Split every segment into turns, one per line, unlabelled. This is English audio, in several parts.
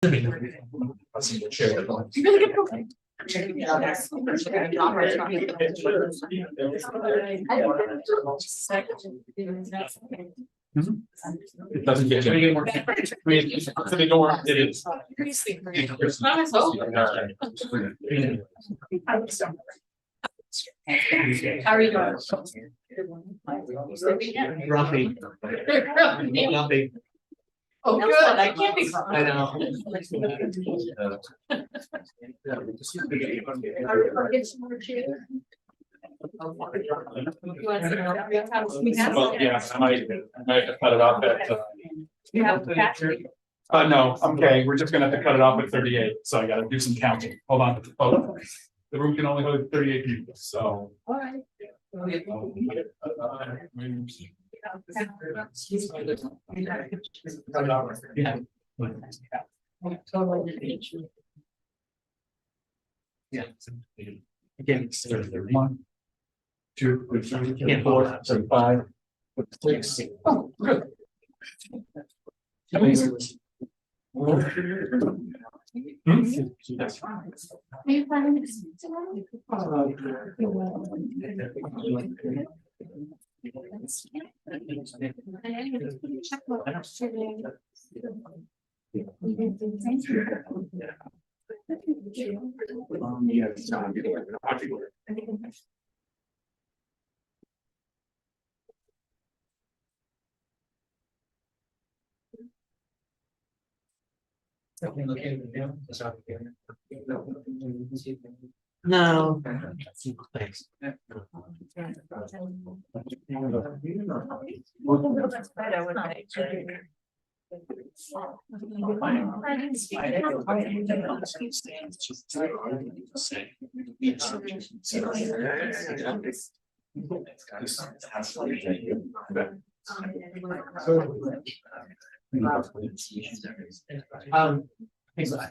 It doesn't get any more. To the door, it is.
How are you doing?
Grumpy. Grumpy.
Oh, good. I can't be.
I know. Well, yeah, I might have to cut it off at.
You have that.
No, okay, we're just gonna have to cut it off at 38, so I gotta do some counting. Hold on. Oh, the room can only hold 38 people, so.
All right.
Yeah. Again, it's 1, 2, 3, 4, 5, 6. Oh, good.
No. Thanks.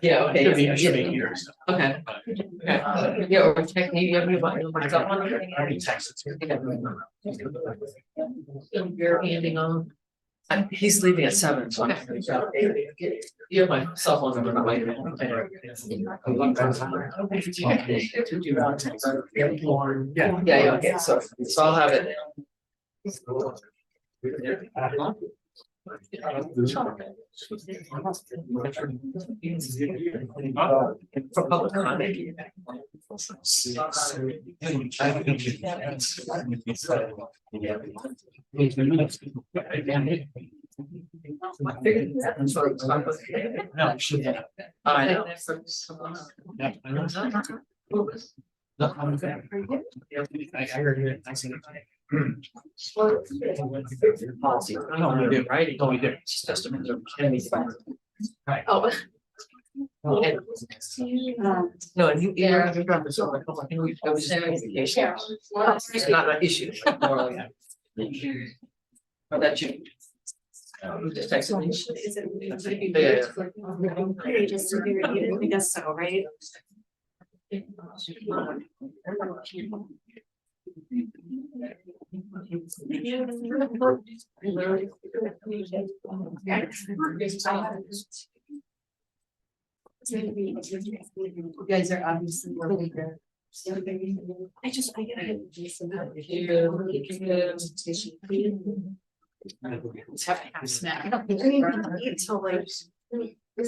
Yeah, okay. Okay. Yeah, or text me, you have your button. You're handing on. He's leaving at 7. So you have my cell phone number, not my. Yeah, okay, so I'll have it. For public comment. Policy. I don't want to do it right. No, we do. It's just a matter of can we. Right.
Oh.
No, and you, yeah, we got this over. I think we, it was just communication. It's not an issue. Like more like. Or that you. Just text me.
Just to be reviewed, I guess so, right? You guys are obviously really good. I gotta do some. Let's have a half snack. I don't think we eat until like. No,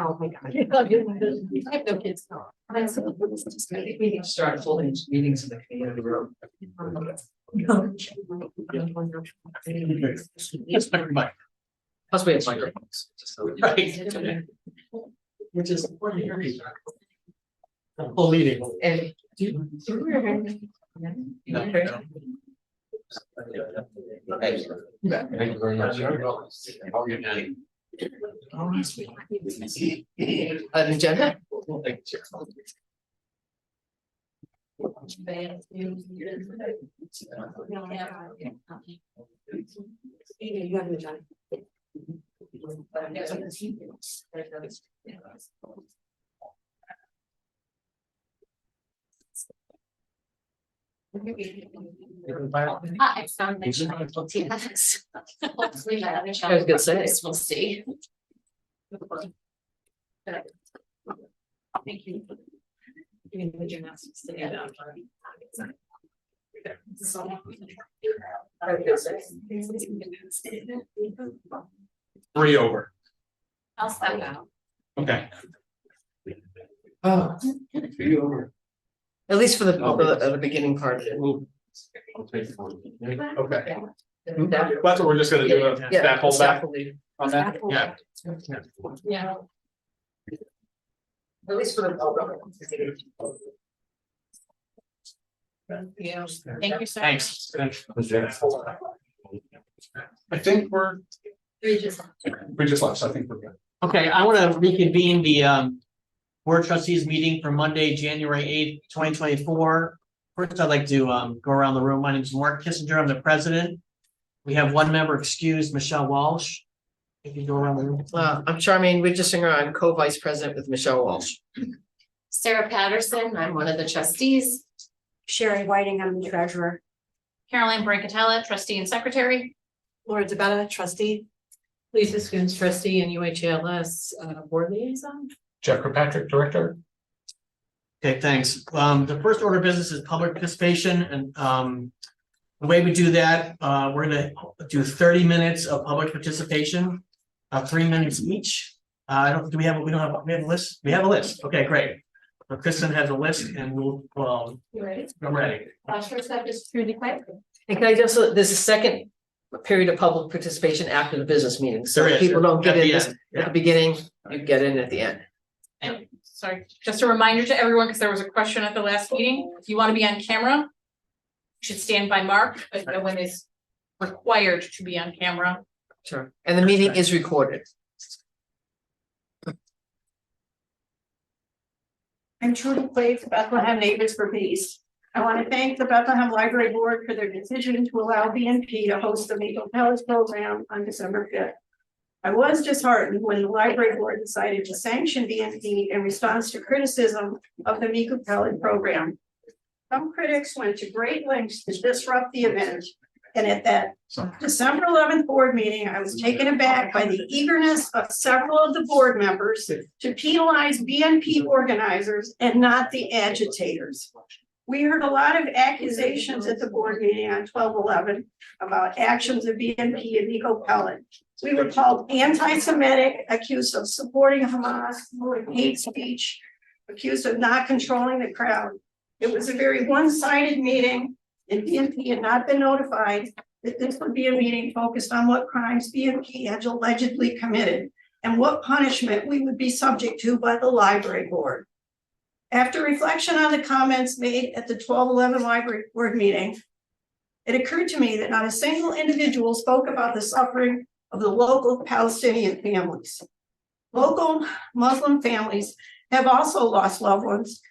oh my God. I have no kids.
I think we can start holding meetings in the community room.
Yes, everybody.
Plus we have microphones.
Right. Which is. Full meeting.
And.
Thank you very much.
An agenda?
I found my child, yes. Hopefully my other
I was
child.
gonna say.
We'll see. Thank you.
Three over.
I'll step out.
Okay.
Oh,
Three over.
at least for the beginning part of it.
Okay.
That-
That's what we're just gonna do a
Yeah,
staff hold back
scaffolding.
on that. Yeah.
Yeah.
At least for the.
Yeah. Thank you, sir.
Thanks. I think we just left, so I think we're good.
Okay, I want to reconvene the Board of Trustees meeting for Monday, January 8th, 2024. First, I'd like to go around the room. My name is Mark Kissinger. I'm the president. We have one member excused, Michelle Walsh. If you go around the room.
I'm Charmaine Widgesinger. I'm co-vice president with Michelle Walsh.
Sarah Patterson, I'm one of the trustees.
Sherry Whiting, I'm the treasurer.
Caroline Brancatella, trustee and secretary.
Laura DeBetta, trustee. Lisa Scoons, trustee and UHLS board liaison.
Jeff Kirkpatrick, director.
Okay, thanks. The first order of business is public participation, and the way we do that, we're gonna do 30 minutes of public participation, 3 minutes each. We have a list? We have a list. Okay, great. Kristen has a list and we'll,
You ready?
I'm ready.
First up is Trudy Quick.
And can I just, there's a second period of public participation after the business meeting, so
There is.
people don't get
At
in
the
this
end,
at the beginning, you get in at the end.
And sorry, just a reminder to everyone, because there was a question at the last meeting, if you want to be on camera, you should stand by Mark, but no one is required to be on camera.
Sure. And the meeting is recorded.
I'm Trudy Quaid, Bethlehem Neighbors for Peace. I want to thank the Bethlehem Library Board for their decision to allow BNP to host the Miko Palace program on December 5th. I was disheartened when the library board decided to sanction BNP in response to criticism of the Miko Palace program. Some critics went to great lengths to disrupt the event. And at that December 11th board meeting, I was taken aback by the eagerness of several of the board members to penalize BNP organizers and not the agitators. We heard a lot of accusations at the board meeting on 12/11 about actions of BNP and Miko Pellet. We were called anti-Semitic, accused of supporting Hamas, promoting hate speech, accused of not controlling the crowd. It was a very one-sided meeting, and BNP had not been notified that this would be a meeting focused on what crimes BNP had allegedly committed and what punishment we would be subject to by the library board. After reflection on the comments made at the 12/11 library board meeting, it occurred to me that not a single individual spoke about the suffering of the local Palestinian families. Local Muslim families have also lost loved ones,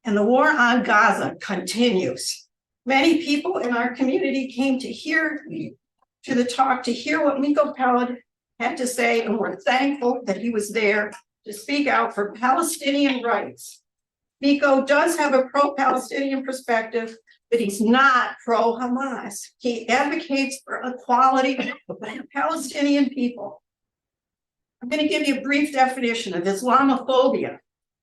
and the war on Gaza continues. Many people in our community came to hear what Miko Pellet had to say, and we're thankful that he was there to speak out for Palestinian rights. Miko does have a pro-Palestinian perspective, but he's not pro-Hamas. He advocates for equality of the Palestinian people. I'm going to give you a brief definition of Islamophobia.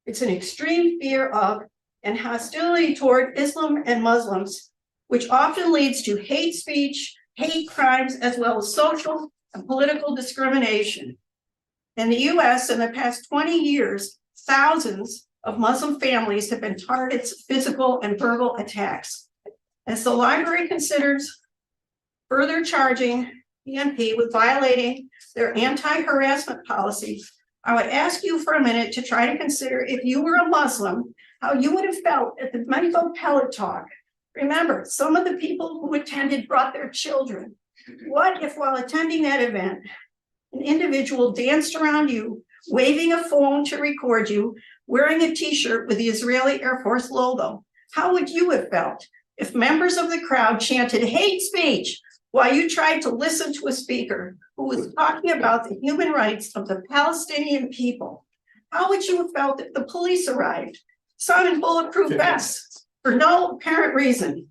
It's an extreme fear of and hostility toward Islam and Muslims, which often leads to hate speech, hate crimes, as well as social and political discrimination. In the US, in the past 20 years, thousands of Muslim families have been targets of physical and verbal attacks. As the library considers further charging BNP with violating their anti-harassment policy, I would ask you for a minute to try to consider, if you were a Muslim, how you would have felt at the Miko Pellet talk. Remember, some of the people who attended brought their children. What if, while attending that event, an individual danced around you, waving a phone to record you, wearing a t-shirt with the Israeli Air Force logo? How would you have felt if members of the crowd chanted hate speech while you tried to listen to a speaker who was talking about the human rights of the Palestinian people? How would you have felt if the police arrived, some in bulletproof vests, for no apparent reason,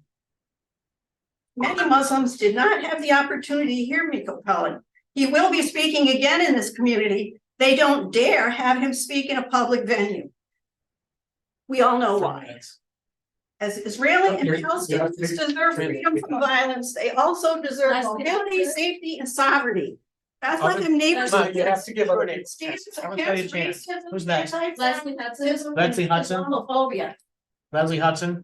Many Muslims did not have the opportunity to hear Miko Pellet. He will be speaking again in this community. They don't dare have him speak in a public venue. We all know why. As Israeli and Palestinians deserve freedom from violence, they also deserve mobility, safety, and sovereignty. Bethlehem neighbors.
You have to give other names. I'm gonna tell you a chance. Who's next?
Leslie Hudson.
Leslie Hudson.
Islamophobia.
Leslie Hudson.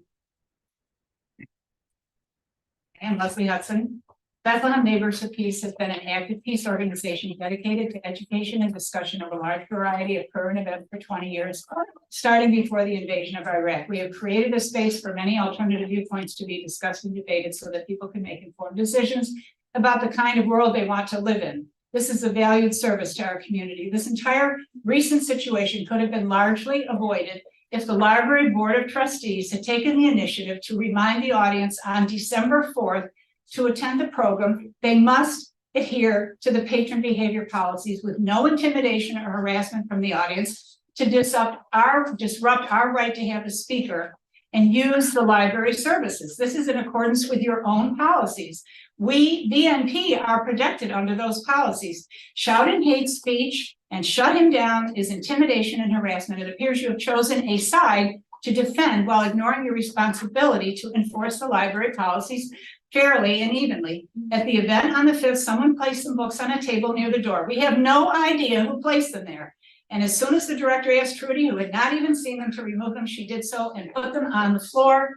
I'm Leslie Hudson. Bethlehem Neighbors for Peace has been an active peace organization dedicated to education and discussion of a large variety of current events for 20 years, starting before the invasion of Iraq. We have created a space for many alternative viewpoints to be discussed and debated so that people can make informed decisions about the kind of world they want to live in. This is a valued service to our community. This entire recent situation could have been largely avoided if the Library Board of Trustees had taken the initiative to remind the audience on December 4th to attend the program. They must adhere to the patron behavior policies with no intimidation or harassment from the audience to disrupt our right to have a speaker and use the library services. This is in accordance with your own policies. We, BNP, are protected under those policies. Shouting hate speech and shut him down is intimidation and harassment. It appears you have chosen a side to defend while ignoring your responsibility to enforce the library policies fairly and evenly. At the event on the 5th, someone placed some books on a table near the door. We have no idea who placed them there. And as soon as the director asked Trudy, who had not even seen them, to remove them, she did so and put them on the floor.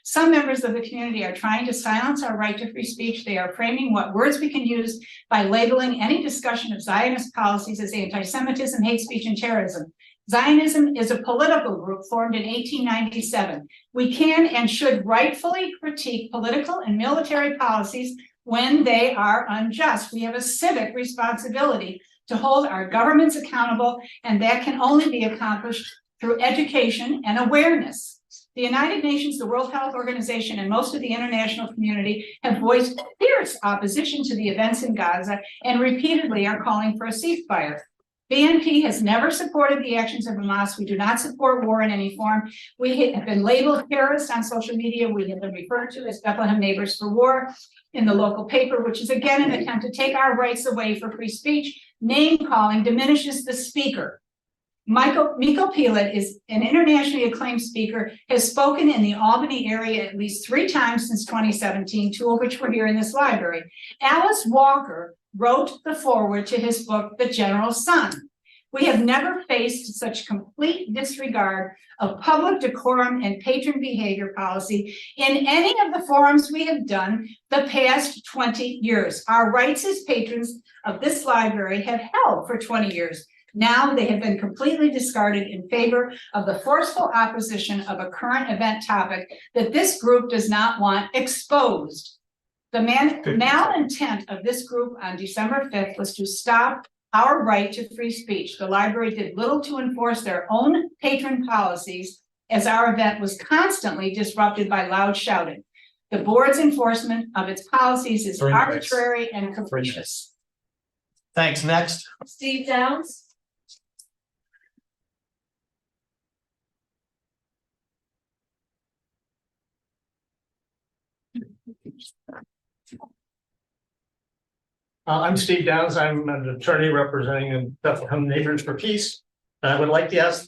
Some members of the community are trying to silence our right to free speech. They are framing what words we can use by labeling any discussion of Zionist policies as anti-Semitism, hate speech, and terrorism. Zionism is a political group formed in 1897. We can and should rightfully critique political and military policies when they are unjust. We have a civic responsibility to hold our governments accountable, and that can only be accomplished through education and awareness. The United Nations, the World Health Organization, and most of the international community have voiced fierce opposition to the events in Gaza and repeatedly are calling for a ceasefire. BNP has never supported the actions of Hamas. We do not support war in any form. We have been labeled terrorists on social media. We have been referred to as Bethlehem Neighbors for War in the local paper, which is again an attempt to take our rights away for free speech. Name calling diminishes the speaker. Miko Pellet is an internationally acclaimed speaker, has spoken in the Albany area at least 3 times since 2017, 2 of which were here in this library. Alice Walker wrote the foreword to his book, The General's Son. We have never faced such complete disregard of public decorum and patron behavior policy in any of the forums we have done the past 20 years. Our rights as patrons of this library have held for 20 years. Now they have been completely discarded in favor of the forceful opposition of a current event topic that this group does not want exposed. The malintent of this group on December 5th was to stop our right to free speech. The library did little to enforce their own patron policies, as our event was constantly disrupted by loud shouting. The board's enforcement of its policies is arbitrary and capricious.
Thanks. Next.
Steve Downs.
I'm Steve Downs. I'm an attorney representing Bethlehem Neighbors for Peace. I would like to ask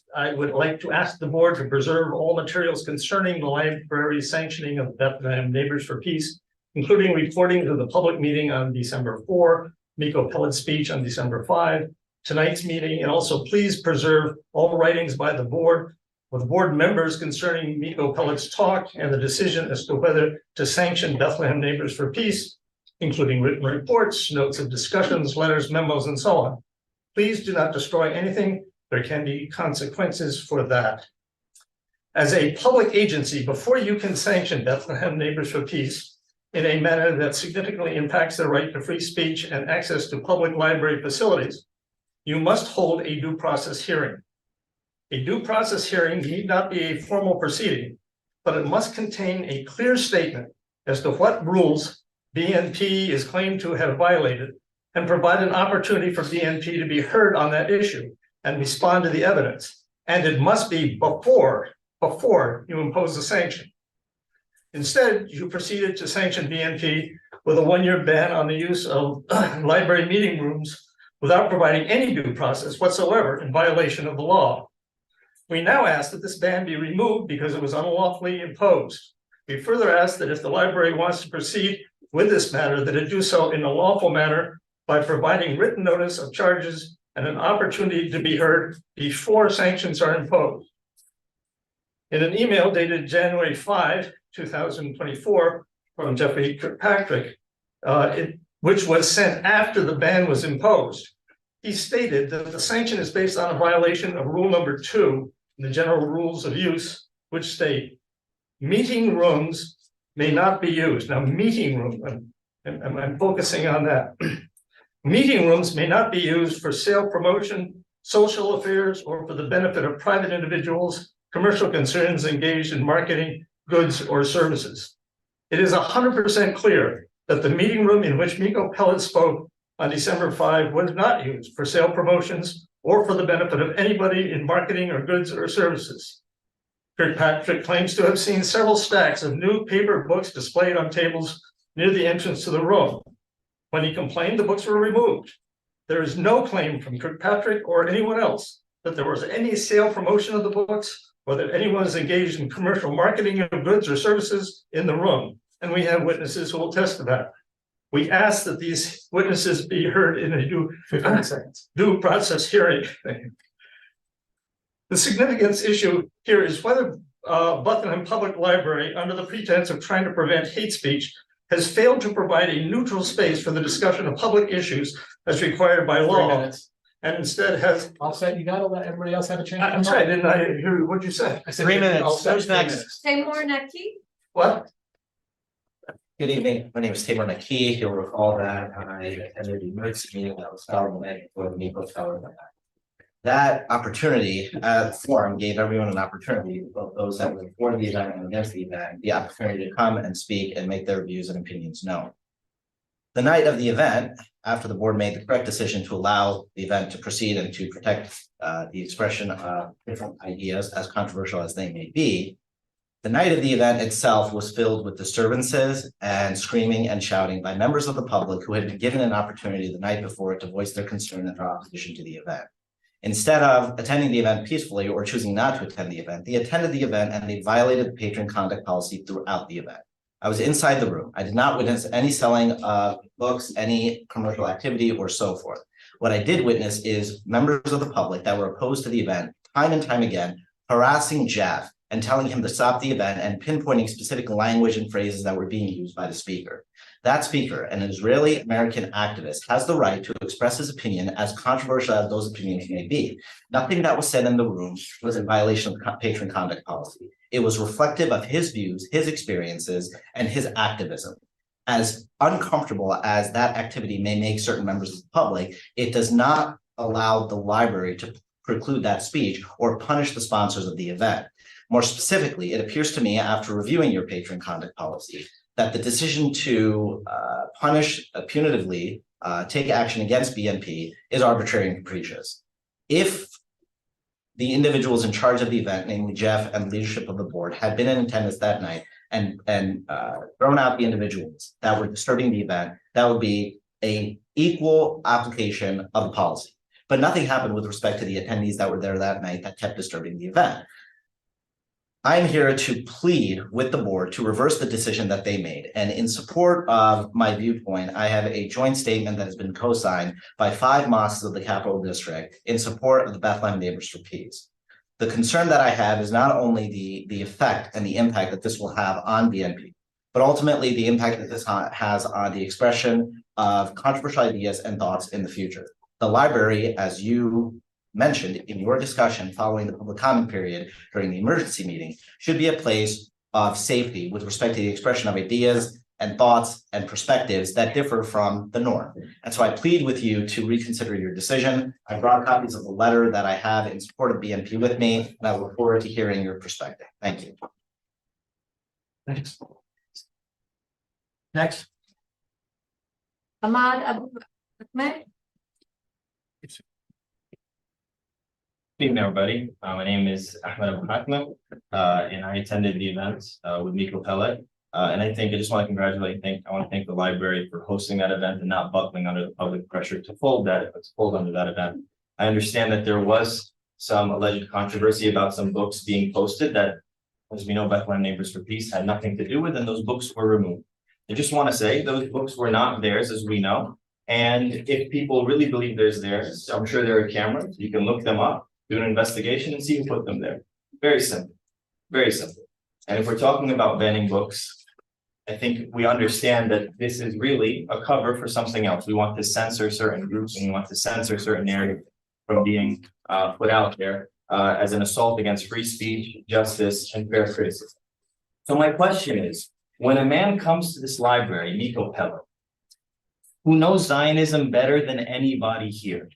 the board to preserve all materials concerning the library sanctioning of Bethlehem Neighbors for Peace, including recordings of the public meeting on December 4, Miko Pellet's speech on December 5, tonight's meeting, and also please preserve all writings by the board with board members concerning Miko Pellet's talk and the decision as to whether to sanction Bethlehem Neighbors for Peace, including written reports, notes of discussions, letters, memos, and so on. Please do not destroy anything. There can be consequences for that. As a public agency, before you can sanction Bethlehem Neighbors for Peace in a manner that significantly impacts their right to free speech and access to public library facilities, you must hold a due process hearing. A due process hearing need not be a formal proceeding, but it must contain a clear statement as to what rules BNP is claimed to have violated and provide an opportunity for BNP to be heard on that issue and respond to the evidence. And it must be before you impose the sanction. Instead, you proceeded to sanction BNP with a 1-year ban on the use of library meeting rooms without providing any due process whatsoever in violation of the law. We now ask that this ban be removed because it was unlawfully imposed. We further ask that if the library wants to proceed with this matter, that it do so in a lawful manner by providing written notice of charges and an opportunity to be heard before sanctions are imposed. In an email dated January 5, 2024, from Jeffrey Kirkpatrick, which was sent after the ban was imposed, he stated that the sanction is based on a violation of rule number 2 in the general rules of use, which state meeting rooms may not be used. Now, meeting room, I'm focusing on that. Meeting rooms may not be used for sale, promotion, social affairs, or for the benefit of private individuals, commercial concerns engaged in marketing, goods, or services. It is 100% clear that the meeting room in which Miko Pellet spoke on December 5 was not used for sale promotions or for the benefit of anybody in marketing or goods or services. Kirkpatrick claims to have seen several stacks of new paper books displayed on tables near the entrance to the room. When he complained, the books were removed. There is no claim from Kirkpatrick or anyone else that there was any sale promotion of the books or that anyone is engaged in commercial marketing of goods or services in the room. And we have witnesses who will test to that. We ask that these witnesses be heard in a due process hearing. The significance issue here is whether Buckingham Public Library, under the pretense of trying to prevent hate speech, has failed to provide a neutral space for the discussion of public issues as required by law, and instead has.
All set, you gotta let everybody else have a chance.
I'm sorry, didn't I hear you? What'd you say?
I said
3 minutes.
all set,
Who's
3
next?
minutes.
Timur Naki?
What?
Good evening. My name is Timur Naki. You'll recall that I attended the emergency meeting that was held the night before the Miko Tower. That opportunity, forum gave everyone an opportunity, both those that were for the event and against the event, the opportunity to come and speak and make their views and opinions known. The night of the event, after the board made the correct decision to allow the event to proceed and to protect the expression of different ideas, as controversial as they may be, the night of the event itself was filled with disturbances and screaming and shouting by members of the public who had been given an opportunity the night before to voice their concern and their opposition to the event. Instead of attending the event peacefully or choosing not to attend the event, they attended the event and they violated the patron conduct policy throughout the event. I was inside the room. I did not witness any selling of books, any commercial activity, or so forth. What I did witness is members of the public that were opposed to the event, time and time again, harassing Jeff and telling him to stop the event and pinpointing specific language and phrases that were being used by the speaker. That speaker, an Israeli American activist, has the right to express his opinion, as controversial as those opinions may be. Nothing that was said in the room was in violation of patron conduct policy. It was reflective of his views, his experiences, and his activism. As uncomfortable as that activity may make certain members of the public, it does not allow the library to preclude that speech or punish the sponsors of the event. More specifically, it appears to me, after reviewing your patron conduct policy, that the decision to punish punitively, take action against BNP is arbitrary and capricious. If the individuals in charge of the event, namely Jeff and the leadership of the board, had been in attendance that night and thrown out the individuals that were disturbing the event, that would be an equal application of the policy. But nothing happened with respect to the attendees that were there that night that kept disturbing the event. I'm here to plead with the board to reverse the decision that they made. And in support of my viewpoint, I have a joint statement that has been co-signed by 5 mosques of the Capital District in support of the Bethlehem Neighbors for Peace. The concern that I have is not only the effect and the impact that this will have on BNP, but ultimately the impact that this has on the expression of controversial ideas and thoughts in the future. The library, as you mentioned in your discussion following the public comment period during the emergency meeting, should be a place of safety with respect to the expression of ideas and thoughts and perspectives that differ from the norm. And so I plead with you to reconsider your decision. I brought copies of the letter that I have in support of BNP with me, and I look forward to hearing your perspective. Thank you.
Thanks. Next.
Ahmad Abu Ahmed?
Good evening, everybody. My name is Ahmed Abu Hakma, and I attended the event with Miko Pellet. And I just want to congratulate, I want to thank the library for hosting that event and not buckling under the public pressure to fold under that event. I understand that there was some alleged controversy about some books being posted that, as we know, Bethlehem Neighbors for Peace had nothing to do with, and those books were removed. I just want to say those books were not theirs, as we know. And if people really believe there's theirs, I'm sure there are cameras. You can look them up, do an investigation, and see who put them there. Very simple. Very simple. And if we're talking about banning books, I think we understand that this is really a cover for something else. We want to censor certain groups and we want to censor certain narratives from being put out there as an assault against free speech, justice, and fair criticism. So my question is, when a man comes to this library, Nico Pello, who knows Zionism better than anybody here,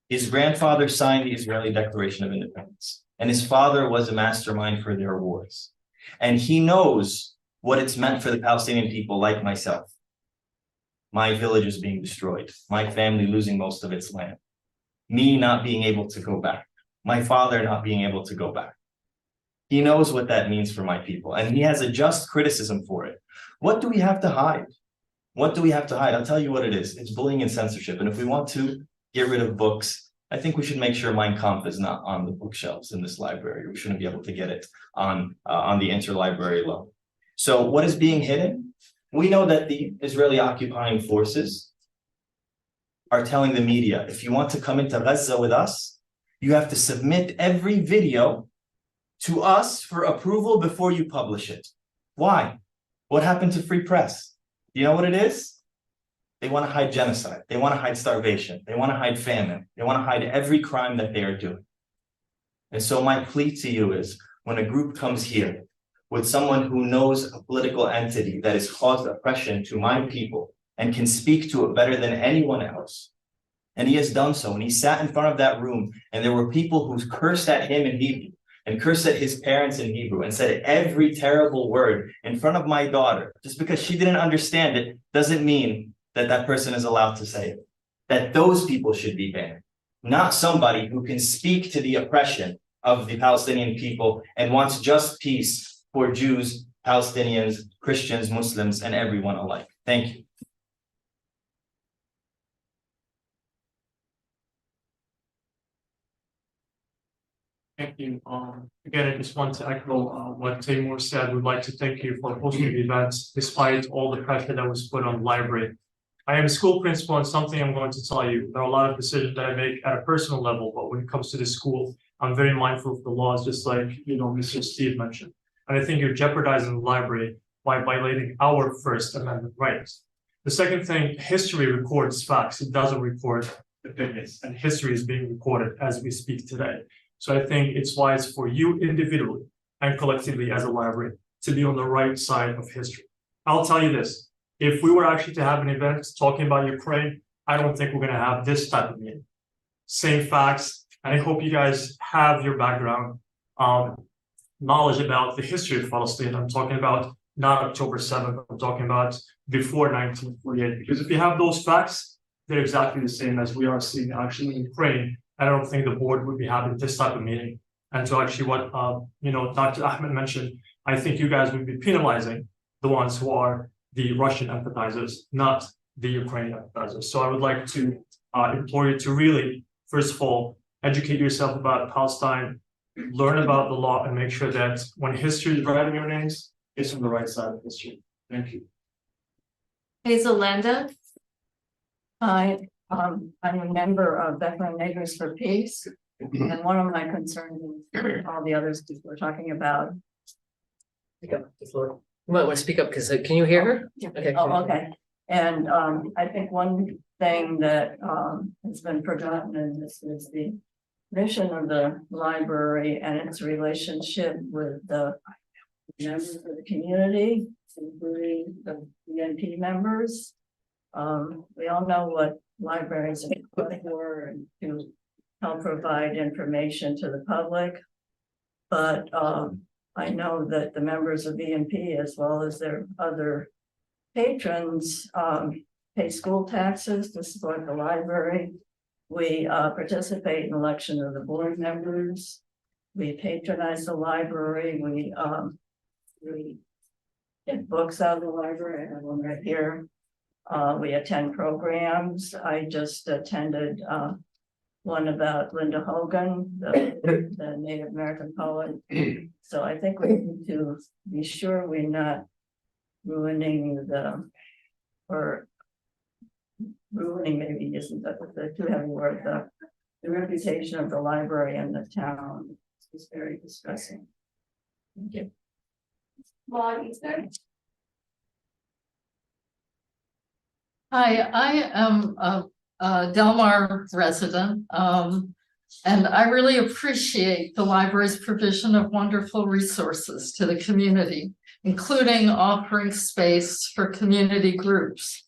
his grandfather signed the Israeli Declaration of Independence, and his father was a mastermind for their wars, and he knows what it's meant for the Palestinian people like myself. My village is being destroyed, my family losing most of its land, me not being able to go back, my father not being able to go back. He knows what that means for my people, and he has a just criticism for it. What do we have to hide? What do we have to hide? I'll tell you what it is. It's bullying and censorship. And if we want to get rid of books, I think we should make sure Mein Kampf is not on the bookshelves in this library. We shouldn't be able to get it on the interlibrary loan. So what is being hidden? We know that the Israeli occupying forces are telling the media, if you want to come into Gaza with us, you have to submit every video to us for approval before you publish it. Why? What happened to free press? You know what it is? They want to hide genocide. They want to hide starvation. They want to hide famine. They want to hide every crime that they are doing. And so my plea to you is, when a group comes here with someone who knows a political entity that has caused oppression to my people and can speak to it better than anyone else, and he has done so, and he sat in front of that room, and there were people who cursed at him in Hebrew, and cursed at his parents in Hebrew, and said every terrible word in front of my daughter, just because she didn't understand it, doesn't mean that that person is allowed to say it. That those people should be banned, not somebody who can speak to the oppression of the Palestinian people and wants just peace for Jews, Palestinians, Christians, Muslims, and everyone alike. Thank you.
Thank you. Again, I just want to echo what Timur said. We'd like to thank you for hosting the events despite all the pressure that was put on the library. I am a school principal, and something I'm going to tell you, there are a lot of decisions that I make at a personal level, but when it comes to the school, I'm very mindful of the laws, just like, Mr. Steve mentioned. And I think you're jeopardizing the library by violating our First Amendment rights. The second thing, history records facts. It doesn't record opinions, and history is being recorded as we speak today. So I think it's wise for you individually and collectively as a library to be on the right side of history. I'll tell you this, if we were actually to have an event talking about Ukraine, I don't think we're gonna have this type of meeting. Same facts, and I hope you guys have your background knowledge about the history of Palestine. I'm talking about not October 7th, I'm talking about before 1948, because if you have those facts, they're exactly the same as we are seeing actually in Ukraine. I don't think the board would be having this type of meeting. And to actually what Dr. Ahmed mentioned, I think you guys would be penalizing the ones who are the Russian empathizers, not the Ukrainian empathizers. So I would like to implore you to really, first of all, educate yourself about Palestine, learn about the law, and make sure that when history is writing your names, it's on the right side of history. Thank you.
Hazel Landa. I'm a member of Bethlehem Neighbors for Peace, and one of my concerns is all the others we're talking about.
Speak up, the floor. You might want to speak up because can you hear her? Okay.
Oh, okay. And I think one thing that has been forgotten, and this is the mission of the library and its relationship with the members of the community, including the BNP members. We all know what libraries are for and to help provide information to the public. But I know that the members of BNP, as well as their other patrons, pay school taxes to support the library. We participate in election of the board members. We patronize the library. We get books out of the library, and when we're here, we attend programs. I just attended, one about Linda Hogan, the Native American poet. So I think we need to be sure we're not ruining ruining maybe isn't the too heavy word, the reputation of the library and the town is very distressing. Thank you.
Hi, I am a Delmar resident, and I really appreciate the library's provision of wonderful resources to the community, including offering space for community groups.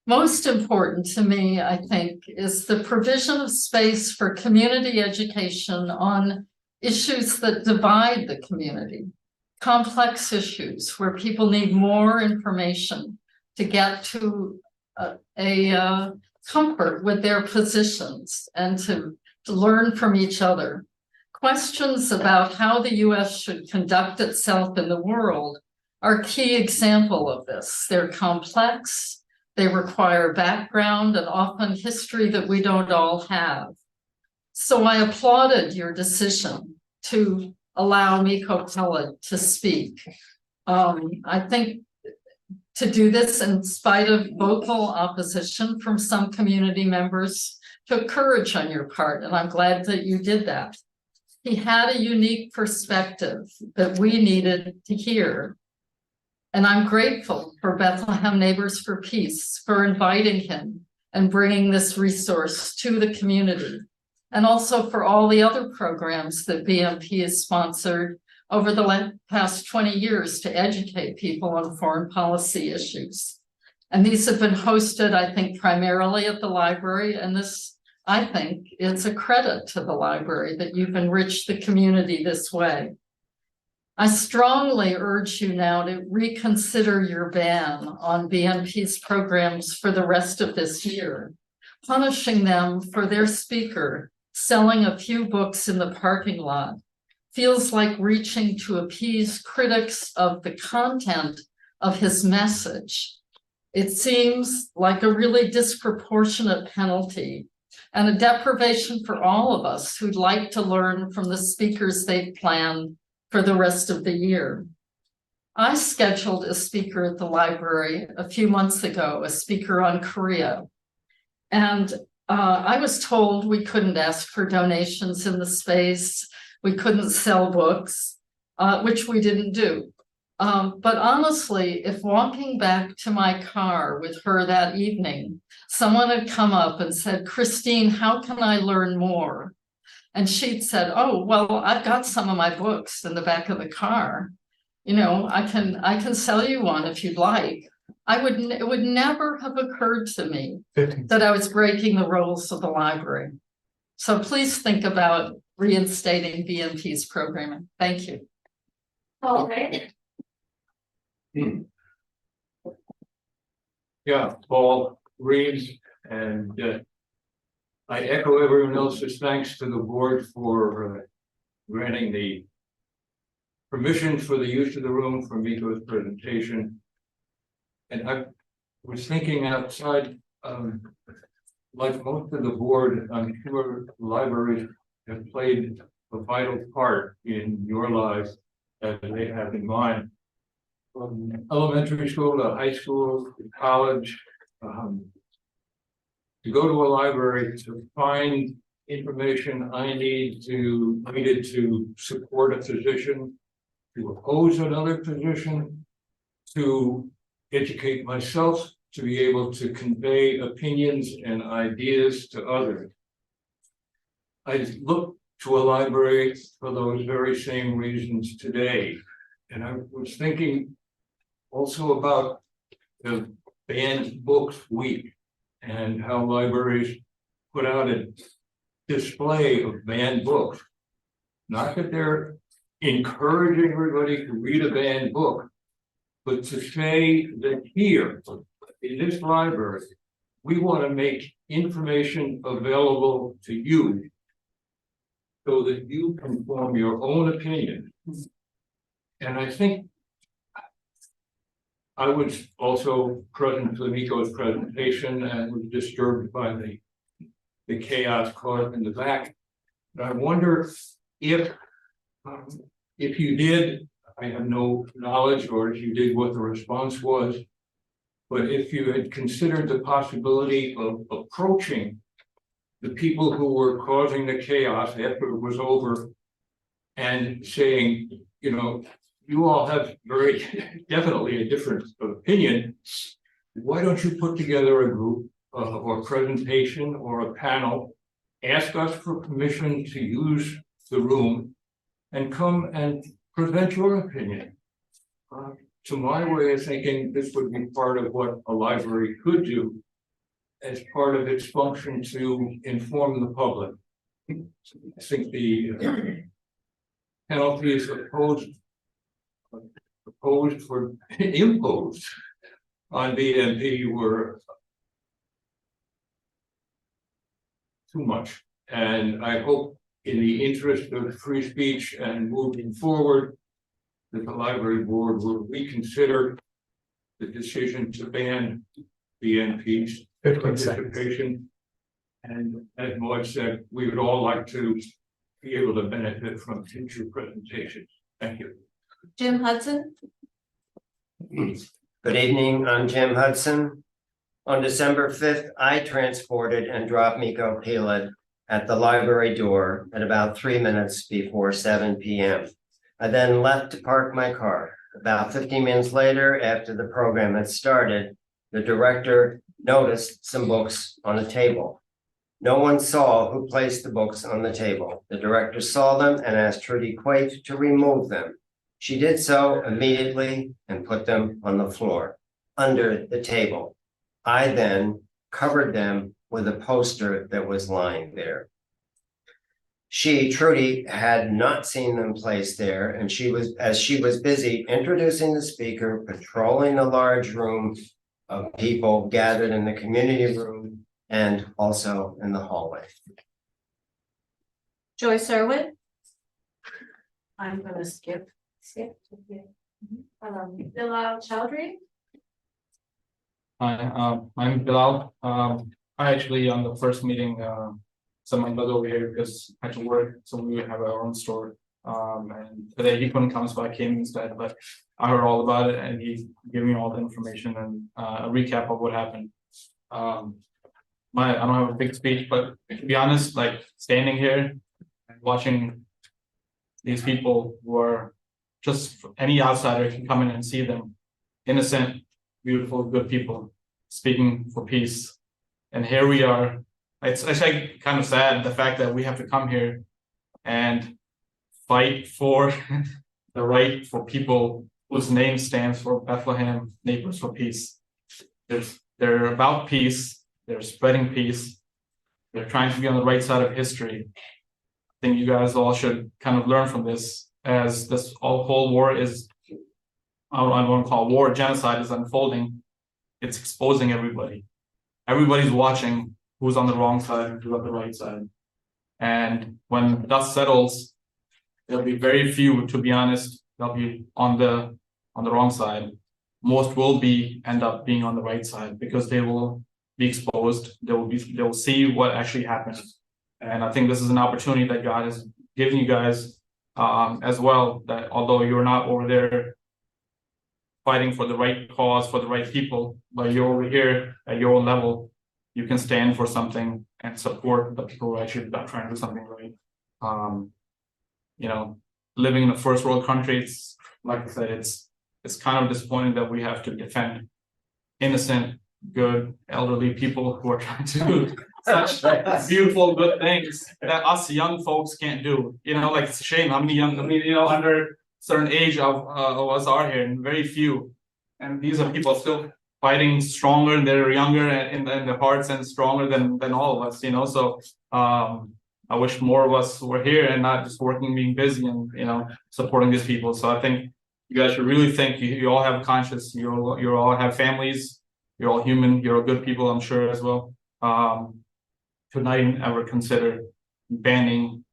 Most important to me, I think, is the provision of space for community education on issues that divide the community, complex issues where people need more information to get to a comfort with their positions and to learn from each other. Questions about how the US should conduct itself in the world are a key example of this. They're complex. They require background and often history that we don't all have. So I applauded your decision to allow Miko Pellet to speak. I think to do this in spite of vocal opposition from some community members took courage on your part, and I'm glad that you did that. He had a unique perspective that we needed to hear. And I'm grateful for Bethlehem Neighbors for Peace for inviting him and bringing this resource to the community, and also for all the other programs that BMP has sponsored over the past 20 years to educate people on foreign policy issues. And these have been hosted, I think, primarily at the library. And this, I think, is a credit to the library that you've enriched the community this way. I strongly urge you now to reconsider your ban on BNP's programs for the rest of this year, punishing them for their speaker selling a few books in the parking lot feels like reaching to appease critics of the content of his message. It seems like a really disproportionate penalty and a deprivation for all of us who'd like to learn from the speakers they've planned for the rest of the year. I scheduled a speaker at the library a few months ago, a speaker on Korea. And I was told we couldn't ask for donations in the space, we couldn't sell books, which we didn't do. But honestly, if walking back to my car with her that evening, someone had come up and said, Christine, how can I learn more? And she'd said, oh, well, I've got some of my books in the back of the car. You know, I can sell you one if you'd like. It would never have occurred to me that I was breaking the rules of the library. So please think about reinstating BNP's programming. Thank you.
All right.
Yeah, Paul Reeves, and I echo everyone else's thanks to the board for granting the permission for the use of the room for Miko's presentation. And I was thinking outside, like most of the board, I'm sure libraries have played a vital part in your lives as they have in mine. From elementary school to high school to college, to go to a library to find information I needed to support a physician, to oppose another physician, to educate myself, to be able to convey opinions and ideas to others. I look to a library for those very same reasons today. And I was thinking also about the Banned Books Week and how libraries put out a display of banned books. Not that they're encouraging everybody to read a banned book, but to say that here in this library, we want to make information available to you so that you can form your own opinion. And I think I was also present to Nico's presentation and was disturbed by the chaos caused in the back. And I wonder if you did, I have no knowledge, or if you did what the response was, but if you had considered the possibility of approaching the people who were causing the chaos after it was over and saying, you know, you all have very definitely a different opinion. Why don't you put together a group or presentation or a panel, ask us for permission to use the room and come and present your opinion. To my way of thinking, this would be part of what a library could do as part of its function to inform the public. I think the penalties imposed on BMP were too much. And I hope in the interest of free speech and moving forward, that the library board will reconsider the decision to ban BNP's participation. And as Maud said, we would all like to be able to benefit from future presentations. Thank you.
Jim Hudson?
Good evening, I'm Jim Hudson. On December 5th, I transported and dropped Miko Peled at the library door at about 3 minutes before 7 p.m. I then left to park my car. About 15 minutes later, after the program had started, the director noticed some books on the table. No one saw who placed the books on the table. The director saw them and asked Trudy Quaife to remove them. She did so immediately and put them on the floor, under the table. I then covered them with a poster that was lying there. Trudy, had not seen them placed there, and she was busy introducing the speaker, patrolling the large room of people gathered in the community room and also in the hallway.
Joyce Irwin?
I'm gonna skip. Bilal Chowdhury.
Hi, I'm Bilal. I actually on the first meeting, someone was over here because I had to work, so we would have our own store. And today he couldn't come, so I came instead. But I heard all about it, and he gave me all the information and a recap of what happened. I don't have a big speech, but to be honest, like standing here and watching these people who are just any outsider can come in and see them, innocent, beautiful, good people speaking for peace. And here we are. It's actually kind of sad, the fact that we have to come here and fight for the right for people whose name stands for Bethlehem Neighbors for Peace. They're about peace. They're spreading peace. They're trying to be on the right side of history. I think you guys all should kind of learn from this, as this whole war is, I don't want to call it war, genocide is unfolding. It's exposing everybody. Everybody's watching who's on the wrong side and who's on the right side. And when dust settles, there'll be very few, to be honest, they'll be on the wrong side. Most will end up being on the right side because they will be exposed. They'll see what actually happened. And I think this is an opportunity that God has given you guys as well, that although you're not over there fighting for the right cause, for the right people, but you're over here at your own level, you can stand for something and support the people who are actually trying to do something right. You know, living in a first world country, it's like I said, it's kind of disappointing that we have to defend innocent, good, elderly people who are trying to do such beautiful, good things that us young folks can't do. You know, like it's a shame how many under certain age of us are here, and very few. And these are people still fighting stronger, and they're younger in their hearts and stronger than all of us, you know. So I wish more of us were here and not just working, being busy and, you know, supporting these people. So I think you guys should really think you all have a conscience, you all have families, you're all human, you're all good people, I'm sure as well. To not even ever consider banning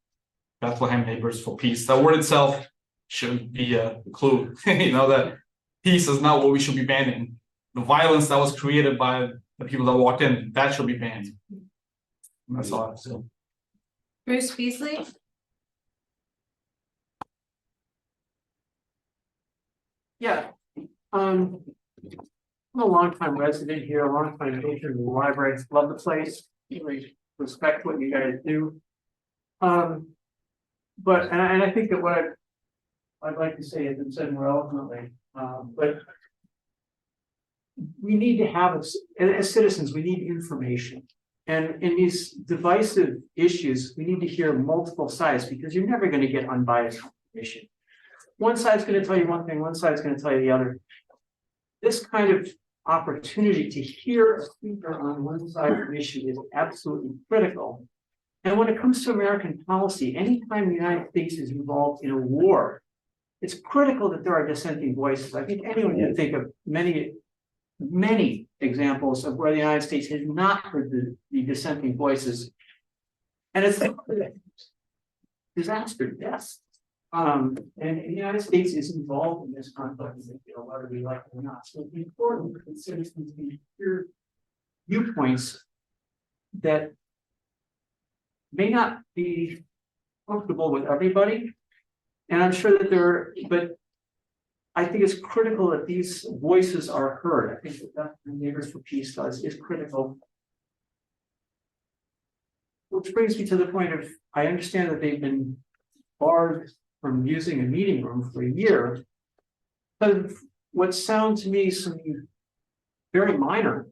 Bethlehem Neighbors for Peace. That word itself should be a clue, you know, that piece is not what we should be banning. The violence that was created by the people that walked in, that should be banned. That's all I have to say.
Bruce Beasley.
Yeah, I'm a longtime resident here, a longtime patron of the library, love the place, really respect what you guys do. But, and I think that what I'd like to say has been said more eloquently, but we need to have, as citizens, we need information. And in these divisive issues, we need to hear multiple sides because you're never going to get unbiased information. One side's going to tell you one thing, one side's going to tell you the other. This kind of opportunity to hear a speaker on one side of an issue is absolutely critical. And when it comes to American policy, anytime the United States is involved in a war, it's critical that there are dissenting voices. I think anyone can think of many examples of where the United States has not heard the dissenting voices. And it's disaster deaths. And the United States is involved in this conflict, whether we like it or not. So it's important for citizens to hear viewpoints that may not be comfortable with everybody. And I'm sure that but I think it's critical that these voices are heard. I think that Neighbors for Peace is critical. Which brings me to the point of, I understand that they've been barred from using a meeting room for a year. But what sound to me some very minor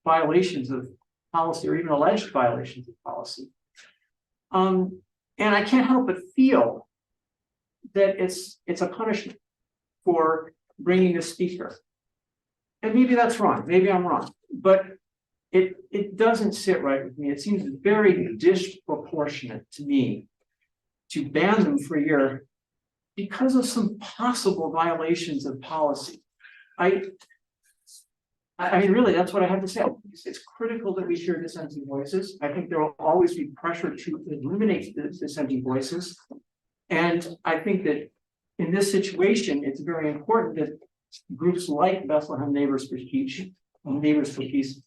violations of policy or even alleged violations of policy. And I can't help but feel that it's a punishment for bringing a speaker. And maybe that's wrong, maybe I'm wrong, but it doesn't sit right with me. It seems very disproportionate to me to ban them for a year because of some possible violations of policy. I mean, really, that's what I have to say. It's critical that we hear dissenting voices. I think there will always be pressure to eliminate the dissenting voices. And I think that in this situation, it's very important that groups like Bethlehem Neighbors for Peace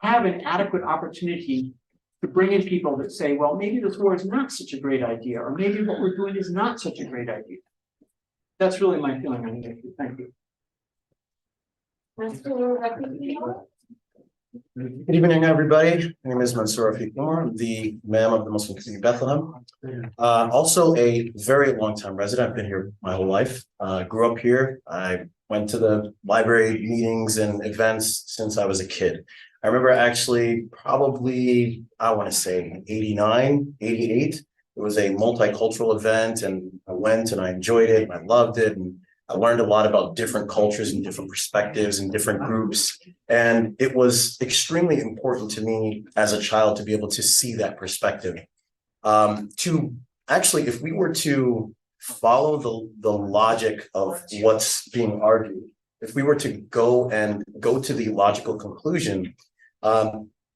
have an adequate opportunity to bring in people that say, well, maybe this war is not such a great idea, or maybe what we're doing is not such a great idea. That's really my feeling on it. Thank you.
Good evening, everybody. My name is Mansour Rafiq-Umar. I'm the Imam of the Muslim Community of Bethlehem. Also a very long time resident. I've been here my whole life. Grew up here. I went to the library meetings and events since I was a kid. I remember actually probably, I want to say 89, 88. It was a multicultural event and I went and I enjoyed it and I loved it. And I learned a lot about different cultures and different perspectives and different groups. And it was extremely important to me as a child to be able to see that perspective. To actually, if we were to follow the logic of what's being argued, if we were to go to the logical conclusion,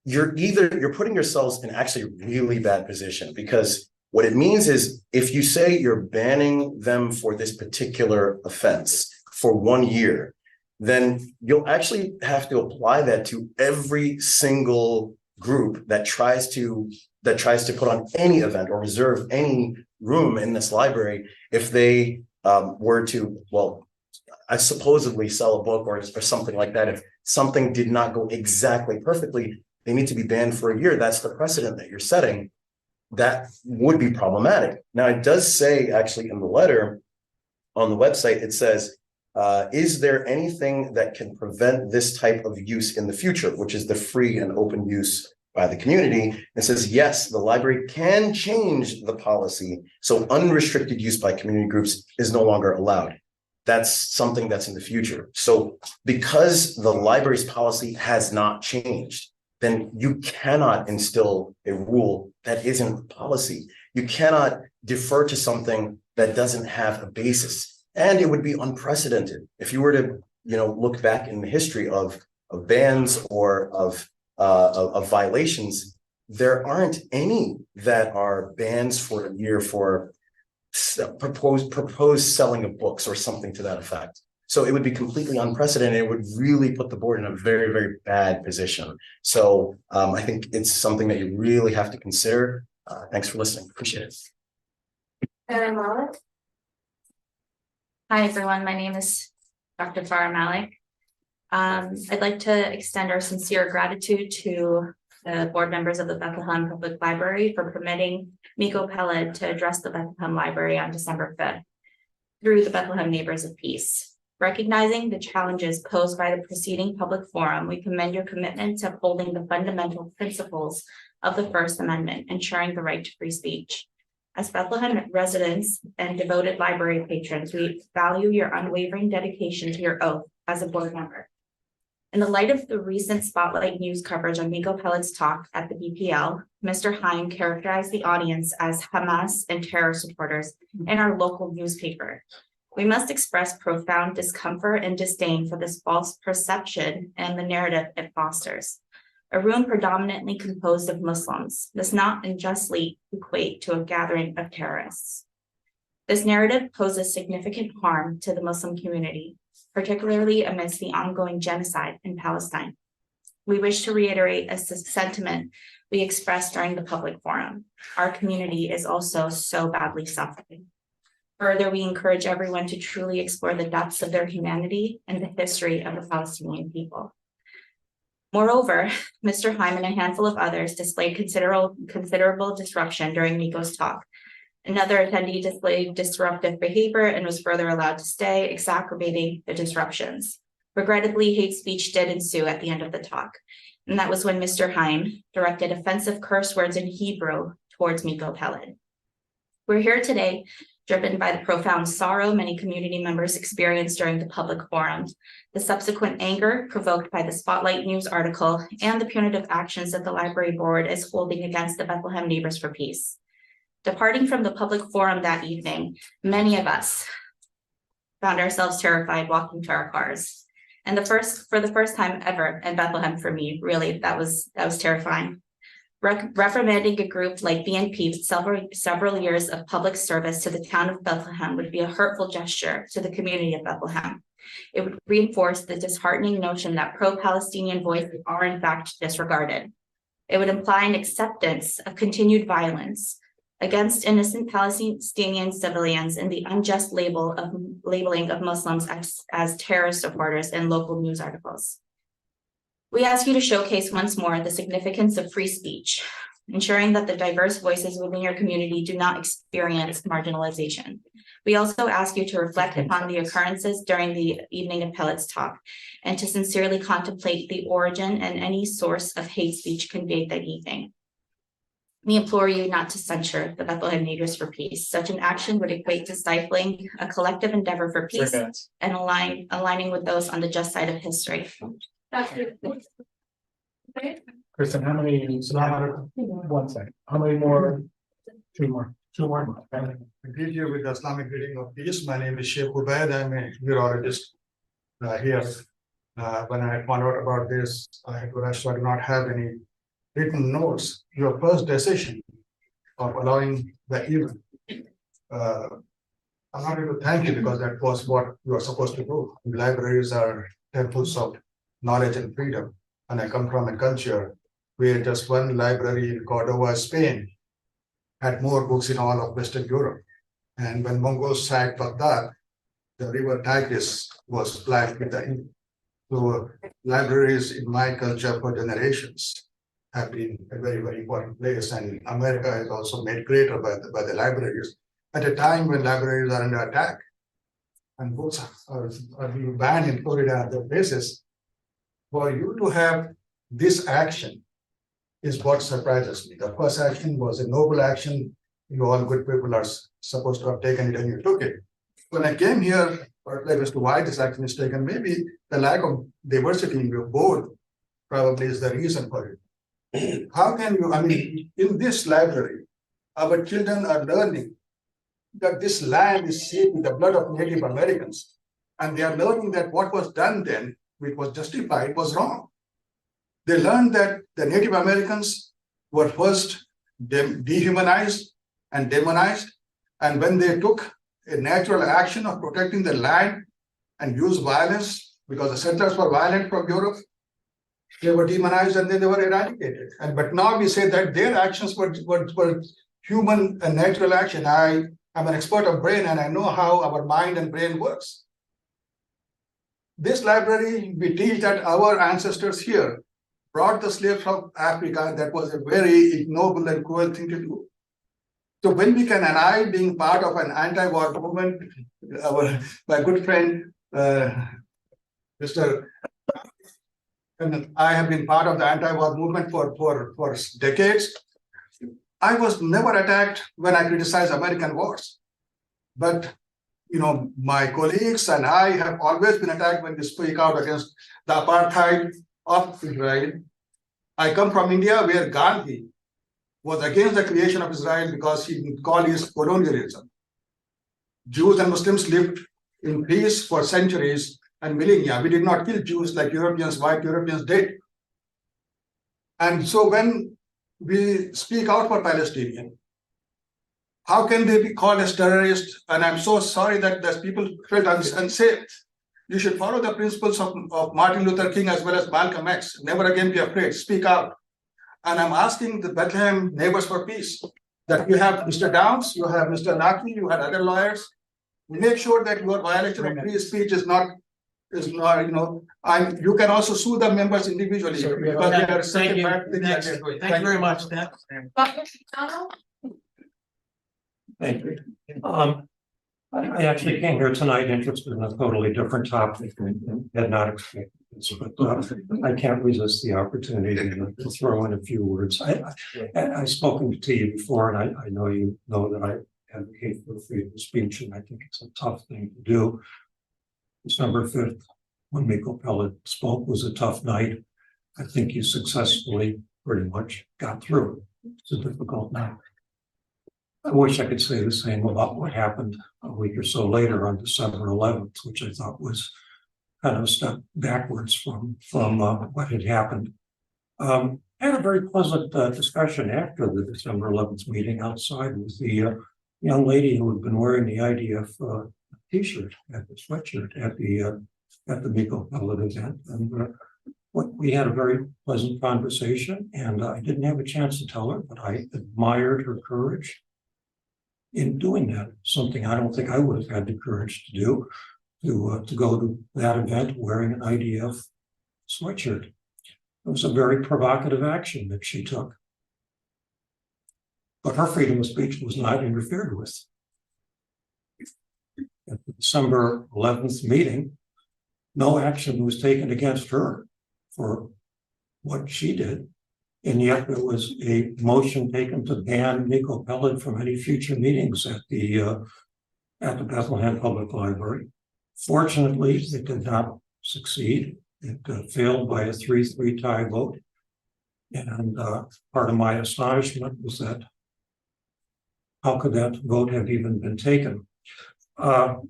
you're putting yourselves in actually a really bad position, because what it means is if you say you're banning them for this particular offense for 1 year, then you'll actually have to apply that to every single group that tries to put on any event or reserve any room in this library. If they were to, well, I supposedly sell a book or something like that, if something did not go exactly perfectly, they need to be banned for a year. That's the precedent that you're setting. That would be problematic. Now, it does say actually in the letter on the website, it says, is there anything that can prevent this type of use in the future, which is the free and open use by the community? It says, yes, the library can change the policy, so unrestricted use by community groups is no longer allowed. That's something that's in the future. So because the library's policy has not changed, then you cannot instill a rule that isn't policy. You cannot defer to something that doesn't have a basis. And it would be unprecedented. If you were to, look back in the history of bans or of violations, there aren't any that are bans for a year for proposed selling of books or something to that effect. So it would be completely unprecedented. It would really put the board in a very, very bad position. So I think it's something that you really have to consider. Thanks for listening. Appreciate it.
Hi, everyone. My name is Dr. Farah Malik. I'd like to extend our sincere gratitude to the board members of the Bethlehem Public Library for permitting Miko Peled to address the Bethlehem Library on December 5th through the Bethlehem Neighbors of Peace. Recognizing the challenges posed by the preceding public forum, we commend your commitment to upholding the fundamental principles of the First Amendment, ensuring the right to free speech. As Bethlehem residents and devoted library patrons, we value your unwavering dedication to your oath as a board member. In the light of the recent spotlight news coverage on Miko Peled's talk at the BPL, Mr. Heim characterized the audience as Hamas and terror supporters in our local newspaper. We must express profound discomfort and disdain for this false perception and the narrative it fosters. A room predominantly composed of Muslims does not unjustly equate to a gathering of terrorists. This narrative poses significant harm to the Muslim community, particularly amidst the ongoing genocide in Palestine. We wish to reiterate a sentiment we expressed during the public forum. Our community is also so badly suffering. Further, we encourage everyone to truly explore the depths of their humanity and the history of the Palestinian people. Moreover, Mr. Heim and a handful of others displayed considerable disruption during Miko's talk. Another attendee displayed disruptive behavior and was further allowed to stay, exacerbating the disruptions. Regrettably, hate speech did ensue at the end of the talk, and that was when Mr. Heim directed offensive curse words in Hebrew towards Miko Peled. We're here today driven by the profound sorrow many community members experienced during the public forum, the subsequent anger provoked by the Spotlight News article, and the punitive actions that the library board is holding against the Bethlehem Neighbors for Peace. Departing from the public forum that evening, many of us found ourselves terrified walking to our cars. And for the first time ever in Bethlehem for me, really, that was terrifying. Reprimanding a group like BNP's several years of public service to the town of Bethlehem would be a hurtful gesture to the community of Bethlehem. It would reinforce the disheartening notion that pro-Palestinian voices are in fact disregarded. It would imply an acceptance of continued violence against innocent Palestinian civilians and the unjust labeling of Muslims as terrorist supporters in local news articles. We ask you to showcase once more the significance of free speech, ensuring that the diverse voices within your community do not experience marginalization. We also ask you to reflect upon the occurrences during the evening of Peled's talk and to sincerely contemplate the origin and any source of hate speech conveyed that evening. We implore you not to censure the Bethlehem Neighbors for Peace. Such an action would equate to stifling a collective endeavor for peace and aligning with those on the just side of history.
Kristen, how many, so now, 1 second, how many more? Two more.
I greet you with the Islamic greeting of peace. My name is Sheikh Ubaid. I'm a urologist here. When I found out about this, I do not have any written notes. Your first decision of allowing the event. I'm not able to thank you because that was what you are supposed to do. Libraries are temples of knowledge and freedom. And I come from a culture where just one library in Cordova, Spain, had more books in all of Western Europe. And when Mongols sacked Baghdad, the river Tigris was black with the ink. So libraries in my culture for generations have been a very, very important place. And America is also made greater by the libraries at a time when libraries are under attack and books are being banned in Florida and other places. For you to have this action is what surprises me. The first action was a noble action. You all good people are supposed to have taken it and you took it. When I came here, as to why this action is taken, maybe the lack of diversity in your board probably is the reason for it. How can you, I mean, in this library, our children are learning that this land is shaped with the blood of Native Americans. And they are learning that what was done then, which was justified, was wrong. They learned that the Native Americans were first dehumanized and demonized. And when they took a natural action of protecting the land and use violence because the settlers were violent from Europe. They were demonized and then they were eradicated. And but now we say that their actions were human and natural action. I am an expert of brain and I know how our mind and brain works. This library, we teach that our ancestors here brought the slaves from Africa. That was a very ignoble and cruel thing to do. So when we can, and I being part of an anti-war movement, my good friend, Mr. And I have been part of the anti-war movement for decades. I was never attacked when I criticized American wars. But my colleagues and I have always been attacked when we speak out against the apartheid of Israel. I come from India where Gandhi was against the creation of Israel because he called it colonialism. Jews and Muslims lived in peace for centuries and millennia. We did not kill Jews like white Europeans did. And so when we speak out for Palestinians, how can they be called as terrorists? And I'm so sorry that people felt unsafe. You should follow the principles of Martin Luther King as well as Malcolm X. Never again be afraid, speak out. And I'm asking the Bethlehem Neighbors for Peace that you have Mr. Downs, you have Mr. Naki, you had other lawyers. Make sure that your violation of free speech is not, and you can also sue the members individually because they are
Thank you. Thank you very much.
Thank you. I actually came here tonight interested in a totally different topic and had not expected this, but I can't resist the opportunity to throw in a few words. I've spoken to you before, and I know you know that I advocate for freedom of speech, and I think it's a tough thing to do. December 5th, when Miko Pellet spoke, was a tough night. I think you successfully pretty much got through it. It's a difficult night. I wish I could say the same about what happened a week or so later on December 11th, which I thought was kind of a step backwards from what had happened. I had a very pleasant discussion after the December 11th meeting outside with the young lady who had been wearing the IDF T-shirt at the sweatshirt at the Miko Pellet event, and we had a very pleasant conversation. And I didn't have a chance to tell her, but I admired her courage in doing that, something I don't think I would have had the courage to do, to go to that event wearing an IDF sweatshirt. It was a very provocative action that she took. But her freedom of speech was not interfered with. At the December 11th meeting, no action was taken against her for what she did. And yet there was a motion taken to ban Miko Pellet from any future meetings at the Bethlehem Public Library. Fortunately, it did not succeed. It failed by a 3-3 tie vote. And part of my astonishment was that how could that vote have even been taken? The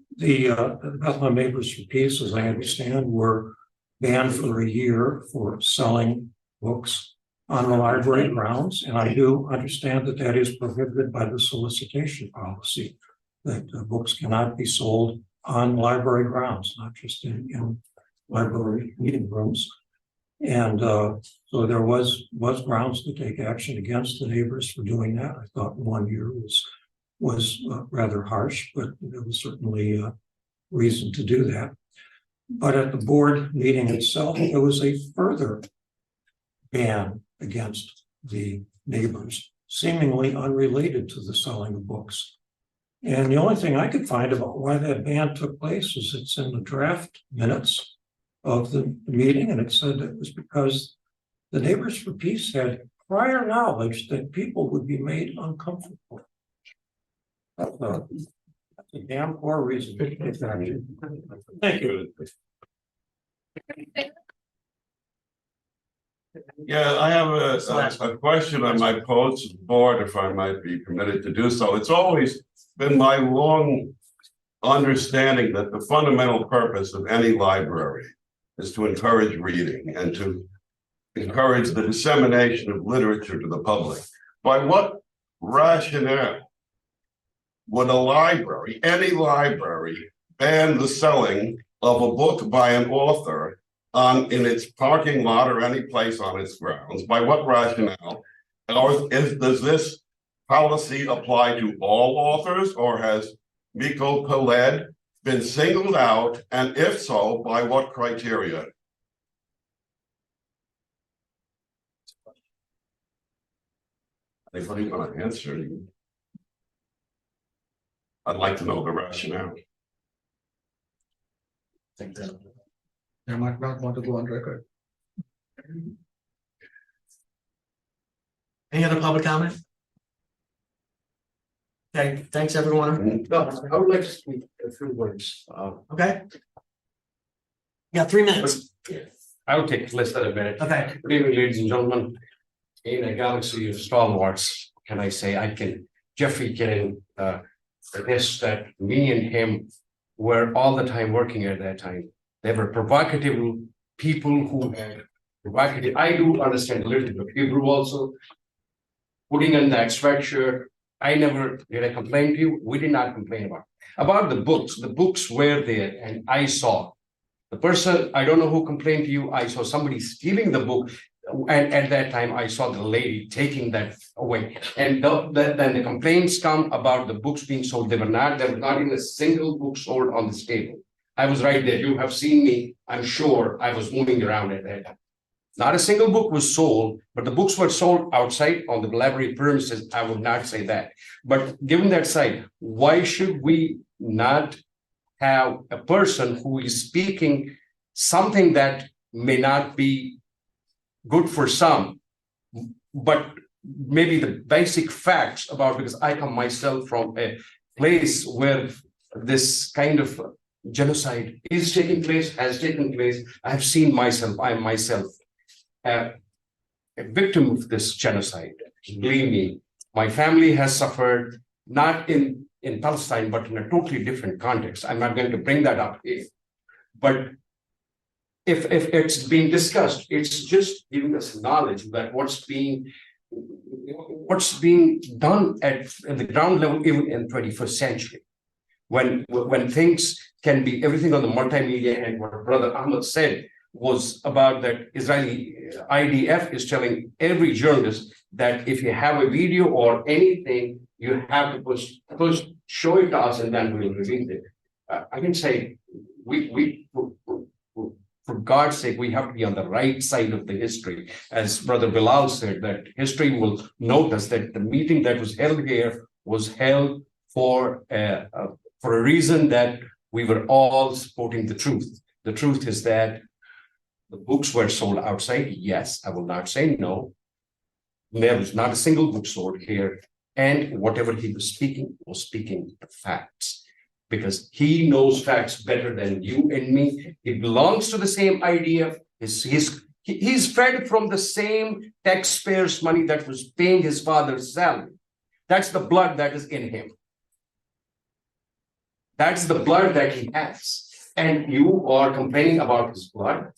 Bethlehem Neighbors for Peace, as I understand, were banned for a year for selling books on the library grounds, and I do understand that that is prohibited by the solicitation policy, that books cannot be sold on library grounds, not just in library meeting rooms. And so there was grounds to take action against the neighbors for doing that. I thought 1 year was rather harsh, but there was certainly reason to do that. But at the board meeting itself, there was a further ban against the neighbors, seemingly unrelated to the selling of books. And the only thing I could find about why that ban took place is it's in the draft minutes of the meeting, and it said it was because the Neighbors for Peace had prior knowledge that people would be made uncomfortable. That's a damn poor reason to take action. Thank you.
Yeah, I have a question on my post board, if I might be permitted to do so. It's always been my long understanding that the fundamental purpose of any library is to encourage reading and to encourage the dissemination of literature to the public. By what rationale would a library, any library, ban the selling of a book by an author in its parking lot or any place on its grounds? By what rationale? Or does this policy apply to all authors, or has Miko Peled been singled out? And if so, by what criteria? Anybody want to answer? I'd like to know the rationale.
They might not want to go on record.
Any other public comment? Okay, thanks, everyone.
I would like to speak a few words.
Okay. Yeah, 3 minutes.
I will take less than a minute.
Okay.
Good evening, ladies and gentlemen. In a galaxy of stalwarts, can I say, Jeffrey can attest that me and him were all the time working at that time. They were provocative people who had provocative. I do understand a little bit of Hebrew also. Putting on that sweatshirt, I never did I complain to you. We did not complain about the books. The books were there, and I saw the person. I don't know who complained to you. I saw somebody stealing the book, and at that time I saw the lady taking that away. And then the complaints come about the books being sold. There was not even a single book sold on this table. I was right there. You have seen me. I'm sure I was moving around at that time. Not a single book was sold, but the books were sold outside on the library premises. I would not say that. But given that side, why should we not have a person who is speaking something that may not be good for some, but maybe the basic facts about, because I come myself from a place where this kind of genocide is taking place, has taken place. I've seen myself, I am myself a victim of this genocide. Believe me, my family has suffered, not in Palestine, but in a totally different context. I'm not going to bring that up here. But if it's being discussed, it's just giving us knowledge that what's being done at the ground level, even in 21st century. When things can be everything on the multimedia, and what Brother Ahmed said was about that Israeli IDF is telling every journalist that if you have a video or anything, you have to first show it to us and then we'll release it. I can say, for God's sake, we have to be on the right side of the history. As Brother Bilal said, that history will note us that the meeting that was held here was held for a reason, that we were all supporting the truth. The truth is that the books were sold outside. Yes, I will not say no. There was not a single book sold here. And whatever he was speaking the facts, because he knows facts better than you and me. He belongs to the same idea. He's fed from the same taxpayers' money that was paying his father's salary. That's the blood that is in him. That's the blood that he has. And you are complaining about his blood.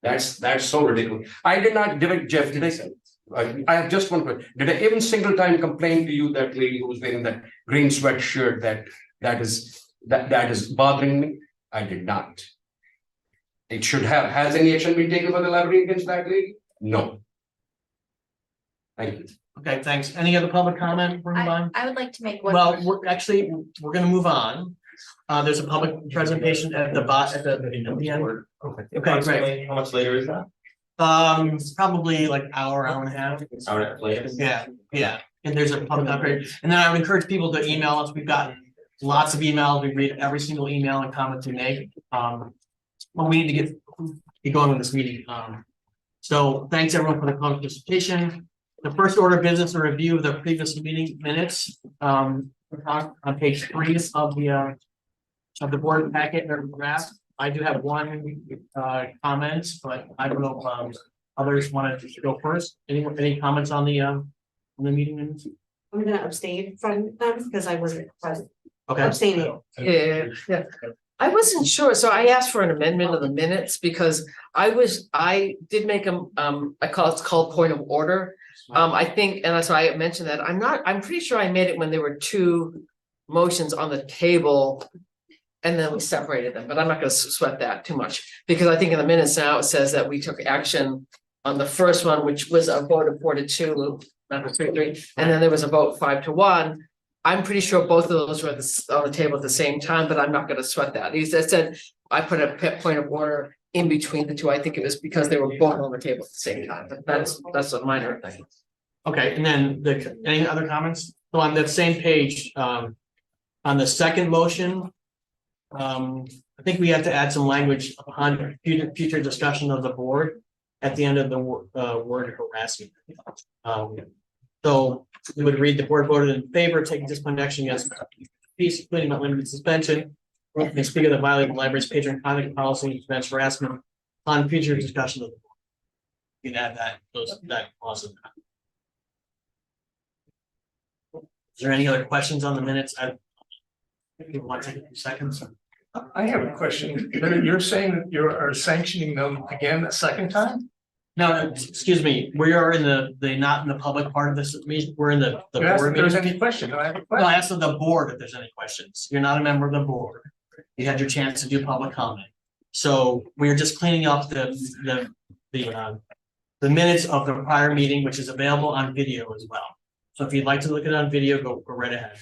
That's so ridiculous. I did not, Jeff, did I say? I have just one question. Did I even single time complain to you that lady who was wearing that green sweatshirt that is bothering me? I did not. It should have. Has any action been taken by the library against that lady? No. Thank you.
Okay, thanks. Any other public comment?
I would like to make one.
Well, we're going to move on. There's a public presentation at the end. Okay, great.
How much later is that?
Probably like hour and a half.
Hour later.
Yeah. And there's a public upgrade. And then I would encourage people to email us. We've got lots of emails. We read every single email and comment to make. Well, we need to get going with this meeting. So thanks everyone for the participation. The first order of business, a review of the previous meeting minutes. On page 3 of the board packet or draft. I do have one comment, but I don't know if others wanted to go first. Any comments on the meeting minutes?
I'm gonna abstain from them because I wasn't present.
Okay.
Abstaining.
Yeah. I wasn't sure, so I asked for an amendment of the minutes because I did make it's called point of order. I think, and so I mentioned that I'm pretty sure I made it when there were 2 motions on the table And then we separated them, but I'm not gonna sweat that too much, because I think in the minutes now it says that we took action on the first one, which was a vote of 4-2, not 3-3, and then there was a vote 5-1. I'm pretty sure both of those were on the table at the same time, but I'm not gonna sweat that. He said, I put a point of order in between the two. I think it was because they were both on the table at the same time, but that's a minor thing.
Okay, and then any other comments? So on that same page, on the second motion, I think we have to add some language upon future discussion of the board at the end of the word harassment. So we would read the board voted in favor, taking disciplinary action against peace, including not limited suspension. May speak of the violating the library's patron conduct policy, prevents harassment on future discussion of the board. You can add that clause in that. Is there any other questions on the minutes? If you want to take a few seconds.
I have a question. You're saying that you are sanctioning them again a second time?
No, excuse me, we are in the not in the public part of this meeting, we're in the
You asked
board
if there's
meeting.
any question. I have a
No,
question.
I asked the board if there's any questions. You're not a member of the board. You had your chance to do public comment. So we're just cleaning up the minutes of the prior meeting, which is available on video as well. So if you'd like to look at it on video, go right ahead.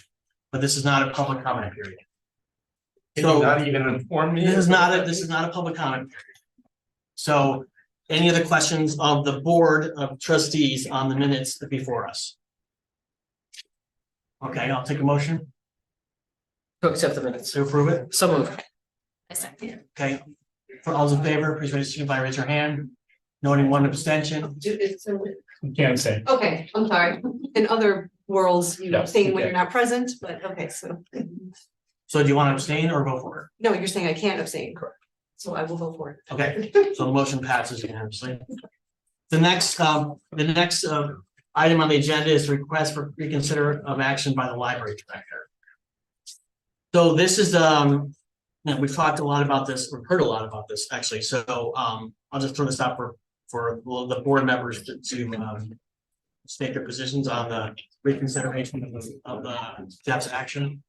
But this is not a public comment period.
Can you not even inform me?
This is not a public comment period. So any other questions of the board of trustees on the minutes before us? Okay, I'll take a motion
To accept the minutes.
to approve it.
So moved.
Okay, for all those in favor, please raise your hand. Noting one abstention.
You can't say.
Okay, I'm sorry. In other worlds, you
Yeah,
saying when
okay.
you're not present, but okay, so.
So do you want to abstain or go for
No, you're saying I can't abstain. Correct. So I will vote for it.
it? Okay, so the motion passes unanimously. The next item on the agenda is request for reconsider of action by the library director. So this is, we've talked a lot about this, we've heard a lot about this actually, so I'll just throw this out for the board members to state their positions on the reconsideration of the steps action.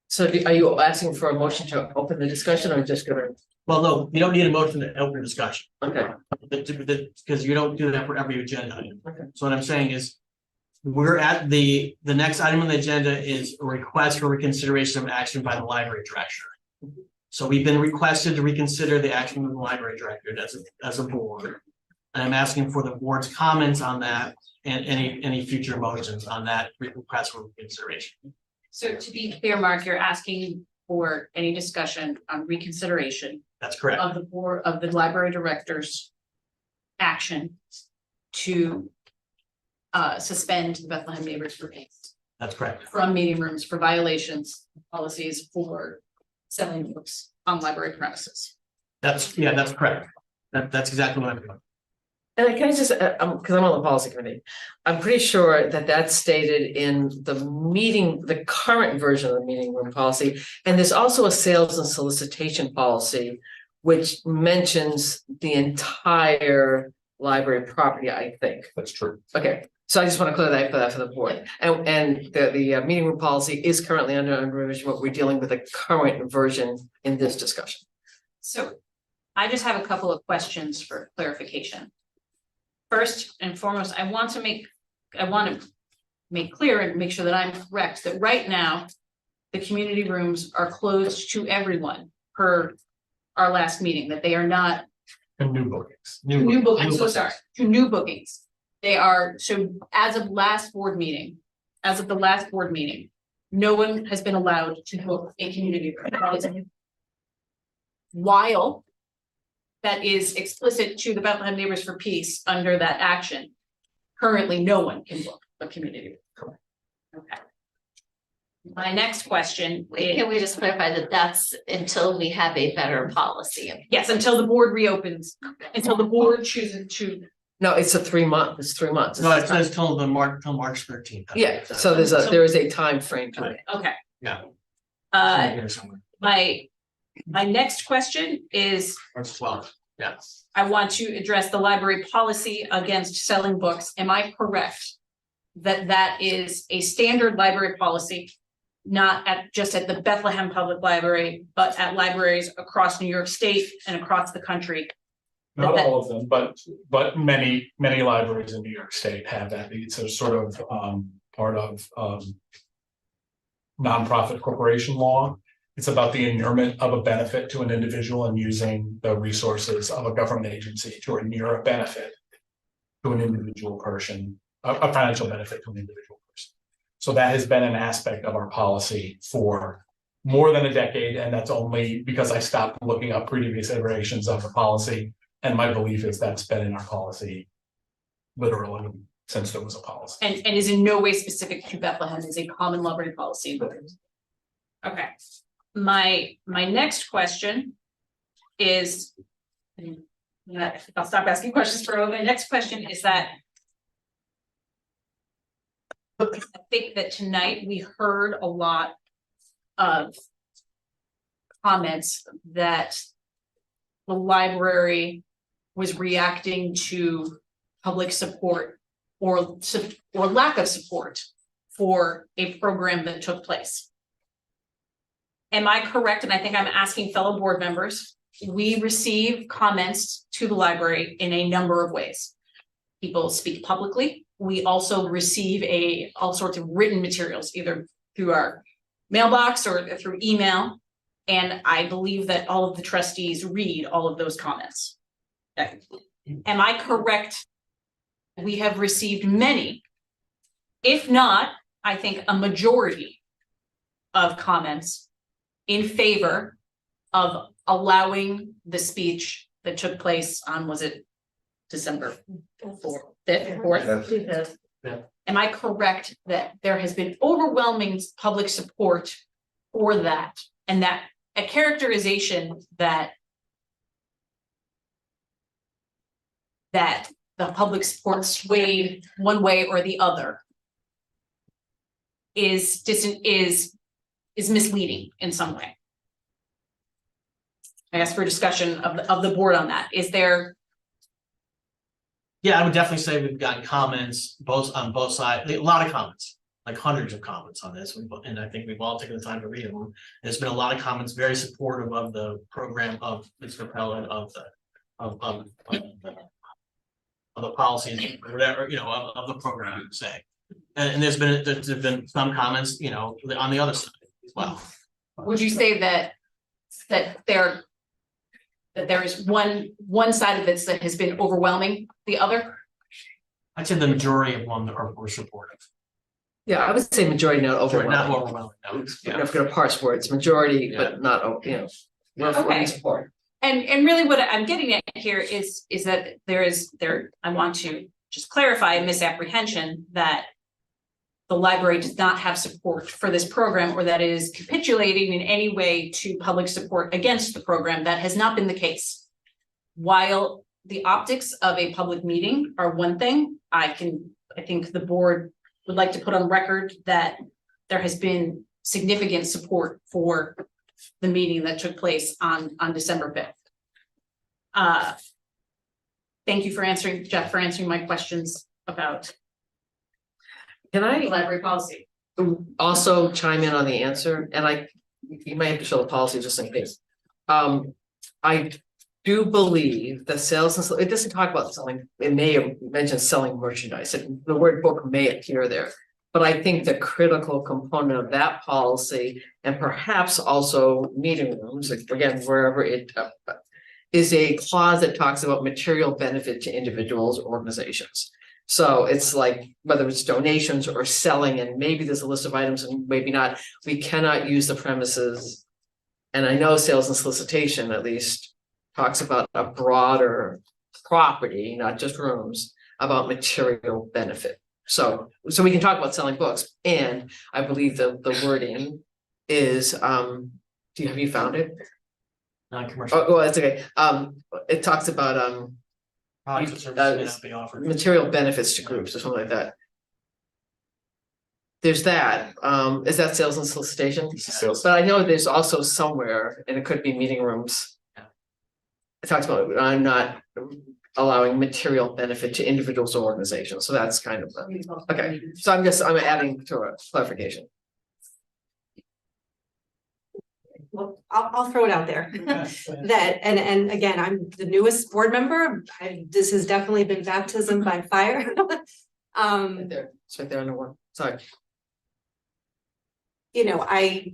So are you asking for a motion to open the discussion or just gonna?
Well, no, you don't need a motion to open discussion.
Okay.
Because you don't do that for every agenda item.
Okay.
So what I'm saying is, we're at the next item on the agenda is a request for reconsideration of action by the library director. So we've been requested to reconsider the action of the library director as a board. And I'm asking for the board's comments on that and any future motions on that request for reconsideration.
So to be clear, Mark, you're asking for any discussion on reconsideration
That's correct.
of the board, of the library director's action to suspend the Bethlehem Neighbors for Peace
That's correct.
from meeting rooms for violations of policies for selling books on library premises.
That's correct. That's exactly what I'm doing.
And can I just, because I'm on the policy committee, I'm pretty sure that that's stated in the current version of the meeting room policy. And there's also a sales and solicitation policy, which mentions the entire library property, I think.
That's true.
Okay, so I just want to clear that for the board. And the meeting room policy is currently under revision, but we're dealing with the current version in this discussion.
So I just have a couple of questions for clarification. First and foremost, I want to make clear and make sure that I'm correct, that right now, the community rooms are closed to everyone per our last meeting, that they are not
And new bookings.
new bookings, so sorry, to new bookings. They are, so as of the last board meeting, no one has been allowed to book a community room. That is while that is explicit to the Bethlehem Neighbors for Peace under that action, currently no one can book a community room. Okay. My next question is.
Can we just clarify that that's until we have a better policy?
Yes, until the board reopens, until the board chooses to.
No, it's 3 months. It's 3 months.
No, it says till March 13th.
Yeah, so there is a time frame to it.
Okay.
Yeah.
My next question is,
March 12th, yeah.
I want to address the library policy against selling books. Am I correct that that is a standard library policy not just at the Bethlehem Public Library, but at libraries across New York State and across the country.
Not all of them, but many libraries in New York State have that. It's a sort of part of nonprofit corporation law. It's about the inurement of a benefit to an individual and using the resources of a government agency to inure a benefit to an individual person, a financial benefit to an individual person. So that has been an aspect of our policy for more than a decade, and that's only because I stopped looking up previous iterations of the policy. And my belief is that's been in our policy literally since there was a policy.
And is in no way specific to Bethlehem, is a common library policy. Okay. My next question is, I'll stop asking questions for a moment. My next question is that I think that tonight we heard a lot of comments that the library was reacting to public support or lack of support for a program that took place. Am I correct? And I think I'm asking fellow board members, we receive comments to the library in a number of ways. People speak publicly. We also receive all sorts of written materials, either through our mailbox or through email. And I believe that all of the trustees read all of those comments. Okay. Am I correct? We have received many, if not, I think a majority of comments in favor of allowing the speech that took place on, was it December 4th? Am I correct that there has been overwhelming public support for that, and that a characterization that the public support swayed one way or the other is misleading in some way? I ask for discussion of the board on that. Is there?
Yeah, I would definitely say we've gotten comments on both sides, a lot of comments, like hundreds of comments on this, and I think we've all taken the time to read them. There's been a lot of comments very supportive of the program, of Mr. Pellet, of the policies, whatever, of the program, I would say. And there's been some comments, on the other side as well.
Would you say that there is one side of this that has been overwhelming the other?
I'd say the majority of them were supportive.
Yeah, I would say majority, not overwhelming.
Not overwhelming. No.
Yeah. I'm gonna parse words, majority, but not,
Okay.
support.
And really what I'm getting at here is that I want to just clarify a misapprehension that the library does not have support for this program, or that it is capitulating in any way to public support against the program. That has not been the case. While the optics of a public meeting are one thing, I think the board would like to put on record that there has been significant support for the meeting that took place on December 5th. Thank you for answering, Jeff, for answering my questions about
Can I
library policy.
also chime in on the answer? And you might have to show the policy just in case. I do believe that sales and it doesn't talk about selling. It may have mentioned selling merchandise. The word book may appear there. But I think the critical component of that policy, and perhaps also meeting rooms, again, wherever it is, a clause that talks about material benefit to individuals or organizations. So it's like, whether it's donations or selling, and maybe there's a list of items and maybe not, we cannot use the premises. And I know sales and solicitation at least talks about a broader property, not just rooms, about material benefit. So we can talk about selling books, and I believe the wording is, have you found it?
Non-commercial.
Oh, well, that's okay. It talks about,
Products and services may not be offered.
material benefits to groups or something like that. There's that. Is that sales and solicitation?
Sales.
But I know there's also somewhere, and it could be meeting rooms. It talks about, I'm not allowing material benefit to individuals or organizations. So that's kind of, okay. So I'm adding to a clarification.
well, I'll throw it out there. That, and again, I'm the newest board member. This has definitely been baptism by fire.
Right there, it's right there under one, sorry.
You know, I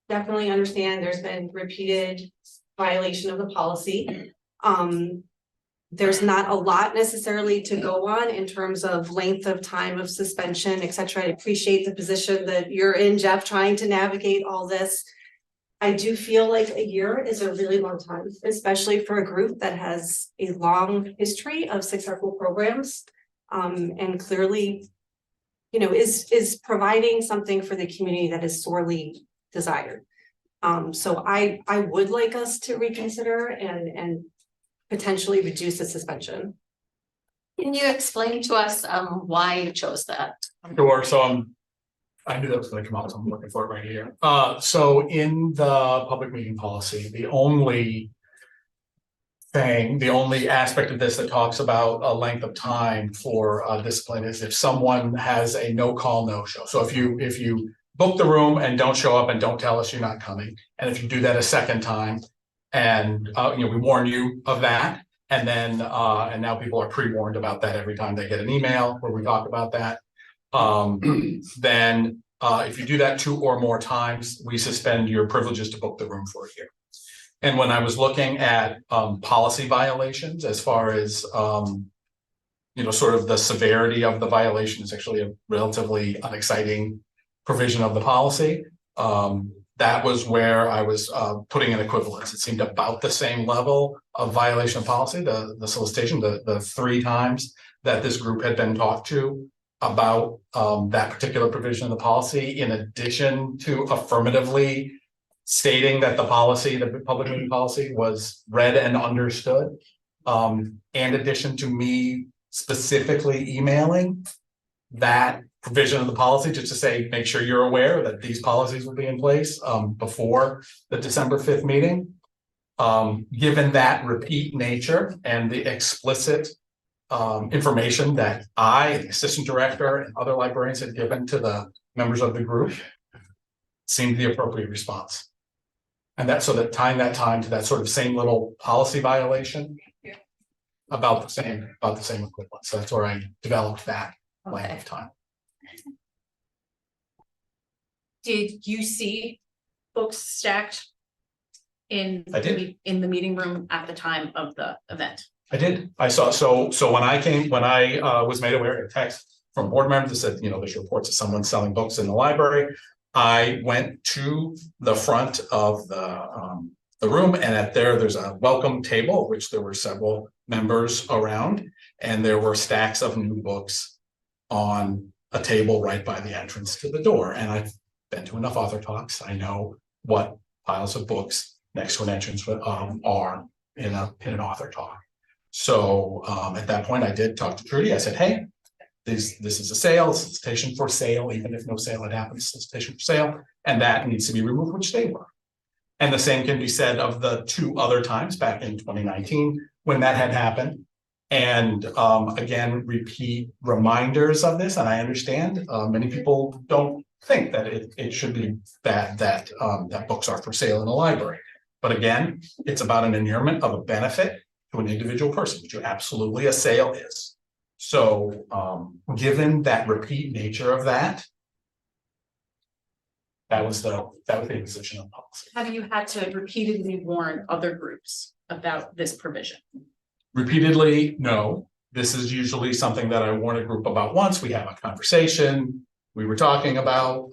definitely understand there's been repeated violation of the policy. There's not a lot necessarily to go on in terms of length of time of suspension, et cetera. I appreciate the position that you're in, Jeff, trying to navigate all this. I do feel like a year is a really long time, especially for a group that has a long history of successful programs. And clearly, you know, is providing something for the community that is sorely desired. So I would like us to reconsider and potentially reduce the suspension.
Can you explain to us why you chose that?
Sure, so I knew that was gonna come out, so I'm looking for it right here. So in the public meeting policy, the only aspect of this that talks about a length of time for discipline is if someone has a no call, no show. So if you book the room and don't show up and don't tell us you're not coming, and if you do that a second time, and you know, we warn you of that, and then and now people are pre-warned about that every time they get an email where we talk about that. Then if you do that 2 or more times, we suspend your privileges to book the room for a year. And when I was looking at policy violations, as far as you know, sort of the severity of the violation is actually a relatively unexciting provision of the policy. That was where I was putting an equivalence. It seemed about the same level of violation of policy, the solicitation, the 3 times that this group had been talked to about that particular provision of the policy, in addition to affirmatively stating that the policy, the public meeting policy, was read and understood, in addition to me specifically emailing that provision of the policy just to say, make sure you're aware that these policies will be in place before the December 5th meeting. Given that repeat nature and the explicit information that I, the assistant director, and other librarians had given to the members of the group, seemed the appropriate response. And that, so that tying that time to that sort of same little policy violation, about the same equivalent. So that's where I developed that length of time.
Did you see books stacked in
I did.
in the meeting room at the time of the event?
I did. I saw, so when I was made aware of a text from board members that said, you know, there's reports of someone selling books in the library, I went to the front of the room, and there's a welcome table, which there were several members around, and there were stacks of new books on a table right by the entrance to the door. And I've been to enough author talks. I know what piles of books next to an entrance are in an author talk. So at that point, I did talk to Trudy. I said, hey, this is a sale, solicitation for sale, even if no sale had happened, solicitation for sale, and that needs to be removed, which they were. And the same can be said of the 2 other times back in 2019 when that had happened. And again, repeat reminders of this. And I understand many people don't think that it should be that books are for sale in a library. But again, it's about an inurement of a benefit to an individual person, which absolutely a sale is. So given that repeat nature of that, that was the imposition of policy.
Have you had to repeatedly warn other groups about this provision?
Repeatedly, no. This is usually something that I warn a group about once. We have a conversation. We were talking about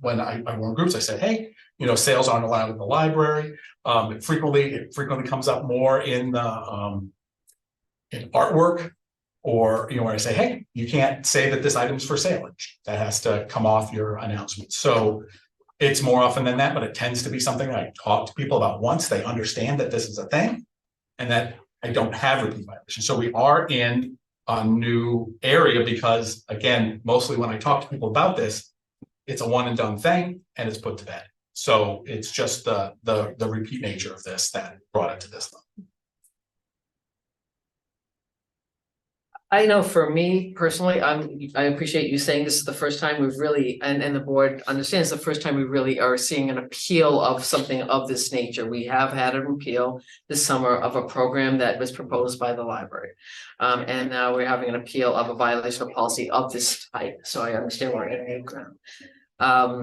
when I warn groups, I said, hey, you know, sales aren't allowed in the library. It frequently comes up more in the in artwork, or you know, where I say, hey, you can't say that this item's for sale. That has to come off your announcement. So it's more often than that, but it tends to be something that I talk to people about once they understand that this is a thing, and that I don't have repeat violations. So we are in a new area because, again, mostly when I talk to people about this, it's a one and done thing and it's put to bed. So it's just the repeat nature of this that brought it to this level.
I know for me personally, I appreciate you saying this is the first time we've really, and the board understands the first time we really are seeing an appeal of something of this nature. We have had an appeal this summer of a program that was proposed by the library. And now we're having an appeal of a violation of policy of this type, so I understand we're in new ground. I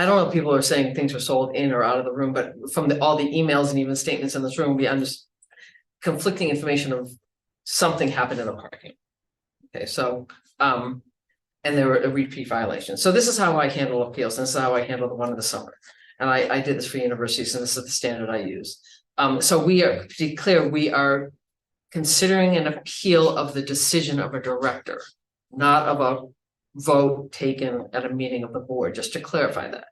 don't know if people are saying things were sold in or out of the room, but from all the emails and even statements in this room, we understand conflicting information of something happened in the parking. Okay, so, and there were a repeat violation. So this is how I handle appeals. This is how I handle the one in the summer. And I did this for universities, and this is the standard I use. So we are, to be clear, we are considering an appeal of the decision of a director, not of a vote taken at a meeting of the board, just to clarify that.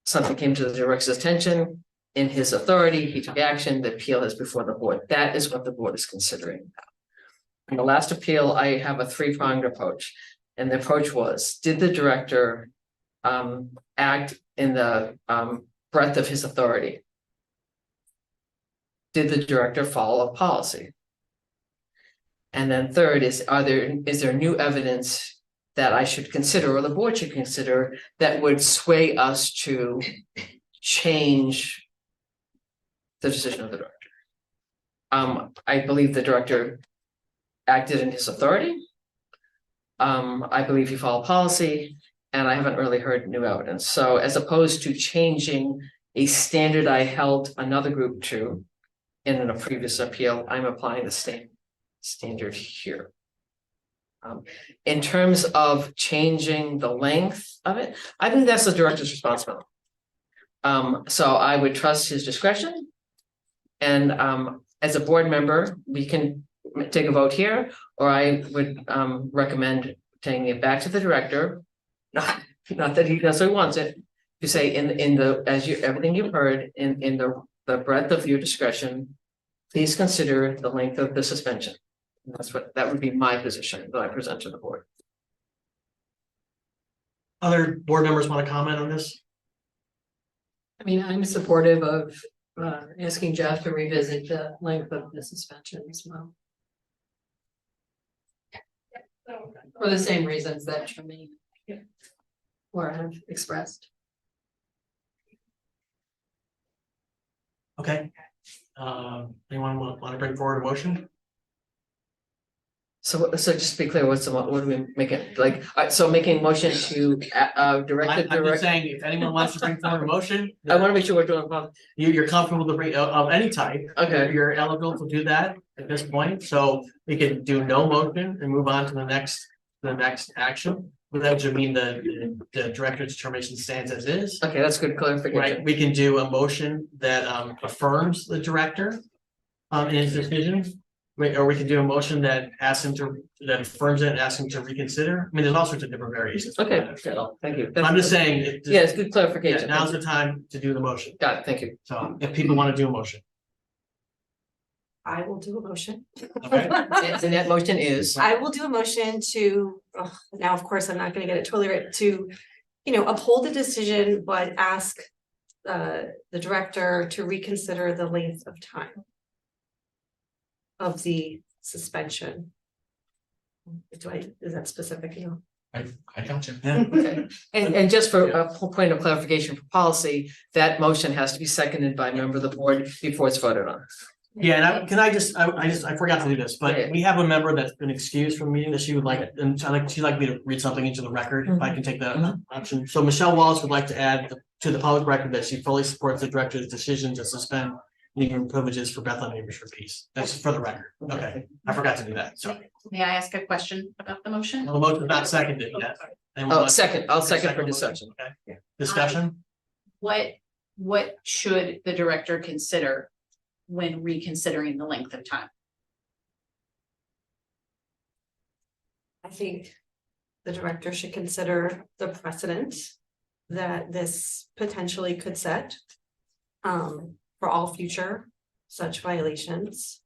Something came to the director's attention. In his authority, he took action, the appeal is before the board. That is what the board is considering now. In the last appeal, I have a three-pronged approach. And the approach was, did the director act in the breadth of his authority? Did the director follow a policy? And then third is, is there new evidence that I should consider, or the board should consider, that would sway us to change the decision of the director? I believe the director acted in his authority. I believe he followed policy, and I haven't really heard new evidence. So as opposed to changing a standard I held another group to in a previous appeal, I'm applying the same standard here. In terms of changing the length of it, I think that's the director's responsibility. So I would trust his discretion. And as a board member, we can take a vote here, or I would recommend taking it back to the director. Not that he necessarily wants it, to say in the, as you, everything you've heard, in the breadth of your discretion, please consider the length of the suspension. And that would be my position that I present to the board.
Other board members want to comment on this?
I mean, I'm supportive of asking Jeff to revisit the length of the suspension as well. For the same reasons that Tremaine or have expressed.
Okay. Anyone want to bring forward a motion?
So just to be clear, what do we make it like? So making motion to direct.
I'm just saying, if anyone wants to bring forward a motion,
I want to make sure we're doing.
You're comfortable to bring of any type.
Okay.
You're eligible to do that at this point, so we can do no motion and move on to the next action. Without you mean the director's determination stands as is.
Okay, that's good clarification.
Right, we can do a motion that affirms the director in his decision. Or we can do a motion that asks him to, that affirms it and asks him to reconsider. I mean, there's all sorts of different variations.
Okay, thank you.
I'm just saying.
Yeah, it's good clarification.
Yeah, now's the time to do the motion.
Got it, thank you.
So if people want to do a motion.
I will do a motion.
Okay.
And that motion is?
I will do a motion to, now, of course, I'm not gonna get it totally right, to, uphold the decision, but ask the director to reconsider the length of time of the suspension. Is that specific?
I got you.
Yeah. Okay. And just for a point of clarification for policy, that motion has to be seconded by a member of the board before it's voted on.
Yeah, and I forgot to do this, but we have a member that's been excused from the meeting that she would like, and she'd like me to read something into the record, if I can take that option. So Michelle Wallace would like to add to the public record that she fully supports the director's decision to suspend legal privileges for Bethlehem Neighbors for Peace. That's for the record. Okay, I forgot to do that, so.
May I ask a question about the motion?
The motion is not seconded yet.
Oh, second, I'll second for discussion.
Okay, discussion?
What should the director consider when reconsidering the length of time?
I think the director should consider the precedent that this potentially could set for all future such violations.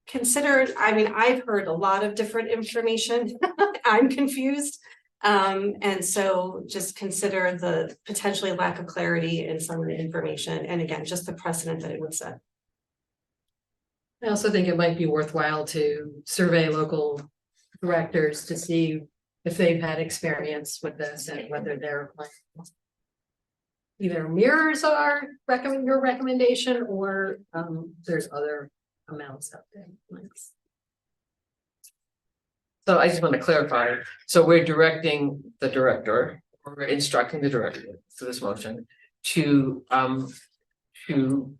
Considered, I mean, I've heard a lot of different information. I'm confused. And so just consider the potentially lack of clarity in some of the information. And again, just the precedent that it would set.
I also think it might be worthwhile to survey local directors to see if they've had experience with this and whether they're like either mirrors our your recommendation or there's other amounts out there.
So I just want to clarify, so we're directing the director, or we're instructing the director through this motion to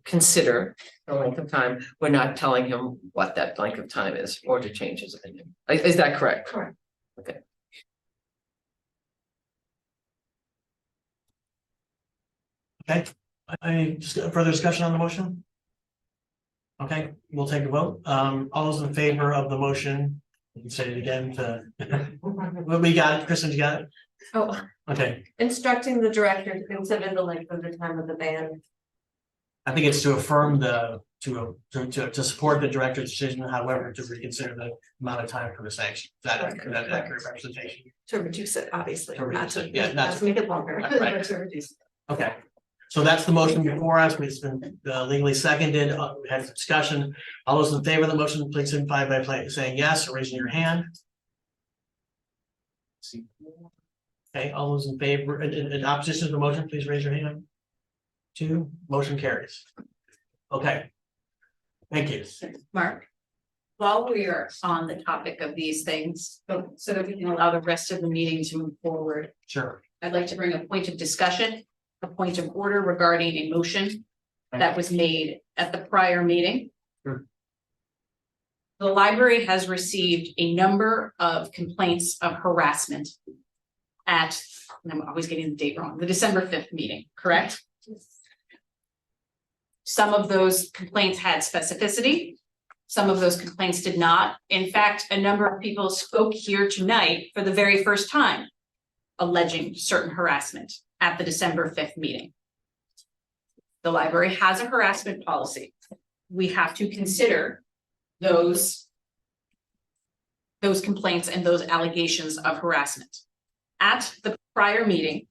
consider the length of time. We're not telling him what that length of time is or to change his opinion. Is that correct?
Correct.
Okay.
Okay, any further discussion on the motion? Okay, we'll take a vote. All those in favor of the motion, you can say it again to. Well, we got it, Kristen, you got it?
Oh,
Okay,
instructing the director to consider the length of the time of the ban.
I think it's to affirm to support the director's decision, however, to reconsider the amount of time for the sanction. Is that accurate representation?
To reduce it, obviously,
To
not
reduce
to,
it, yeah,
not to make it longer.
Right.
but to reduce it.
Okay, so that's the motion before us. It's been legally seconded. We had some discussion. All those in favor of the motion, please signify by saying yes or raising your hand. Okay, all those in favor, in opposition to the motion, please raise your hand. 2, motion carries. Okay. Thank you.
Mark, while we are on the topic of these things, so that we can allow the rest of the meeting to move forward,
Sure.
I'd like to bring a point of discussion, a point of order regarding a motion that was made at the prior meeting.
Sure.
The library has received a number of complaints of harassment at, and I'm always getting the date wrong, the December 5th meeting, correct? Some of those complaints had specificity. Some of those complaints did not. In fact, a number of people spoke here tonight for the very first time, alleging certain harassment at the December 5th meeting. The library has a harassment policy. We have to consider those complaints and those allegations of harassment. At the prior meeting,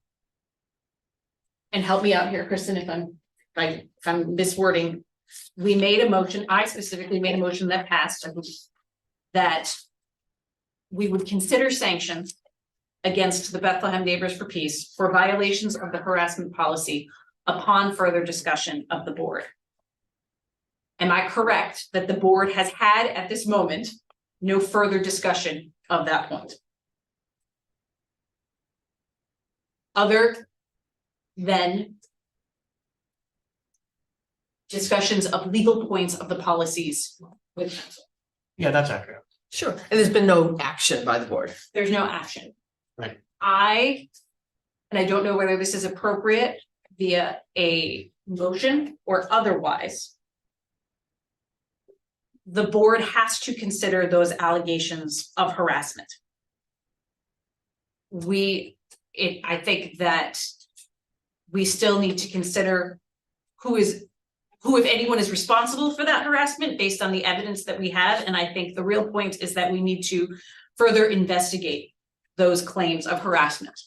and help me out here, Kristen, if I'm miswording, we made a motion, I specifically made a motion that passed, that we would consider sanctions against the Bethlehem Neighbors for Peace for violations of the harassment policy upon further discussion of the board. Am I correct that the board has had at this moment no further discussion of that point? Other than discussions of legal points of the policies with counsel.
Yeah, that's accurate.
Sure. And there's been no action by the board.
There's no action.
Right.
I don't know whether this is appropriate via a motion or otherwise. The board has to consider those allegations of harassment. I think that we still need to consider who, if anyone, is responsible for that harassment based on the evidence that we have. And I think the real point is that we need to further investigate those claims of harassment.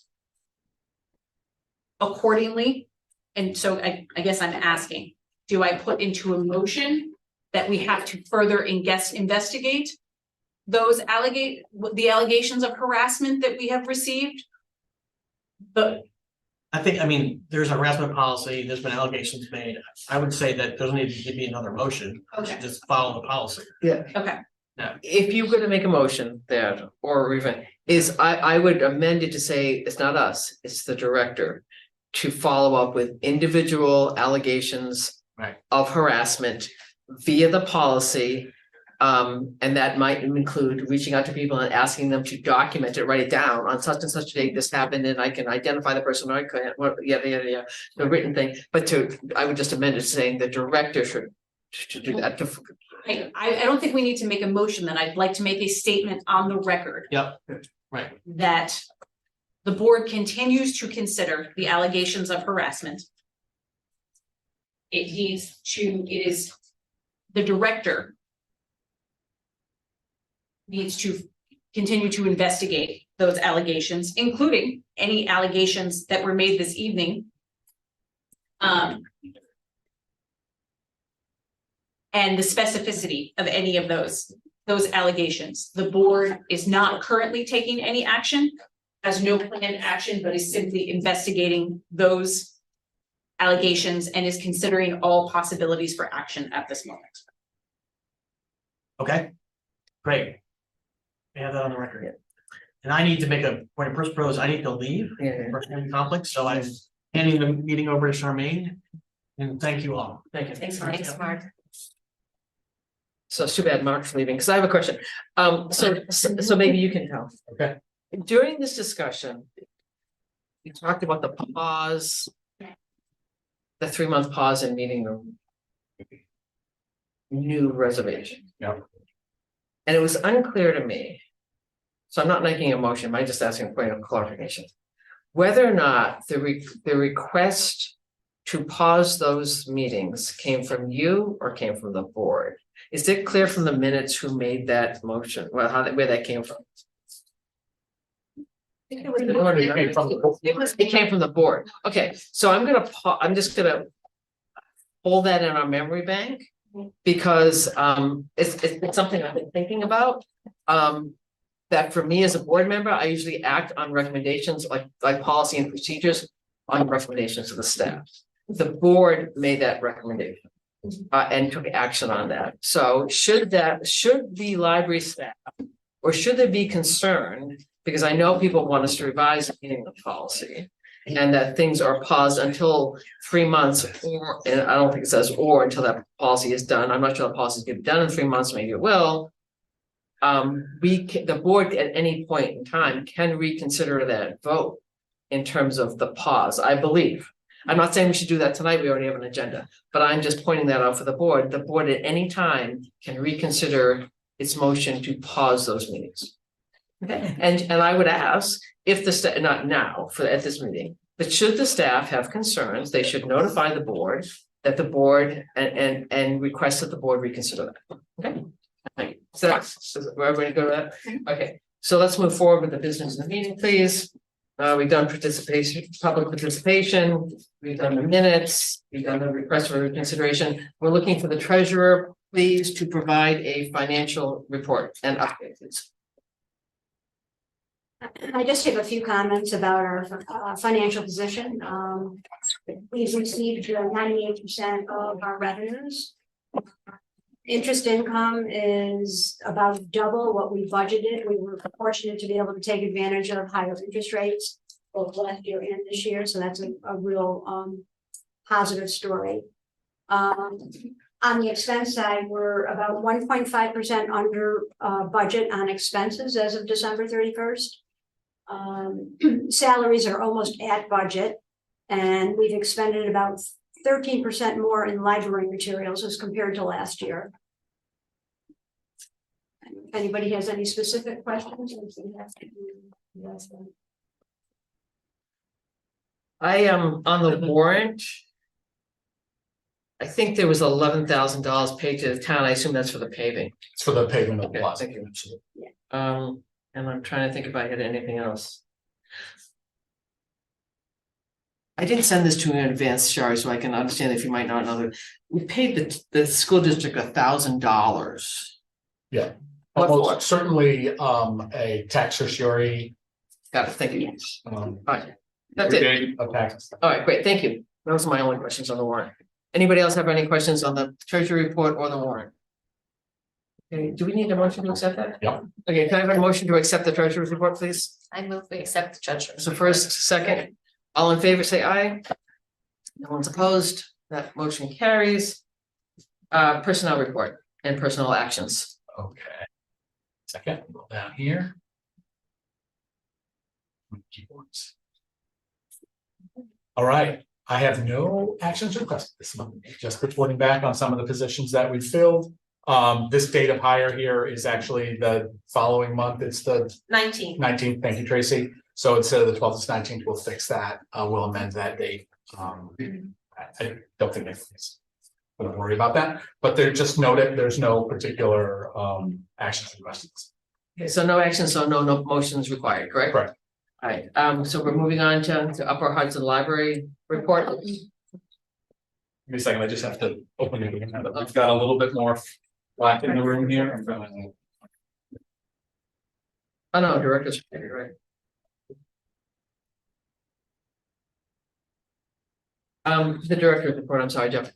Accordingly, and so I guess I'm asking, do I put into a motion that we have to further investigate those the allegations of harassment that we have received? But
I mean, there's a harassment policy, there's been allegations made. I would say that doesn't need to be another motion.
Okay.
Just follow the policy.
Yeah.
Okay.
Yeah.
If you're gonna make a motion there, or even, I would amend it to say, it's not us, it's the director. To follow up with individual allegations of harassment via the policy. And that might include reaching out to people and asking them to document it, write it down on such and such a date, this happened, and I can identify the person, or I could, the written thing, but I would just amend it saying the director should do that.
I don't think we need to make a motion. Then I'd like to make a statement on the record.
Yep, right.
That the board continues to consider the allegations of harassment. It is the director needs to continue to investigate those allegations, including any allegations that were made this evening. and the specificity of any of those allegations. The board is not currently taking any action, has no planned action, but is simply investigating those allegations and is considering all possibilities for action at this moment.
Okay, great. We have that on the record yet. And I need to make a point of first pros, I need to leave for family conflict, so I'm handing the meeting over to Charmaine. And thank you all. Thank you.
Thanks, Mark. So it's too bad Mark's leaving, because I have a question. So maybe you can tell.
Okay.
During this discussion, we talked about the pause, the 3-month pause in meeting room. New reservation.
Yep.
And it was unclear to me. So I'm not making a motion, I'm just asking a point of clarification. Whether or not the request to pause those meetings came from you or came from the board. Is it clear from the minutes who made that motion? Well, where that came from? It came from the board. Okay, so I'm just gonna hold that in our memory bank because it's something I've been thinking about. That for me as a board member, I usually act on recommendations like policy and procedures on recommendations of the staff. The board made that recommendation and took action on that. So should the library staff, or should they be concerned? Because I know people want us to revise the meeting of policy and that things are paused until 3 months, or, and I don't think it says or, until that policy is done. I'm not sure the policy is going to be done in 3 months, maybe it will. The board at any point in time can reconsider that vote in terms of the pause, I believe. I'm not saying we should do that tonight, we already have an agenda, but I'm just pointing that out for the board. The board at any time can reconsider its motion to pause those meetings. Okay, and I would ask if the staff, not now at this meeting, but should the staff have concerns, they should notify the board that the board and request that the board reconsider that. Okay. Thank you. So we're everybody go to that? Okay, so let's move forward with the business of the meeting, please. We've done participation, public participation, we've done the minutes, we've done the request for reconsideration. We're looking for the treasurer, please, to provide a financial report and update, please.
I just have a few comments about our financial position. We've received 98% of our revenues. Interest income is about double what we budgeted. We were fortunate to be able to take advantage of higher interest rates both last year and this year, so that's a real positive story. On the expense side, we're about 1.5% under budget on expenses as of December 31st. Salaries are almost at budget, and we've expended about 13% more in library materials as compared to last year. If anybody has any specific questions?
I am on the warrant. I think there was $11,000 paid to the town. I assume that's for the paving.
It's for the pavement of the
Okay,
plaza.
thank you. And I'm trying to think if I had anything else. I didn't send this to you in advance, Shari, so I can understand if you might not know that we paid the school district $1,000.
Yeah,
What
almost
for?
certainly a tax certiorari.
Got it, thank you.
All
right, that's it.
Of taxes.
All right, great, thank you. Those are my only questions on the warrant. Anybody else have any questions on the treasury report or the warrant? Okay, do we need a motion to accept that?
Yeah.
Okay, can I have a motion to accept the treasurer's report, please?
I move we accept the treasurer's.
So first, second, all in favor, say aye. No one's opposed, that motion carries. Personnel report and personnel actions.
Okay. Second, go down here. Keyboards. All right, I have no actions requested this month, just reporting back on some of the positions that we filled. This date of hire here is actually the following month. It's the 19th. Thank you, Tracy. So instead of the 12th, it's 19th. We'll fix that. We'll amend that date. I don't think anything's. Don't worry about that. But they're just noted. There's no particular actions requested.
Okay, so no action, so no motions required, correct?
Correct.
All right, so we're moving on to Upper Hudson Library report.
me a second, I just have to open it again, now that we've got a little bit more black in the room here. I'm gonna.
Oh, no, director's right. The director's report, I'm sorry, Jeff.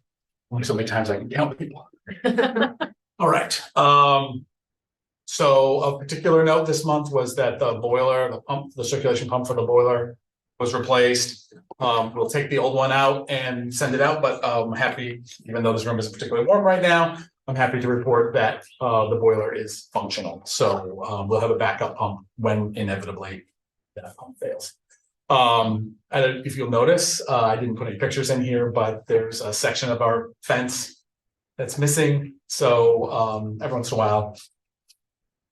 Only so many times I can count people. All right, so of particular note this month was that the boiler, the pump, the circulation pump for the boiler was replaced. We'll take the old one out and send it out, but I'm happy, even though this room isn't particularly warm right now, I'm happy to report that the boiler is functional. So we'll have a backup pump when inevitably that pump fails. And if you'll notice, I didn't put any pictures in here, but there's a section of our fence that's missing. So every once in a while,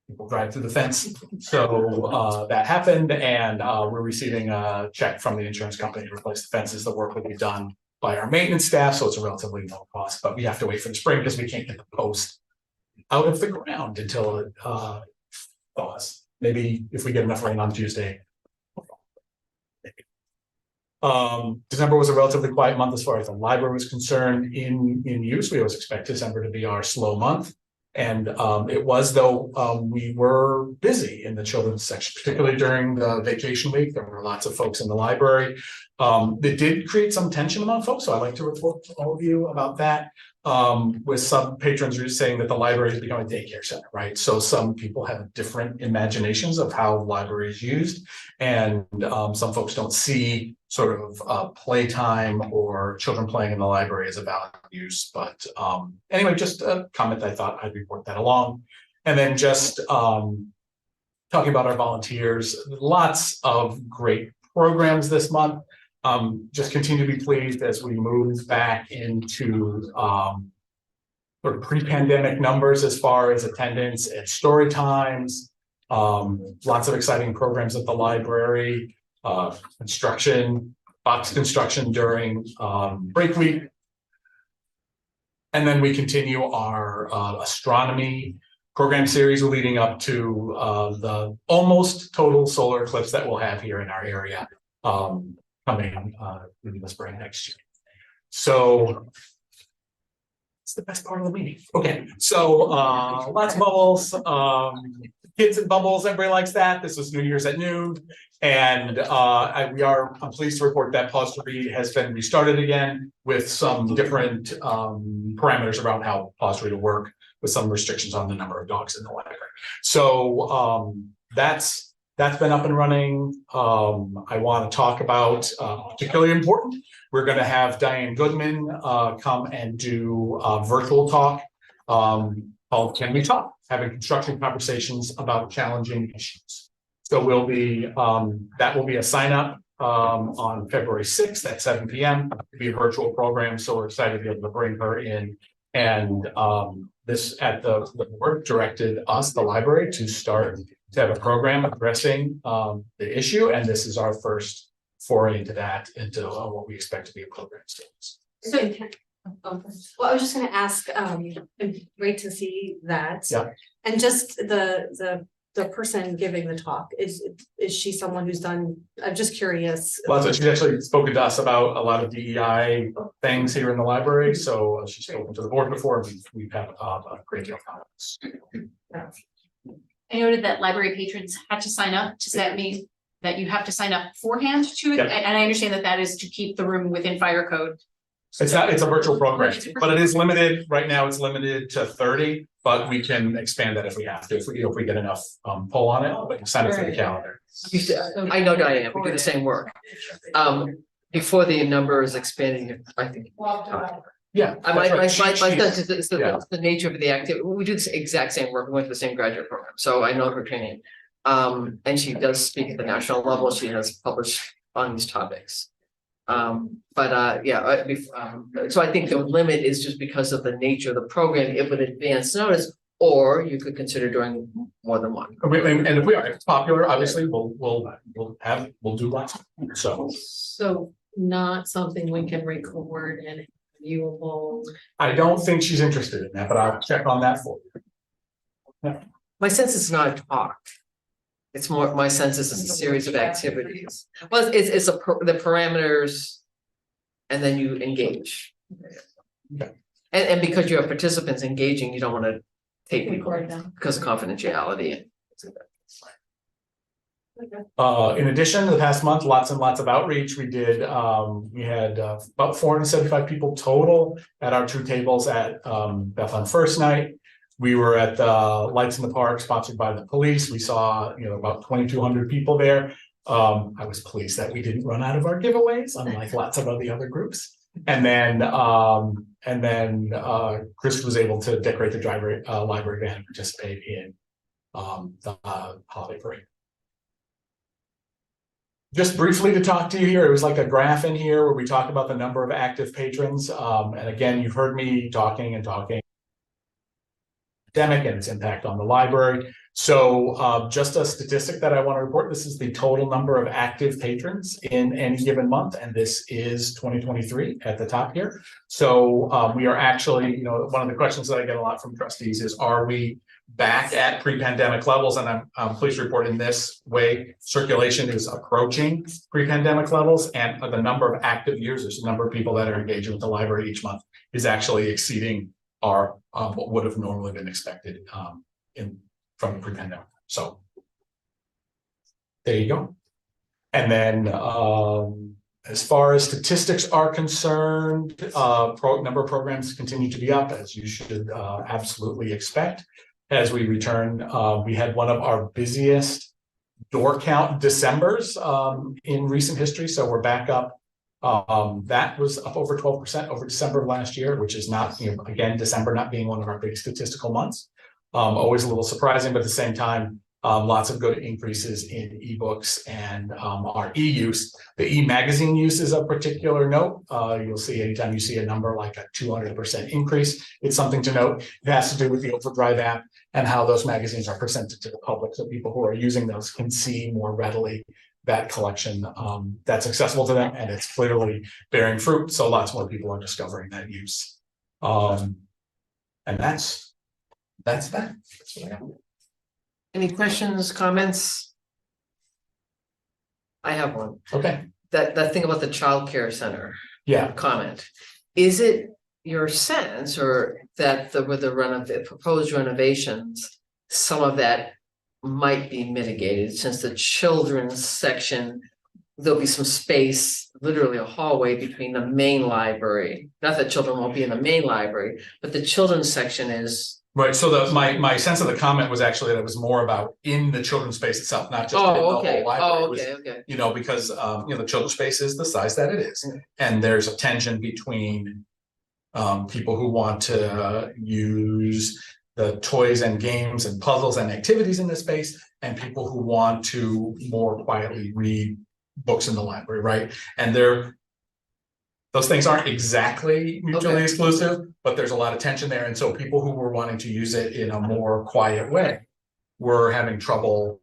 people drive through the fence. So that happened, and we're receiving a check from the insurance company to replace the fences. The work will be done by our maintenance staff, so it's a relatively low cost, but we have to wait for the spring because we can't get the post out of the ground until it thaws. Maybe if we get enough rain on Tuesday. December was a relatively quiet month as far as the library was concerned in use. We always expect December to be our slow month. And it was, though, we were busy in the children's section, particularly during the vacation week. There were lots of folks in the library. It did create some tension among folks, so I'd like to report to all of you about that. With some patrons saying that the library has become a daycare center, right? So some people have different imaginations of how the library is used, and some folks don't see sort of playtime or children playing in the library as a valid use. But anyway, just a comment. I thought I'd report that along. And then just talking about our volunteers, lots of great programs this month. Just continue to be pleased as we move back into sort of pre-pandemic numbers as far as attendance at story times. Lots of exciting programs at the library, construction, box construction during break week. And then we continue our astronomy program series leading up to the almost total solar eclipse that we'll have here in our area. Coming in the spring next year. So it's the best part of the meeting. Okay, so lots of bubbles, kids and bubbles, everybody likes that. This was New Year's at noon. And I'm pleased to report that Pause to Read has been restarted again with some different parameters around how Pause to Read will work, with some restrictions on the number of dogs in the library. So that's been up and running. I want to talk about particularly important. We're going to have Diane Goodman come and do a virtual talk called "Can We Talk?" Having construction conversations about challenging issues. So that will be a sign up on February 6th at 7 p.m. It'll be a virtual program, so we're excited to be able to bring her in. And the board directed us, the library, to have a program addressing the issue, and this is our first foray into that, into what we expect to be a program series.
So, well, I was just going to ask. Great to see that.
Yeah.
And just the person giving the talk, is she someone who's done? I'm just curious.
Well, so she's actually spoken to us about a lot of DEI things here in the library. So she's spoken to the board before. We've had a great deal of comments.
I noted that library patrons had to sign up. Does that mean that you have to sign up beforehand to it?
Yep.
And I understand that is to keep the room within fire code.
It's a virtual program, but it is limited. Right now it's limited to 30, but we can expand that if we have to, if we get enough pull on it, we can sign up for the calendar.
I know Diane, we do the same work. Before the number is expanding, I think.
Yeah.
My sense is the nature of the activity. We do the exact same work. We went to the same graduate program, so I know her training. And she does speak at the national level. She has published on these topics. So I think the limit is just because of the nature of the program. It would advance notice, or you could consider doing more than one.
And if it's popular, obviously we'll do lots.
So not something we can record and viewable.
I don't think she's interested in that, but I'll check on that for you. Yeah.
My sense is not a talk. It's more, my sense is it's a series of activities. Well, it's the parameters, and then you engage. And because you have participants engaging, you don't want to take people
Record them.
because of confidentiality.
In addition, the past month, lots and lots of outreach. We did, we had about 475 people total at our two tables at Bethlehem First Night. We were at the Lights in the Park sponsored by the police. We saw, about 2,200 people there. I was pleased that we didn't run out of our giveaways, unlike lots of other groups. And then Chris was able to decorate the library van and participate in the holiday parade. Just briefly to talk to you here, it was like a graph in here where we talk about the number of active patrons. And again, you've heard me talking pandemic and its impact on the library. So just a statistic that I want to report, this is the total number of active patrons in any given month, and this is 2023 at the top here. So we are actually, one of the questions that I get a lot from trustees is, are we back at pre-pandemic levels? And I'm pleased to report in this way, circulation is approaching pre-pandemic levels, and the number of active users, the number of people that are engaging with the library each month is actually exceeding our what would have normally been expected from pre-pandemic. So there you go. And then as far as statistics are concerned, number of programs continue to be up, as you should absolutely expect. As we return, we had one of our busiest door count Decembers in recent history. So we're back up. That was up over 12% over December of last year, which is not, again, December not being one of our big statistical months. Always a little surprising, but at the same time, lots of good increases in ebooks and our e-use. The e-magazine use is of particular note. You'll see anytime you see a number like a 200% increase, it's something to note. It has to do with the Overdrive app and how those magazines are presented to the public, so people who are using those can see more readily that collection that's accessible to them, and it's clearly bearing fruit. So lots more people are discovering that use. And that's that. That's what I have.
Any questions, comments? I have one.
Okay.
That thing about the childcare center.
Yeah.
Comment. Is it your sense, or that with the proposed renovations, some of that might be mitigated, since the children's section, there'll be some space, literally a hallway between the main library. Not that children won't be in the main library, but the children's section is.
Right, so my sense of the comment was actually that it was more about in the children's space itself, not just in the whole library.
Okay.
Because the children's space is the size that it is, and there's a tension between people who want to use the toys and games and puzzles and activities in the space, and people who want to more quietly read books in the library, right? And those things aren't exactly mutually exclusive, but there's a lot of tension there. And so people who were wanting to use it in a more quiet way were having trouble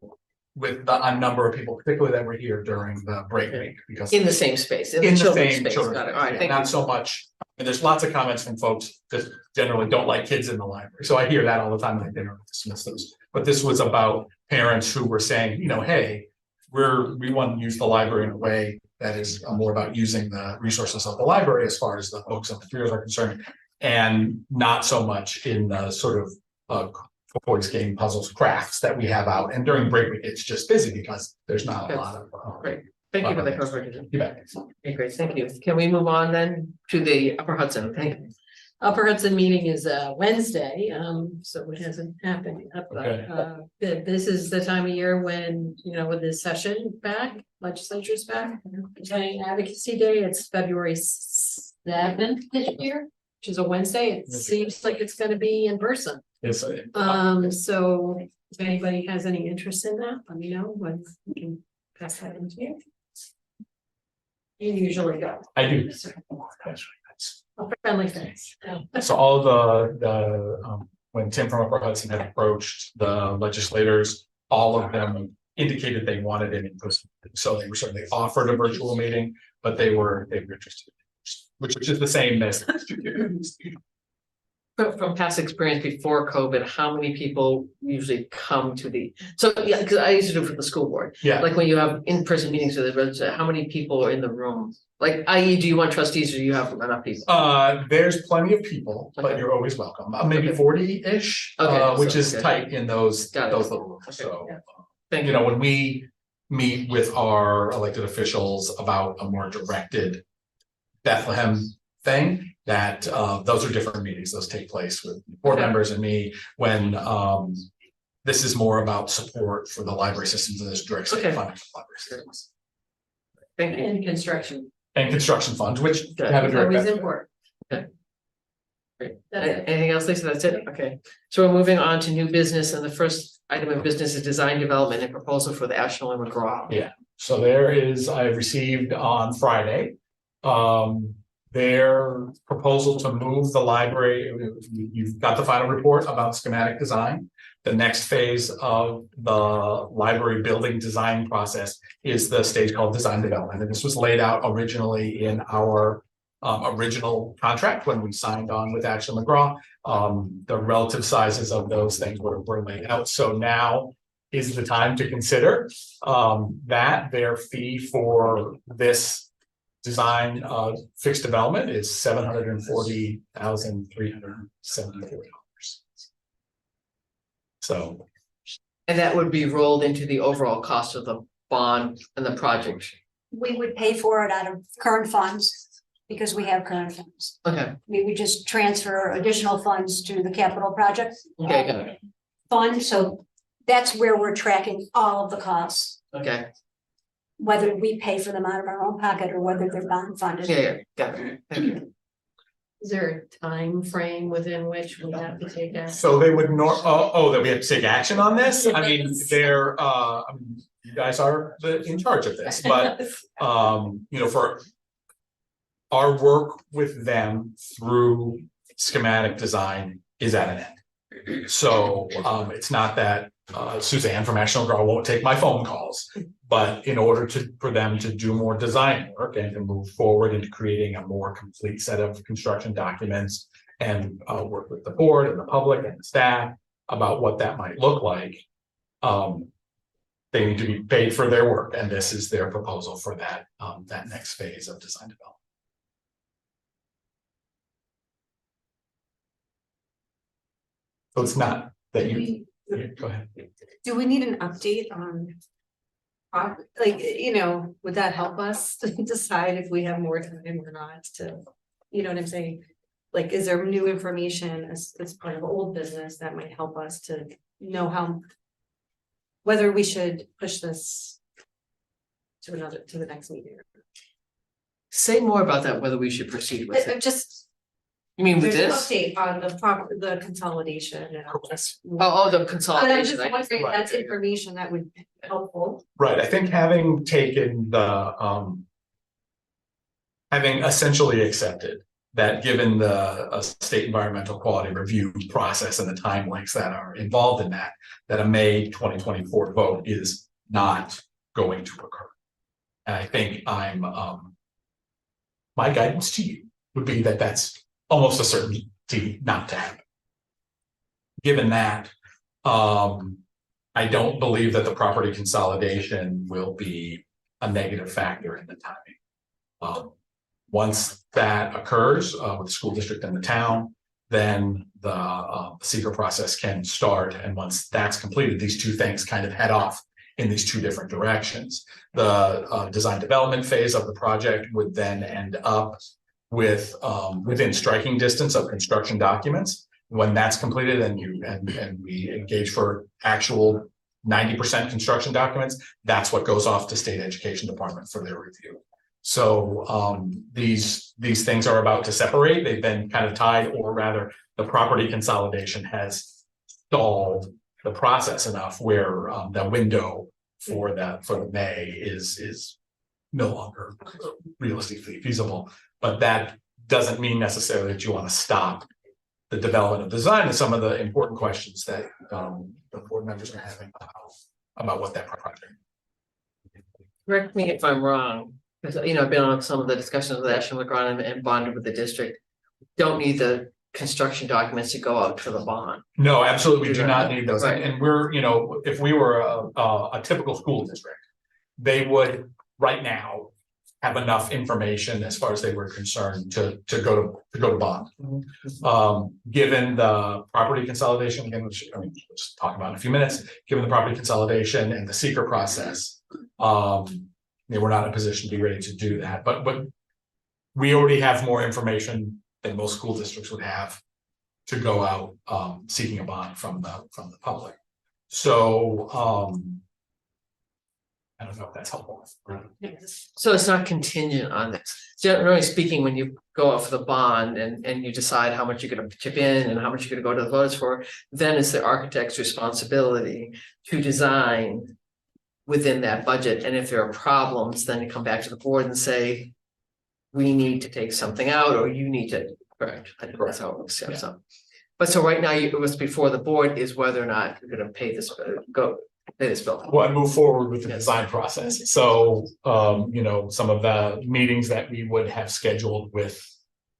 with a number of people, particularly that were here during the break week, because
in the same space,
in the
children's
same
space.
children's
Got it.
space,
All right,
yeah,
thank
not
you.
so much. And there's lots of comments from folks that generally don't like kids in the library. So I hear that all the time, and they don't dismiss those. But this was about parents who were saying, hey, we want to use the library in a way that is more about using the resources of the library as far as the books and materials are concerned, and not so much in the sort of toys, game, puzzles, crafts that we have out. And during break week, it's just busy because there's not a lot of.
Great. Thank you for that clarification.
You bet.
Okay, great. Thank you. Can we move on then to the Upper Hudson? Thank you.
Upper Hudson meeting is Wednesday, so it hasn't happened yet, but this is the time of year when, with the session back, legislature's back. Italian Advocacy Day, it's February 7th this year, which is a Wednesday. It seems like it's gonna be in person.
Yes.
So if anybody has any interest in that, let me know when we can pass that into you. You usually go.
I do.
A friendly face.
So all the when Tim from Upper Hudson had approached the legislators, all of them indicated they wanted it in person. So they were certainly offered a virtual meeting, but they were interested, which is the same as.
From past experience before COVID, how many people usually come to so, yeah, because I used to do it for the school board.
Yeah.
Like when you have in-person meetings with the residents, how many people are in the room? Like, i.e., do you want trustees or do you have enough people?
There's plenty of people, but you're always welcome. Maybe 40-ish, which is tight in those little rooms. So,
Thank
you know, when we meet with our elected officials about a more directed Bethlehem thing, that those are different meetings. Those take place with board members and me when this is more about support for the library systems and this direct state funding for library systems.
Thank you.
And construction.
And construction funds, which have a
It's
direct
always
benefit.
important.
Great.
That's it.
Anything else, Lisa? That's it? Okay. So we're moving on to new business, and the first item of business is design development and proposal for the Ashland and McGraw.
Yeah, so there is, I received on Friday, their proposal to move the library. You've got the final report about schematic design. The next phase of the library building design process is the stage called design development. And this was laid out originally in our original contract when we signed on with Ashland McGraw. The relative sizes of those things were laid out. So now is the time to consider that their fee for this design fixed development is $740,374. So.
And that would be rolled into the overall cost of the bond and the project.
We would pay for it out of current funds because we have current funds.
Okay.
We would just transfer additional funds to the capital project
Okay, got it.
fund. So that's where we're tracking all of the costs,
Okay.
whether we pay for them out of our own pocket or whether they're bond funded.
Yeah, got it. Thank you.
Is there a time frame within which we have to take action?
So they would that we have to take action on this? I mean, they're you guys are in charge of this, but you know, for our work with them through schematic design is at an end. So it's not that Suzanne from Ashland McGraw won't take my phone calls, but in order for them to do more design work and to move forward into creating a more complete set of construction documents and work with the board and the public and the staff about what that might look like, they need to be paid for their work, and this is their proposal for that that next phase of design development. So it's not that you go ahead.
Do we need an update on? Like, you know, would that help us to decide if we have more time or not to, you know what I'm saying? Like, is there new information as part of old business that might help us to know how? Whether we should push this to the next meeting?
Say more about that, whether we should proceed with it.
Just.
You mean with
There's an
this?
update on the consolidation and all this.
The consolidation.
I'm just wondering if that's information that would be helpful.
Right, I think having taken the having essentially accepted that given the state environmental quality review process and the time lengths that are involved in that a May 2024 vote is not going to occur. And I think my guidance to you would be that that's almost a certainty not to happen. Given that, I don't believe that the property consolidation will be a negative factor in the timing. Once that occurs with the school district and the town, then the secret process can start. And once that's completed, these two things kind of head off in these two different directions. The design development phase of the project would then end up with within striking distance of construction documents. When that's completed and we engage for actual 90% construction documents, that's what goes off to state education department for their review. So these things are about to separate. They've been kind of tied, or rather the property consolidation has stalled the process enough where the window for the May is no longer realistically feasible. But that doesn't mean necessarily that you want to stop the development of design and some of the important questions that the board members are having about what that project.
Correct me if I'm wrong, because I've been on some of the discussions with Ashland McGraw and bonded with the district. Don't need the construction documents to go out for the bond.
No, absolutely, we do not need those,
Right.
and we're, you know, if we were a typical school district. They would, right now, have enough information as far as they were concerned to go to bond. Given the property consolidation, again, which I mean, we'll just talk about in a few minutes, given the property consolidation and the seeker process. They were not in a position to be ready to do that, but we already have more information than most school districts would have to go out seeking a bond from the public. So I don't know if that's helpful.
So it's not contingent on this. Generally speaking, when you go out for the bond and you decide how much you're gonna chip in and how much you're gonna go to the voters for, then it's the architect's responsibility to design within that budget. And if there are problems, then you come back to the board and say, we need to take something out, or you need to, correct. I think that's how it works. Yeah. So, but so right now, what's before the board is whether or not you're gonna pay this, pay this bill.
Well, and move forward with the design process. So, you know, some of the meetings that we would have scheduled with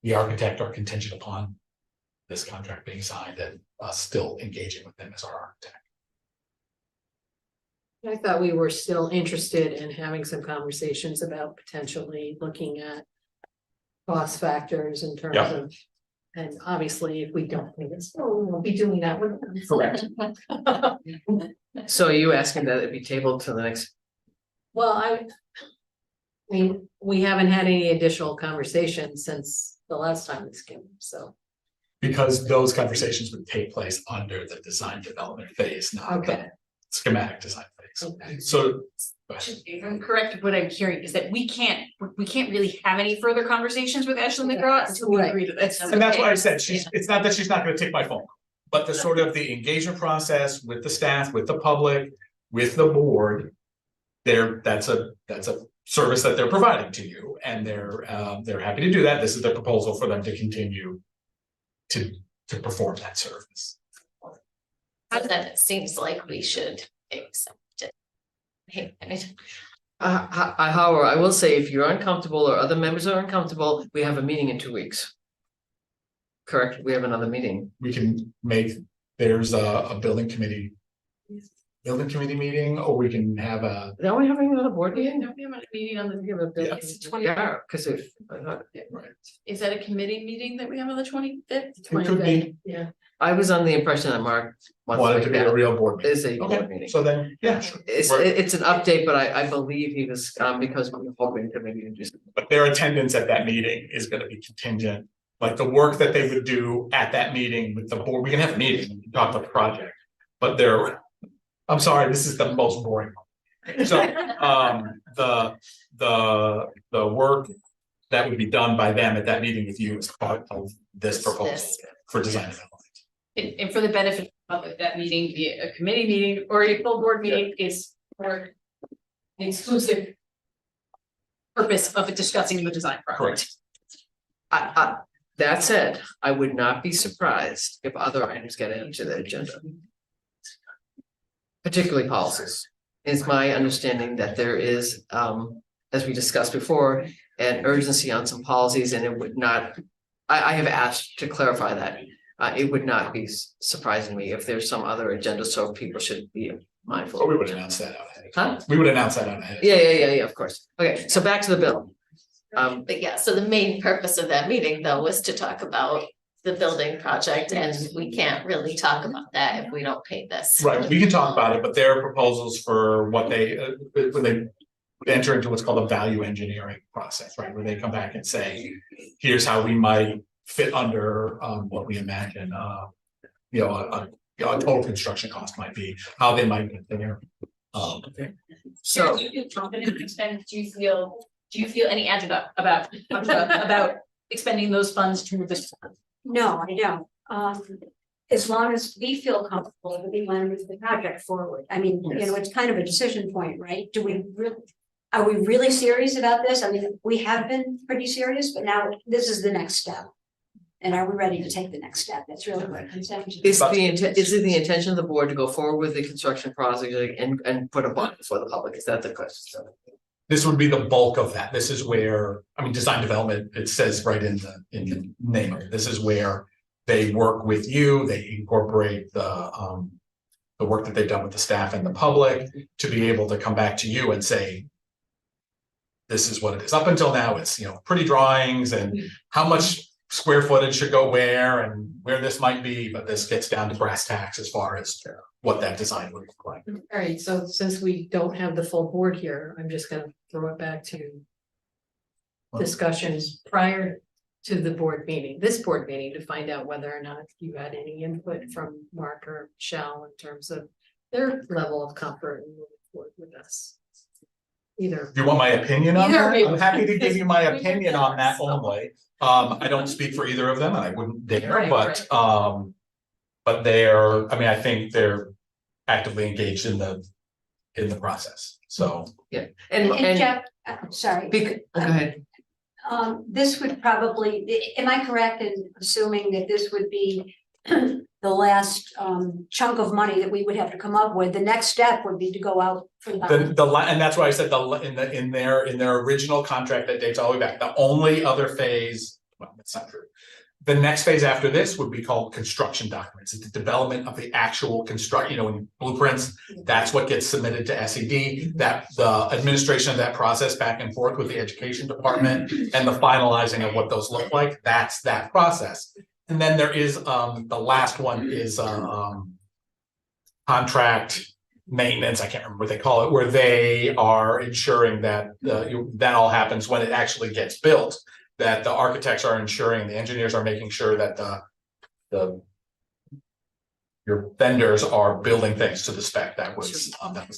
the architect are contingent upon this contract being signed and us still engaging with them as our architect.
I thought we were still interested in having some conversations about potentially looking at cost factors in terms
Yeah.
of, and obviously if we don't think it's, we'll be doing that with them.
Correct.
So are you asking that it be tabled to the next?
Well, I mean, we haven't had any additional conversations since the last time this came, so.
Because those conversations would take place under the design development phase, not the schematic design phase.
Okay.
So.
If I'm correct, what I'm hearing is that we can't really have any further conversations with Ashley McGraw until we agree to this.
And that's why I said it's not that she's not gonna take my phone, but the sort of the engagement process with the staff, with the public, with the board. That's a service that they're providing to you, and they're happy to do that. This is the proposal for them to continue to perform that service.
Then it seems like we should accept it.
However, I will say if you're uncomfortable or other members are uncomfortable, we have a meeting in 2 weeks. Correct, we have another meeting.
We can make, there's a building committee meeting, or we can have a.
Now we're having another board meeting?
Don't we have a meeting on the
Yes.
20th?
Yeah, because if.
Right.
Is that a committee meeting that we have on the 25th?
It could be.
Yeah.
I was under the impression that Mark
Wanted to be a real board meeting.
Is a board
Okay,
meeting.
so then, yeah, sure.
It's an update, but I believe he was, because we were hoping to maybe do something.
But their attendance at that meeting is gonna be contingent, like the work that they would do at that meeting with the board, we can have a meeting, and talk about the project. But I'm sorry, this is the most boring. So, the work that would be done by them at that meeting with you is part of this proposal for design development.
And for the benefit of that meeting, be it a committee meeting or a full board meeting is for the exclusive purpose of discussing the design project.
Correct. That said, I would not be surprised if other items get into the agenda. Particularly policies. It's my understanding that there is, as we discussed before, an urgency on some policies, and it would not. I have asked to clarify that. It would not be surprising me if there's some other agenda, so people should be mindful.
But we would announce that out ahead.
Huh?
We would announce that out ahead.
Yeah, of course. Okay, so back to the bill.
But yeah, so the main purpose of that meeting though was to talk about the building project, and we can't really talk about that if we don't pay this.
Right, we can talk about it, but there are proposals for what they, when they enter into what's called a value engineering process, right? Where they come back and say, here's how we might fit under what we imagine, a total construction cost might be, how they might get there.
So.
Do you feel any agita about expending those funds to this?
No, I don't. As long as we feel comfortable that we want to move the project forward. I mean, you know, it's kind of a decision point, right? Are we really serious about this? I mean, we have been pretty serious, but now this is the next step. And are we ready to take the next step? That's really what it comes down to.
Is it the intention of the board to go forward with the construction project and put a bond before the public? Is that the question?
This would be the bulk of that. This is where, I mean, design development, it says right in the name of it. This is where they work with you, they incorporate the work that they've done with the staff and the public to be able to come back to you and say, this is what it is. Up until now, it's, you know, pretty drawings and how much square footage should go where and where this might be, but this gets down to brass tacks as far as what that design would look like.
All right, so since we don't have the full board here, I'm just gonna throw it back to discussions prior to the board meeting, this board meeting, to find out whether or not you had any input from Mark or Michelle in terms of their level of comfort in moving forward with us. Either.
Do you want my opinion on
Either
that?
way.
I'm happy to give you my opinion on that only. I don't speak for either of them and I wouldn't dare,
Right,
but they're, I mean, I think they're actively engaged in the process, so.
Yeah,
And Jeff, sorry.
Go ahead.
This would probably, am I correct in assuming that this would be the last chunk of money that we would have to come up with? The next step would be to go out for the.
And that's why I said in their original contract that dates all the way back, the only other phase, well, that's not true. The next phase after this would be called construction documents. It's the development of the actual construct, you know, in blueprints. That's what gets submitted to SED, that the administration of that process back and forth with the education department and the finalizing of what those look like. That's that process. And then there is, the last one is, contract maintenance. I can't remember what they call it, where they are ensuring that, that all happens when it actually gets built. That the architects are ensuring, the engineers are making sure that your vendors are building things to the spec that was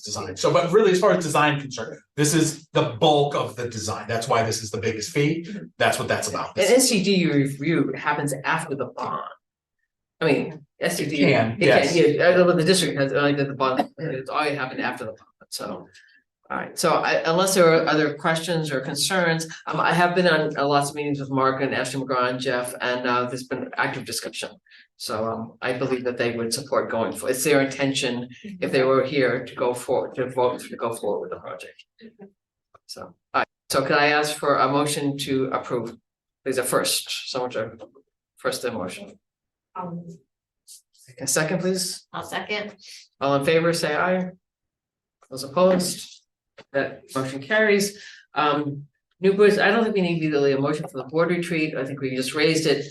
designed. So, but really, as far as design concerned, this is the bulk of the design. That's why this is the biggest fee. That's what that's about.
And SCD review happens after the bond. I mean, SCD.
Yes.
Yeah, I know what the district has, I did the bond, it's already happened after the bond, so. All right, so unless there are other questions or concerns, I have been on lots of meetings with Mark and Ashley McGraw and Jeff, and there's been active discussion. So I believe that they would support going for, it's their intention, if they were here, to go forward, to vote to go forward with the project. So, all right, so could I ask for a motion to approve? There's a first, someone to first the motion. A second, please.
I'll second.
All in favor, say aye. Those opposed? That motion carries. New business, I don't think we need legally a motion for the board retreat. I think we just raised it.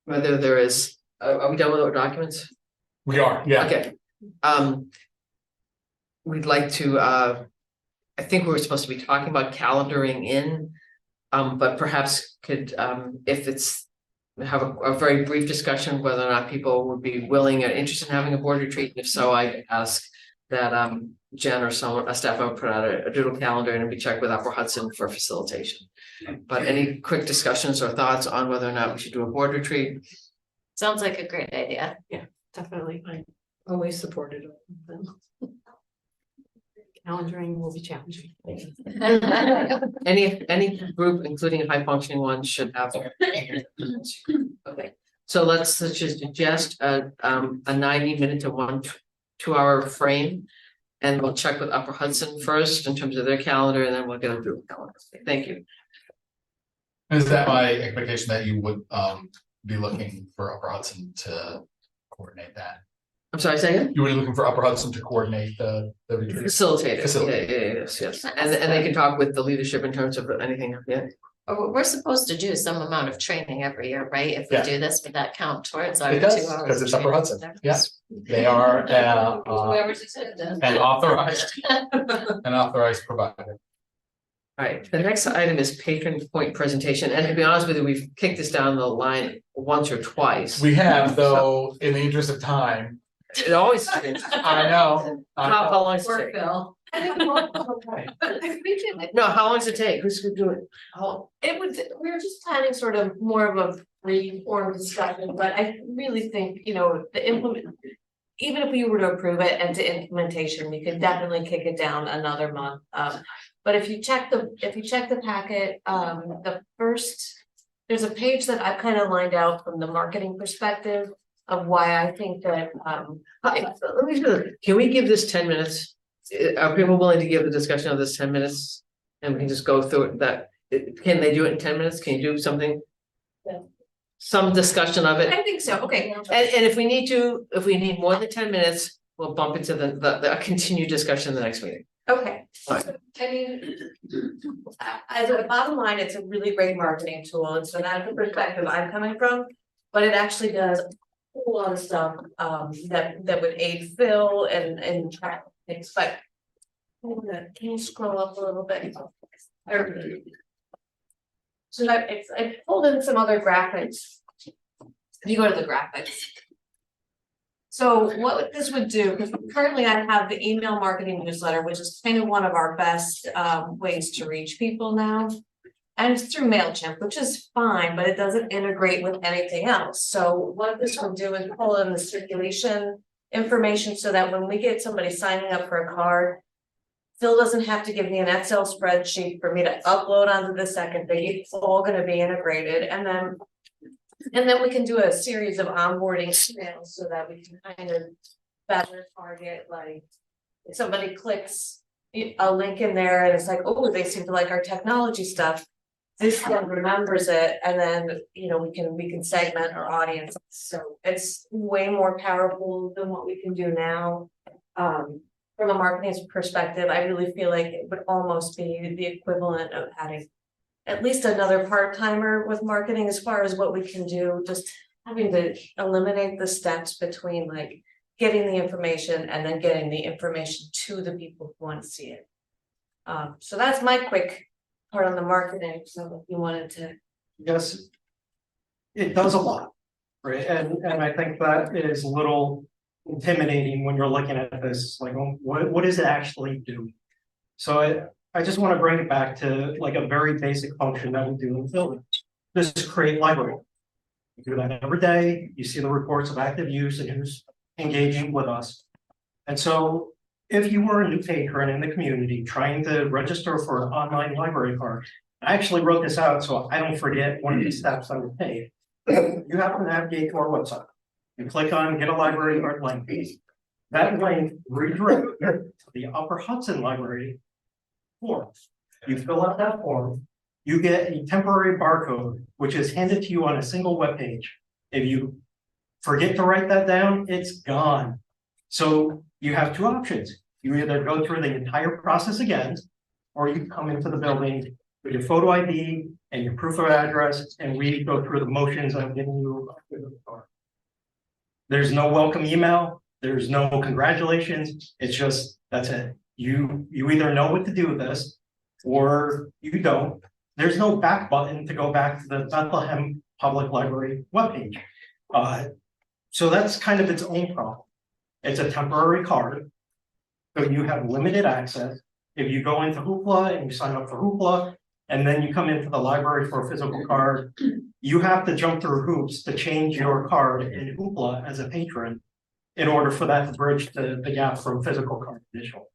Whether there is, are we done with our documents?
We are, yeah.
Okay. We'd like to, I think we were supposed to be talking about calendaring in, but perhaps could, if it's, have a very brief discussion whether or not people would be willing or interested in having a board retreat. And if so, I ask that Jen or someone, a staff member put out a doodle calendar and we check with Upper Hudson for facilitation. But any quick discussions or thoughts on whether or not we should do a board retreat?
Sounds like a great idea.
Yeah, definitely. I always supported it. Calendaring will be challenging.
Any group, including high functioning ones, should have. Okay, so let's just suggest a 90-minute to 2-hour frame. And we'll check with Upper Hudson first in terms of their calendar, and then we'll get a group calendar. Thank you.
Is that my expectation that you would be looking for Upper Hudson to coordinate that?
I'm sorry, say again?
You were looking for Upper Hudson to coordinate the retreat?
Facilitate it.
Facilitate.
Yeah, yes. And they can talk with the leadership in terms of anything, yeah.
We're supposed to do some amount of training every year, right? If we
Yeah.
do this, would that count towards our
It does,
2 hours?
because it's Upper
training?
Hudson, yes. They are
Whoever's accepted.
an authorized provider.
All right, the next item is patron point presentation, and to be honest with you, we've kicked this down the line once or twice.
We have, though, in the interest of time.
It always happens.
I know.
How long does it take? No, how long does it take? Who's gonna do it?
It would, we were just planning sort of more of a free form discussion, but I really think, you know, the even if we were to approve it and to implementation, we could definitely kick it down another month. But if you check the packet, there's a page that I've kind of lined out from the marketing perspective of why I think that,
Let me do it. Can we give this 10 minutes? Are people willing to give the discussion of this 10 minutes? And we can just go through it, can they do it in 10 minutes? Can you do something? some discussion of it.
I think so, okay.
And if we need more than 10 minutes, we'll bump into the continued discussion in the next meeting.
Okay.
Fine.
I mean, as a bottom line, it's a really great marketing tool, and so that's the perspective I'm coming from. But it actually does a whole lot of stuff, that would aid Phil and track things, but. Can you scroll up a little bit? So I pulled in some other graphics. If you go to the graphics. So what this would do, because currently I have the email marketing newsletter, which is kind of one of our best ways to reach people now. And it's through MailChimp, which is fine, but it doesn't integrate with anything else. So what this will do is pull in the circulation information so that when we get somebody signing up for a card, Phil doesn't have to give me an Excel spreadsheet for me to upload onto the second thing. It's all going to be integrated, and then we can do a series of onboarding emails so that we can kind of better target, like if somebody clicks a link in there and it's like, oh, they seem to like our technology stuff. This one remembers it, and then we can segment our audience. So it's way more powerful than what we can do now. From a marketing perspective, I really feel like it would almost be the equivalent of adding at least another part-timer with marketing as far as what we can do, just having to eliminate the steps between like getting the information and then getting the information to the people who want to see it. So that's my quick part on the marketing. So if you wanted to.
Yes, it does a lot, right? And I think that is a little intimidating when you're looking at this, like, what does it actually do? So I just want to bring it back to like a very basic function that we do in the building. This is create library. We do that every day. You see the reports of active use and who's engaging with us. And so if you were a new patron in the community trying to register for an online library card, I actually wrote this out so I don't forget one of the steps I would take. You have to navigate to our website. You click on get a library card link. That link redirects to the Upper Hudson Library form. You fill out that form, you get a temporary barcode, which is handed to you on a single web page. If you forget to write that down, it's gone. So you have two options. You either go through the entire process again, or you come into the building with your photo ID and your proof of address, and we go through the motions of getting you a card. There's no welcome email. There's no congratulations. It's just, that's it. You either know what to do with this or you don't. There's no back button to go back to the Bethlehem Public Library webpage. So that's kind of its own problem. It's a temporary card. So you have limited access. If you go into Hoopla and you sign up for Hoopla, and then you come into the library for a physical card, you have to jump through hoops to change your card in Hoopla as a patron in order for that to bridge the gap from physical card to digital.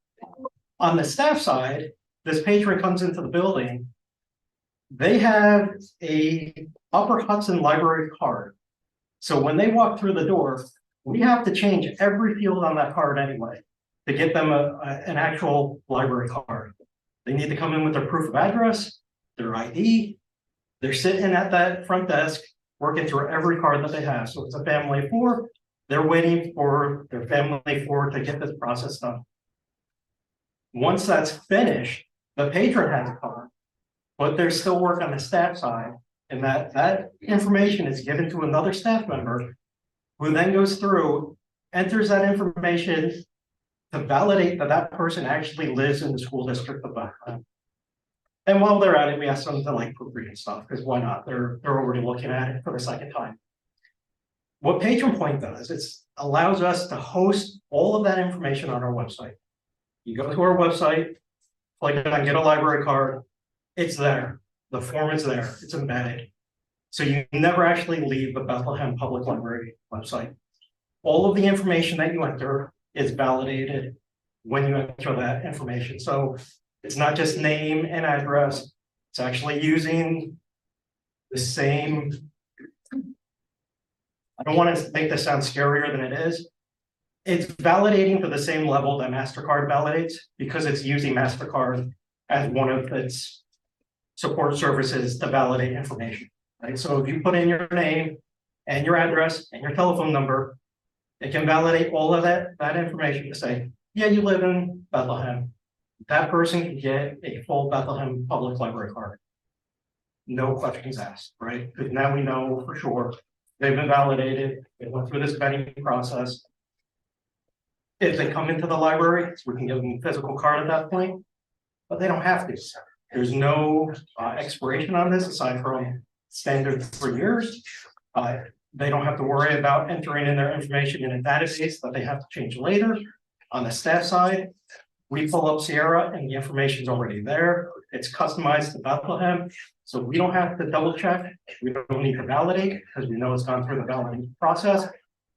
On the staff side, this patron comes into the building, they have a Upper Hudson Library card. So when they walk through the door, we have to change every field on that card anyway to get them an actual library card. They need to come in with their proof of address, their ID. They're sitting at that front desk, working through every card that they have. So it's a family of four. They're waiting for their family of four to get this process done. Once that's finished, the patron has a card, but there's still work on the staff side, and that information is given to another staff member who then goes through, enters that information to validate that that person actually lives in the school district of Bethlehem. And while they're at it, we ask them to like proofread and stuff, because why not? They're already looking at it for the second time. What Patron Point does, it allows us to host all of that information on our website. You go to our website, click on get a library card, it's there. The form is there, it's embedded. So you never actually leave the Bethlehem Public Library website. All of the information that you enter is validated when you enter that information. So it's not just name and address, it's actually using the same, I don't want to make this sound scarier than it is. It's validating to the same level that MasterCard validates because it's using MasterCard as one of its support services to validate information. Right, so if you put in your name and your address and your telephone number, it can validate all of that information to say, yeah, you live in Bethlehem. That person can get a full Bethlehem Public Library card. No questions asked, right? Because now we know for sure they've been validated, they went through this vetting process. If they come into the library, we can give them a physical card at that point, but they don't have to. There's no expiration on this aside from standard 3 years. They don't have to worry about entering in their information in a database that they have to change later. On the staff side, we pull up Sierra and the information's already there. It's customized to Bethlehem. So we don't have to double check. We don't need to validate because we know it's gone through the validating process.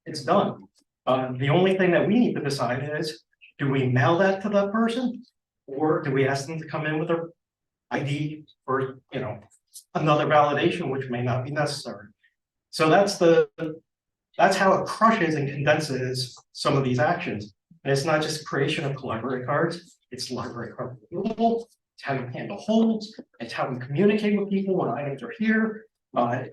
It's done. The only thing that we need to decide is, do we mail that to that person? Or do we ask them to come in with their ID or, another validation, which may not be necessary. So that's how it crushes and condenses some of these actions. And it's not just creation of library cards, it's library card removal, it's how you handle holds, it's how we communicate with people when items are here. I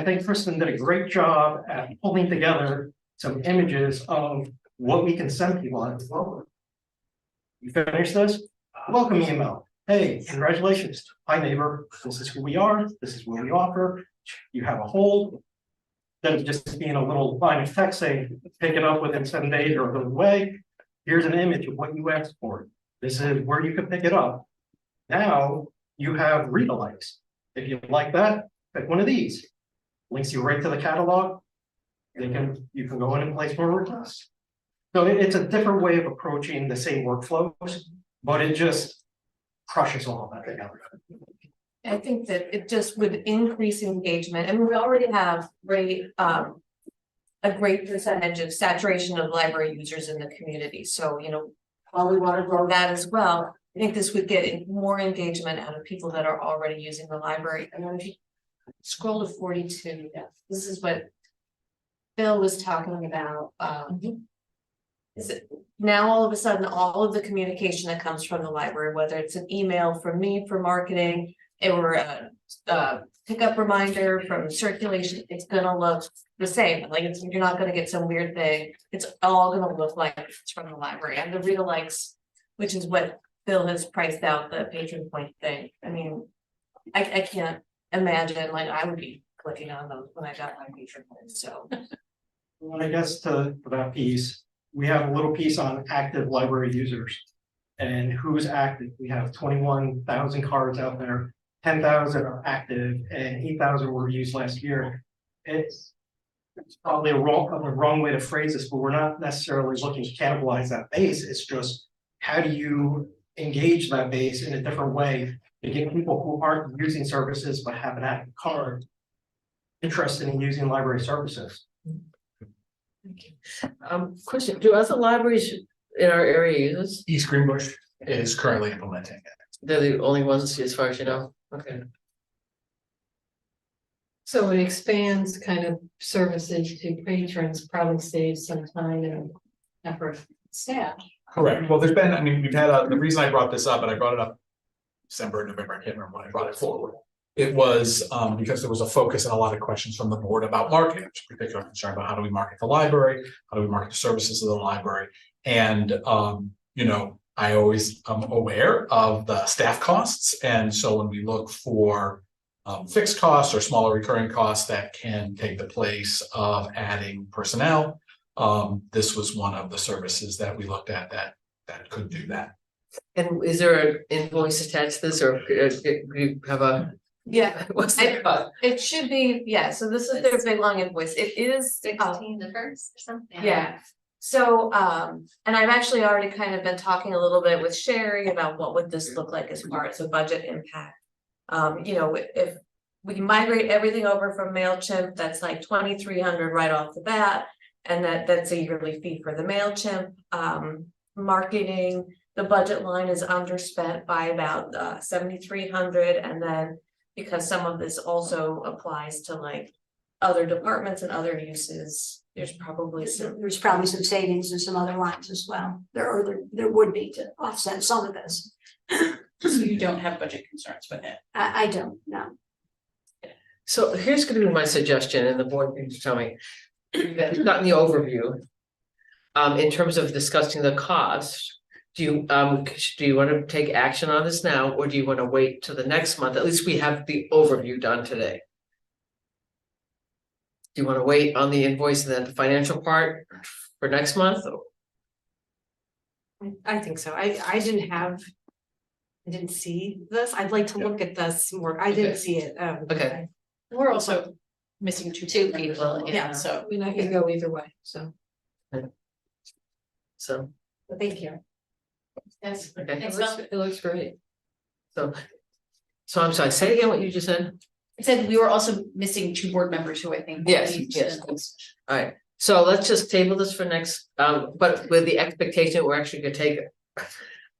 think Kristen did a great job at pulling together some images of what we can send people on. You finish this? Welcome email. Hey, congratulations. Hi neighbor, this is who we are, this is what we offer. You have a hold. Instead of just being a little line of text saying, pick it up within 7 days or go away. Here's an image of what you asked for. This is where you can pick it up. Now you have read-alikes. If you like that, pick one of these. Links you right to the catalog. You can go in and place more requests. So it's a different way of approaching the same workflows, but it just crushes all of that together.
I think that it just would increase engagement, and we already have a great percentage of saturation of library users in the community. So, while we want to grow that as well, I think this would get more engagement out of people that are already using the library. And then if you scroll to 42, this is what Bill was talking about. Is it now all of a sudden all of the communication that comes from the library, whether it's an email from me for marketing or a pickup reminder from circulation, it's gonna look the same. Like you're not gonna get some weird thing. It's all gonna look like it's from the library. And the read-alikes, which is what Bill has priced out the patron point thing. I mean, I can't imagine, like I would be clicking on those when I got my patron points. So
Well, I guess for that piece, we have a little piece on active library users and who's active. We have 21,000 cards out there, 10,000 are active and 8,000 were used last year. It's probably a wrong way to phrase this, but we're not necessarily looking to cannibalize that base. It's just, how do you engage that base in a different way to get people who aren't using services but have an active card interested in using library services?
Question, do other libraries in our area use this?
East Greenbush is currently implementing it.
They're the only ones as far as you know? Okay.
So it expands kind of services to patrons, probably saves some time and effort staff.
Correct. Well, there's been, I mean, we've had the reason I brought this up, and I brought it up December, November, I can't remember when I brought it forward. It was because there was a focus and a lot of questions from the board about marketing, which is particular concern about how do we market the library, how do we market the services of the library. And I always am aware of the staff costs. And so when we look for fixed costs or smaller recurring costs that can take the place of adding personnel, this was one of the services that we looked at that could do that.
And is there an invoice attached to this, or do you have a?
Yeah,
What's that cost?
it should be, yeah, so this is their big long invoice. It is
16 the first or something.
Yeah. So and I've actually already kind of been talking a little bit with Sherry about what would this look like as far as a budget impact. If we migrate everything over from MailChimp, that's like 2,300 right off the bat. And that's a yearly fee for the MailChimp. Marketing, the budget line is underspent by about 7,300, and then because some of this also applies to like other departments and other uses, there's probably some
savings in some other lines as well. There would be to offset some of this.
So you don't have budget concerns with it?
I don't, no.
So here's gonna be my suggestion, and the board can tell me. We've gotten the overview. In terms of discussing the cost, do you want to take action on this now, or do you want to wait till the next month? At least we have the overview done today. Do you want to wait on the invoice and then the financial part for next month?
I think so. I didn't see this. I'd like to look at this more. I didn't
Okay.
see it.
Okay.
We're also missing two people,
Yeah.
so.
I mean, I can go either way, so,
So,
But thank you.
Yes.
okay.
it looks great.
So I'm sorry, say again what you just said.
I said we were also missing two board members who I think.
Yes, yes. All right, so let's just table this for next, but with the expectation we're actually gonna take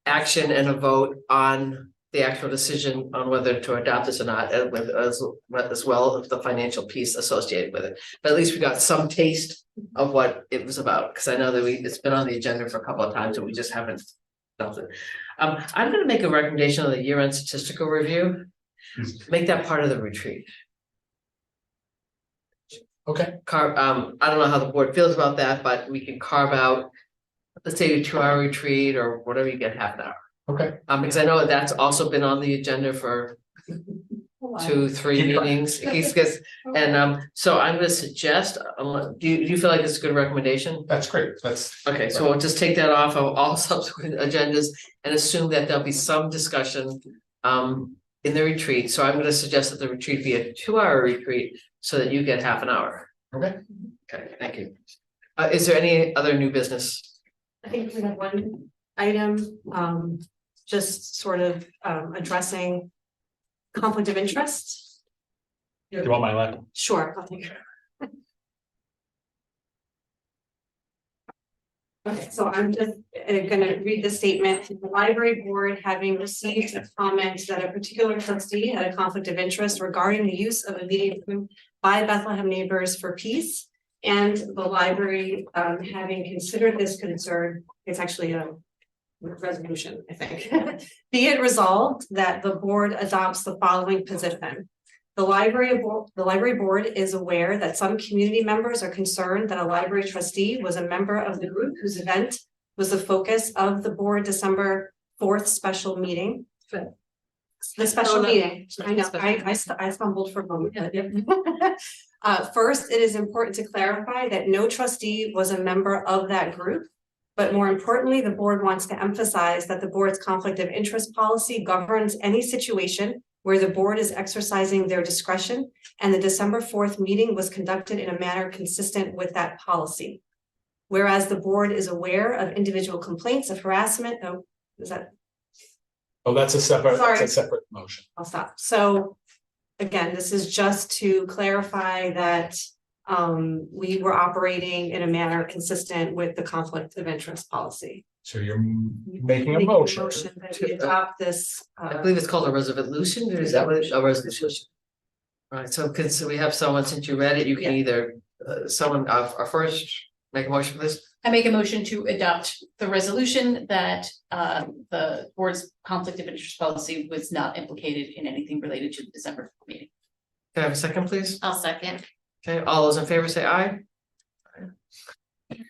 action and a vote on the actual decision on whether to adopt this or not, and with as well as the financial piece associated with it. But at least we got some taste of what it was about, because I know that it's been on the agenda for a couple of times and we just haven't done it. I'm gonna make a recommendation on the year-end statistical review. Make that part of the retreat.
Okay.
I don't know how the board feels about that, but we can carve out, let's say a 2-hour retreat or whatever, you get half an hour.
Okay.
Because I know that's also been on the agenda for 2-3 meetings. And so I'm gonna suggest, do you feel like it's a good recommendation?
That's great. That's
Okay, so we'll just take that off of all subsequent agendas and assume that there'll be some discussion in the retreat. So I'm gonna suggest that the retreat be a 2-hour retreat so that you get half an hour.
Okay.
Okay, thank you. Is there any other new business?
I think we have one item, just sort of addressing conflict of interest.
Do you want my laptop?
Sure, I'll take it. Okay, so I'm just gonna read the statement. The library board, having received a comment that a particular trustee had a conflict of interest regarding the use of a meeting room by Bethlehem Neighbors for Peace. And the library, having considered this concern, it's actually a resolution, I think. Be it resolved that the board adopts the following position. The library board is aware that some community members are concerned that a library trustee was a member of the group whose event was the focus of the board December 4th special meeting. The special meeting, I know, I stumbled for a moment. First, it is important to clarify that no trustee was a member of that group. But more importantly, the board wants to emphasize that the board's conflict of interest policy governs any situation where the board is exercising their discretion, and the December 4th meeting was conducted in a manner consistent with that policy. Whereas the board is aware of individual complaints of harassment. Oh, is that?
Oh, that's a separate,
Sorry.
that's a separate motion.
I'll stop. So again, this is just to clarify that we were operating in a manner consistent with the conflict of interest policy.
So you're making a motion.
That we adopt this.
I believe it's called a resolution, or is that what it's a resolution? All right, so we have someone, since you read it, you can either, someone, our first, make a motion for this?
I make a motion to adopt the resolution that the board's conflict of interest policy was not implicated in anything related to the December meeting.
Can I have a second, please?
I'll second.
Okay, all those in favor say aye.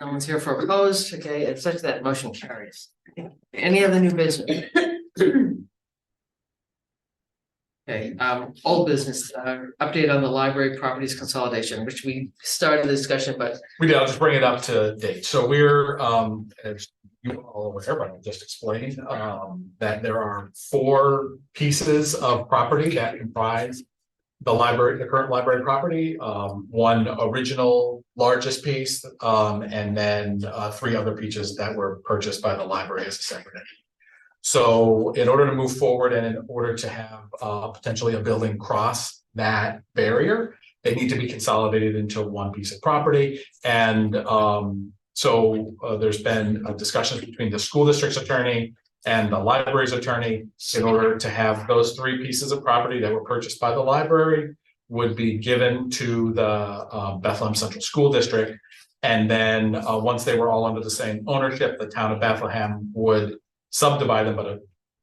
No one's here for opposed, okay, it's such that motion carries. Any other new business? Okay, old business, update on the library properties consolidation, which we started the discussion, but.
We did, I'll just bring it up to date. So we're, as you are all aware, but I'll just explain, that there are 4 pieces of property that comprise the library, the current library property, one original largest piece, and then 3 other pieces that were purchased by the library as a separate entity. So in order to move forward and in order to have potentially a building cross that barrier, they need to be consolidated into one piece of property. And so there's been a discussion between the school district's attorney and the library's attorney in order to have those 3 pieces of property that were purchased by the library would be given to the Bethlehem Central School District. And then once they were all under the same ownership, the town of Bethlehem would subdivide them, but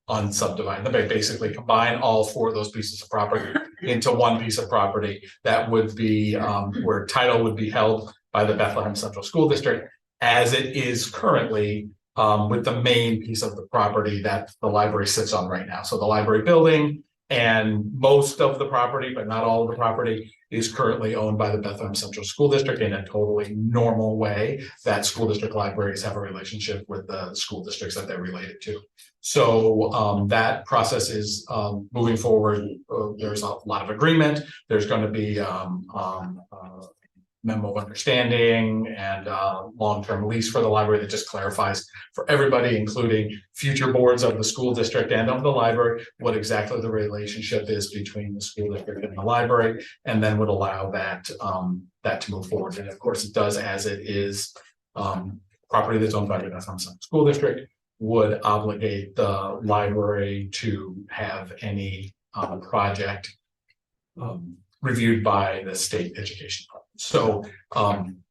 unsubdivided. They basically combine all 4 of those pieces of property into one piece of property that would be where title would be held by the Bethlehem Central School District, as it is currently with the main piece of the property that the library sits on right now. So the library building and most of the property, but not all of the property, is currently owned by the Bethlehem Central School District in a totally normal way that school district libraries have a relationship with the school districts that they're related to. So that process is moving forward. There's a lot of agreement. There's going to be memo of understanding and long-term lease for the library that just clarifies for everybody, including future boards of the school district and of the library, what exactly the relationship is between the school district and the library, and then would allow that that to move forward. And of course, it does, as it is property that's owned by the Bethlehem School District, would obligate the library to have any project reviewed by the state education department. So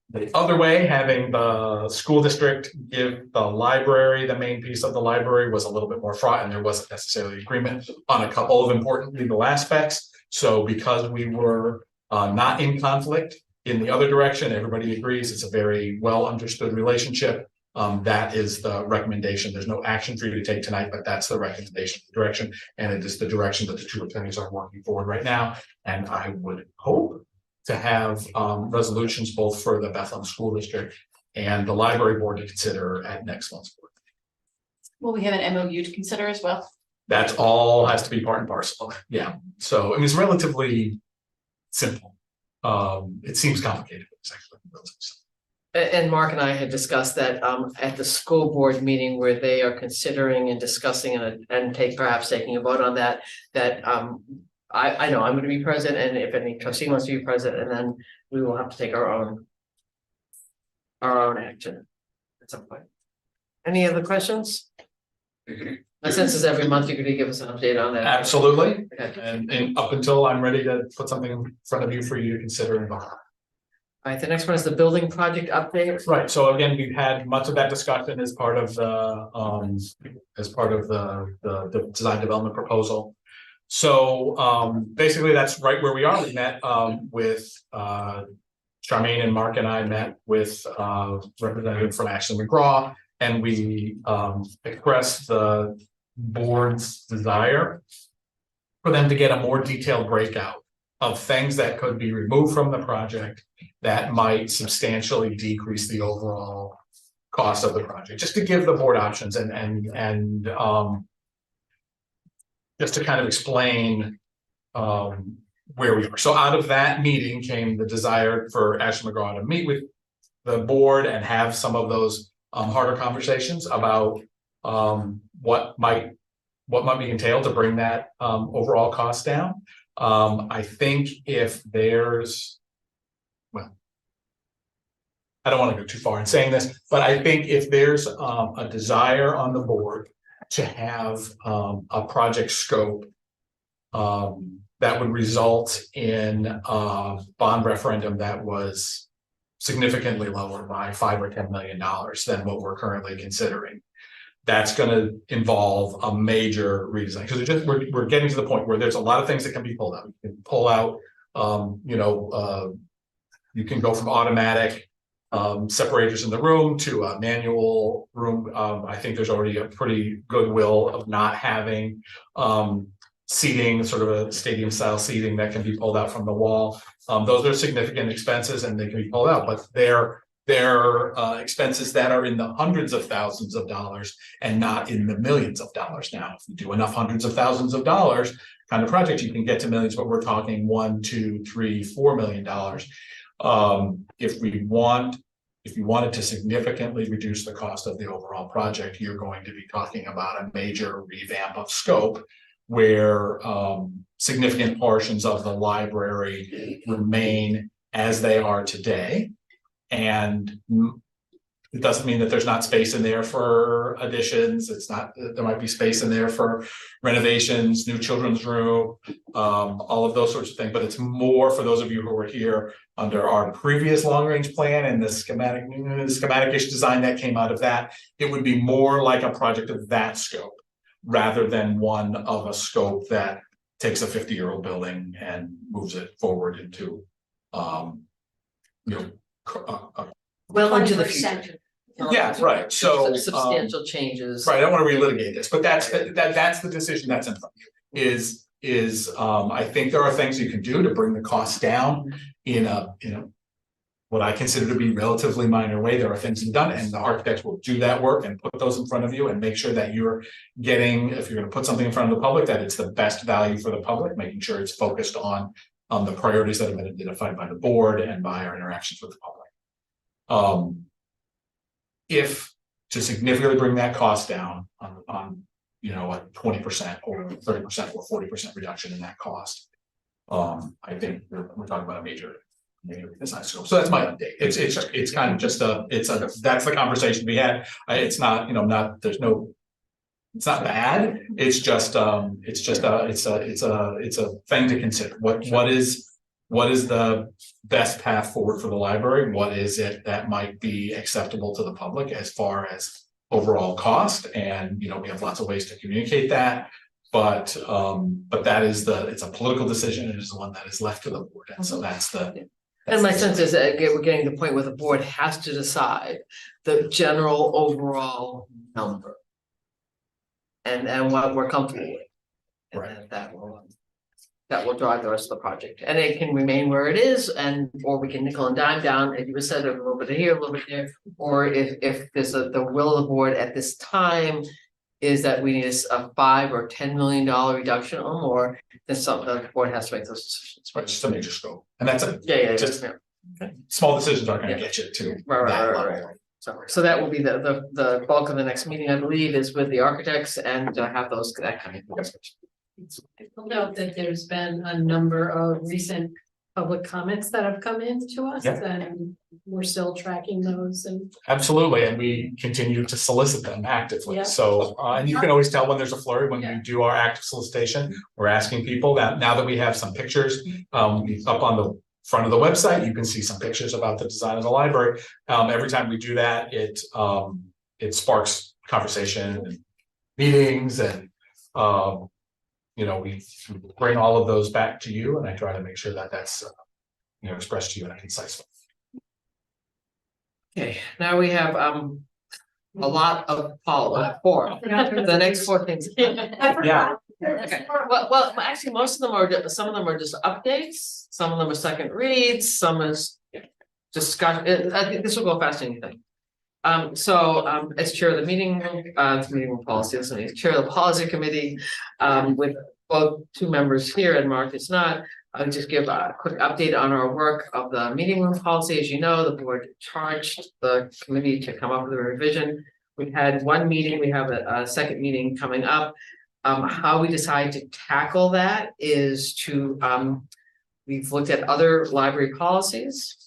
the other way, having the school district give the library the main piece of the library was a little bit more fraught, and there wasn't necessarily agreement on a couple of important legal aspects. So because we were not in conflict in the other direction, everybody agrees it's a very well understood relationship. That is the recommendation. There's no action for you to take tonight, but that's the recommendation, the direction, and it is the direction that the 2 attorneys are working forward right now. And I would hope to have resolutions both for the Bethlehem School District and the library board to consider at next month's board.
Will we have an MOU to consider as well?
That's all has to be part and parcel. Yeah. So I mean, it's relatively simple. It seems complicated. It's actually relatively simple.
And Mark and I had discussed that at the school board meeting where they are considering and discussing and perhaps taking a vote on that, I know I'm going to be present, and if any trustee wants to be present, and then we will have to take our own action at some point. Any other questions? My sense is every month you're going to give us an update on that.
Absolutely.
Okay.
And up until I'm ready to put something in front of you for you to consider and vote on.
All right, the next one is the building project update.
Right, so again, we've had much of that discussion as part of the the design development proposal. So basically that's right where we are. We met with Charmaine, and Mark and I met with representative from Ashley McGraw, and we expressed the board's desire for them to get a more detailed breakout of things that could be removed from the project that might substantially decrease the overall cost of the project, just to give the board options and just to kind of explain where we are. So out of that meeting came the desire for Ashley McGraw to meet with the board and have some of those harder conversations about what might be entailed to bring that overall cost down. I think if there's, well, I don't want to go too far in saying this, but I think if there's a desire on the board to have a project scope that would result in a bond referendum that was significantly lower by $5 or $10 million than what we're currently considering, that's going to involve a major redesign, because we're getting to the point where there's a lot of things that can be pulled out. You can pull out, you can go from automatic separators in the room to a manual room. I think there's already a pretty good will of not having seating, sort of a stadium style seating that can be pulled out from the wall. Those are significant expenses and they can be pulled out, but they're expenses that are in the hundreds of thousands of dollars and not in the millions of dollars. Now, if you do enough hundreds of thousands of dollars kind of project, you can get to millions, but we're talking $1, $2, $3, $4 million. If you wanted to significantly reduce the cost of the overall project, you're going to be talking about a major revamp of scope where significant portions of the library remain as they are today. And it doesn't mean that there's not space in there for additions. It's not, there might be space in there for renovations, new children's room, all of those sorts of things. But it's more for those of you who were here under our previous long-range plan and the schematic-ish design that came out of that. It would be more like a project of that scope, rather than one of a scope that takes a 50-year-old building and moves it forward into,
Well into the
21st
future.
century.
Yeah, right, so.
Substantial changes.
Right, I don't wanna relitigate this, but that's the decision that's in front of you, I think there are things you can do to bring the costs down in a, what I consider to be relatively minor way. There are things to be done, and the architects will do that work and put those in front of you and make sure that you're getting, if you're gonna put something in front of the public, that it's the best value for the public, making sure it's focused on the priorities that have been identified by the board and by our interactions with the public. If to significantly bring that cost down on a 20% or 30% or 40% reduction in that cost, I think we're talking about a major design scope. So that's my update. It's kind of just that's the conversation we had. It's not, it's not bad. It's just it's a thing to consider. What is the best path forward for the library? What is it that might be acceptable to the public as far as overall cost? And we have lots of ways to communicate that, but that is it's a political decision, and it's one that is left to the board. And so that's
and my sense is that we're getting to the point where the board has to decide the general overall number and what we're comfortable with. And
right.
That will drive the rest of the project, and it can remain where it is, or we can nickel and dime down, as you said, a little bit here, a little bit there, or if there's the will of the board at this time is that we need a $5 or $10 million reduction or more, then the board has to make those decisions.
Right, just a major scope, and that's
Yeah.
small decisions aren't going to get you to
Right. So that will be the bulk of the next meeting, I believe, is with the architects and have that kind of discussion.
I will note that there's been a number of recent public comments that have come in to us,
Yeah.
and we're still tracking those and.
Absolutely, and we continue to solicit them actively.
Yeah.
So, and you can always tell when there's a flurry when we do our active solicitation. We're asking people that now that we have some pictures up on the front of the website, you can see some pictures about the design of the library. Every time we do that, it sparks conversation and meetings, and we bring all of those back to you, and I try to make sure that that's expressed to you in a concise way.
Okay, now we have a lot of follow-up for the next 4 things.
Yeah.
Okay, well, actually, some of them are just updates, some of them are second reads, some is discussion. I think this will go faster than you think. As chair of the meeting room policy, as chair of the policy committee, with both 2 members here and Mark is not, I'll just give a quick update on our work of the meeting room policy. As you know, the board charged the committee to come up with a revision. We've had 1 meeting, we have a second meeting coming up. How we decide to tackle that is to, we've looked at other library policies.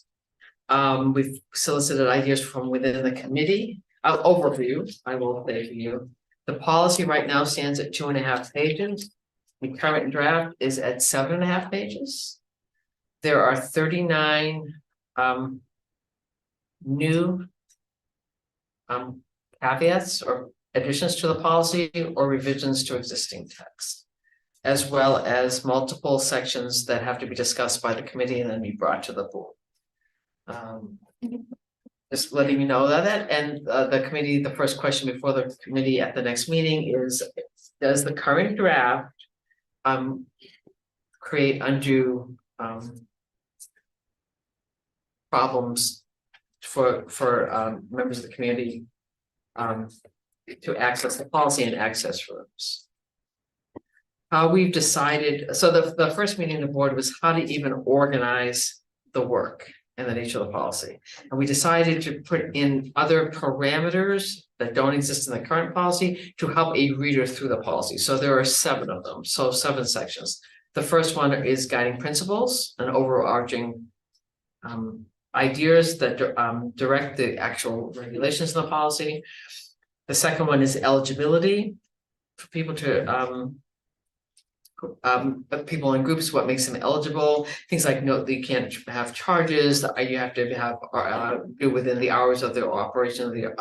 We've solicited ideas from within the committee. Overview, I will say to you. The policy right now stands at 2.5 pages. The current draft is at 7.5 pages. There are 39 new caveats or additions to the policy or revisions to existing text, as well as multiple sections that have to be discussed by the committee and then be brought to the board. Just letting you know that, and the committee, the first question before the committee at the next meeting is, does the current draft create undue problems for members of the community to access the policy and access rooms? How we've decided, so the first meeting of the board was how to even organize the work and the nature of the policy. And we decided to put in other parameters that don't exist in the current policy to help a reader through the policy. So there are 7 of them, so 7 sections. The first one is guiding principles and overarching ideas that direct the actual regulations of the policy. The second one is eligibility for people to people in groups, what makes them eligible, things like you can't have charges, you have to have do within the hours of the operation of the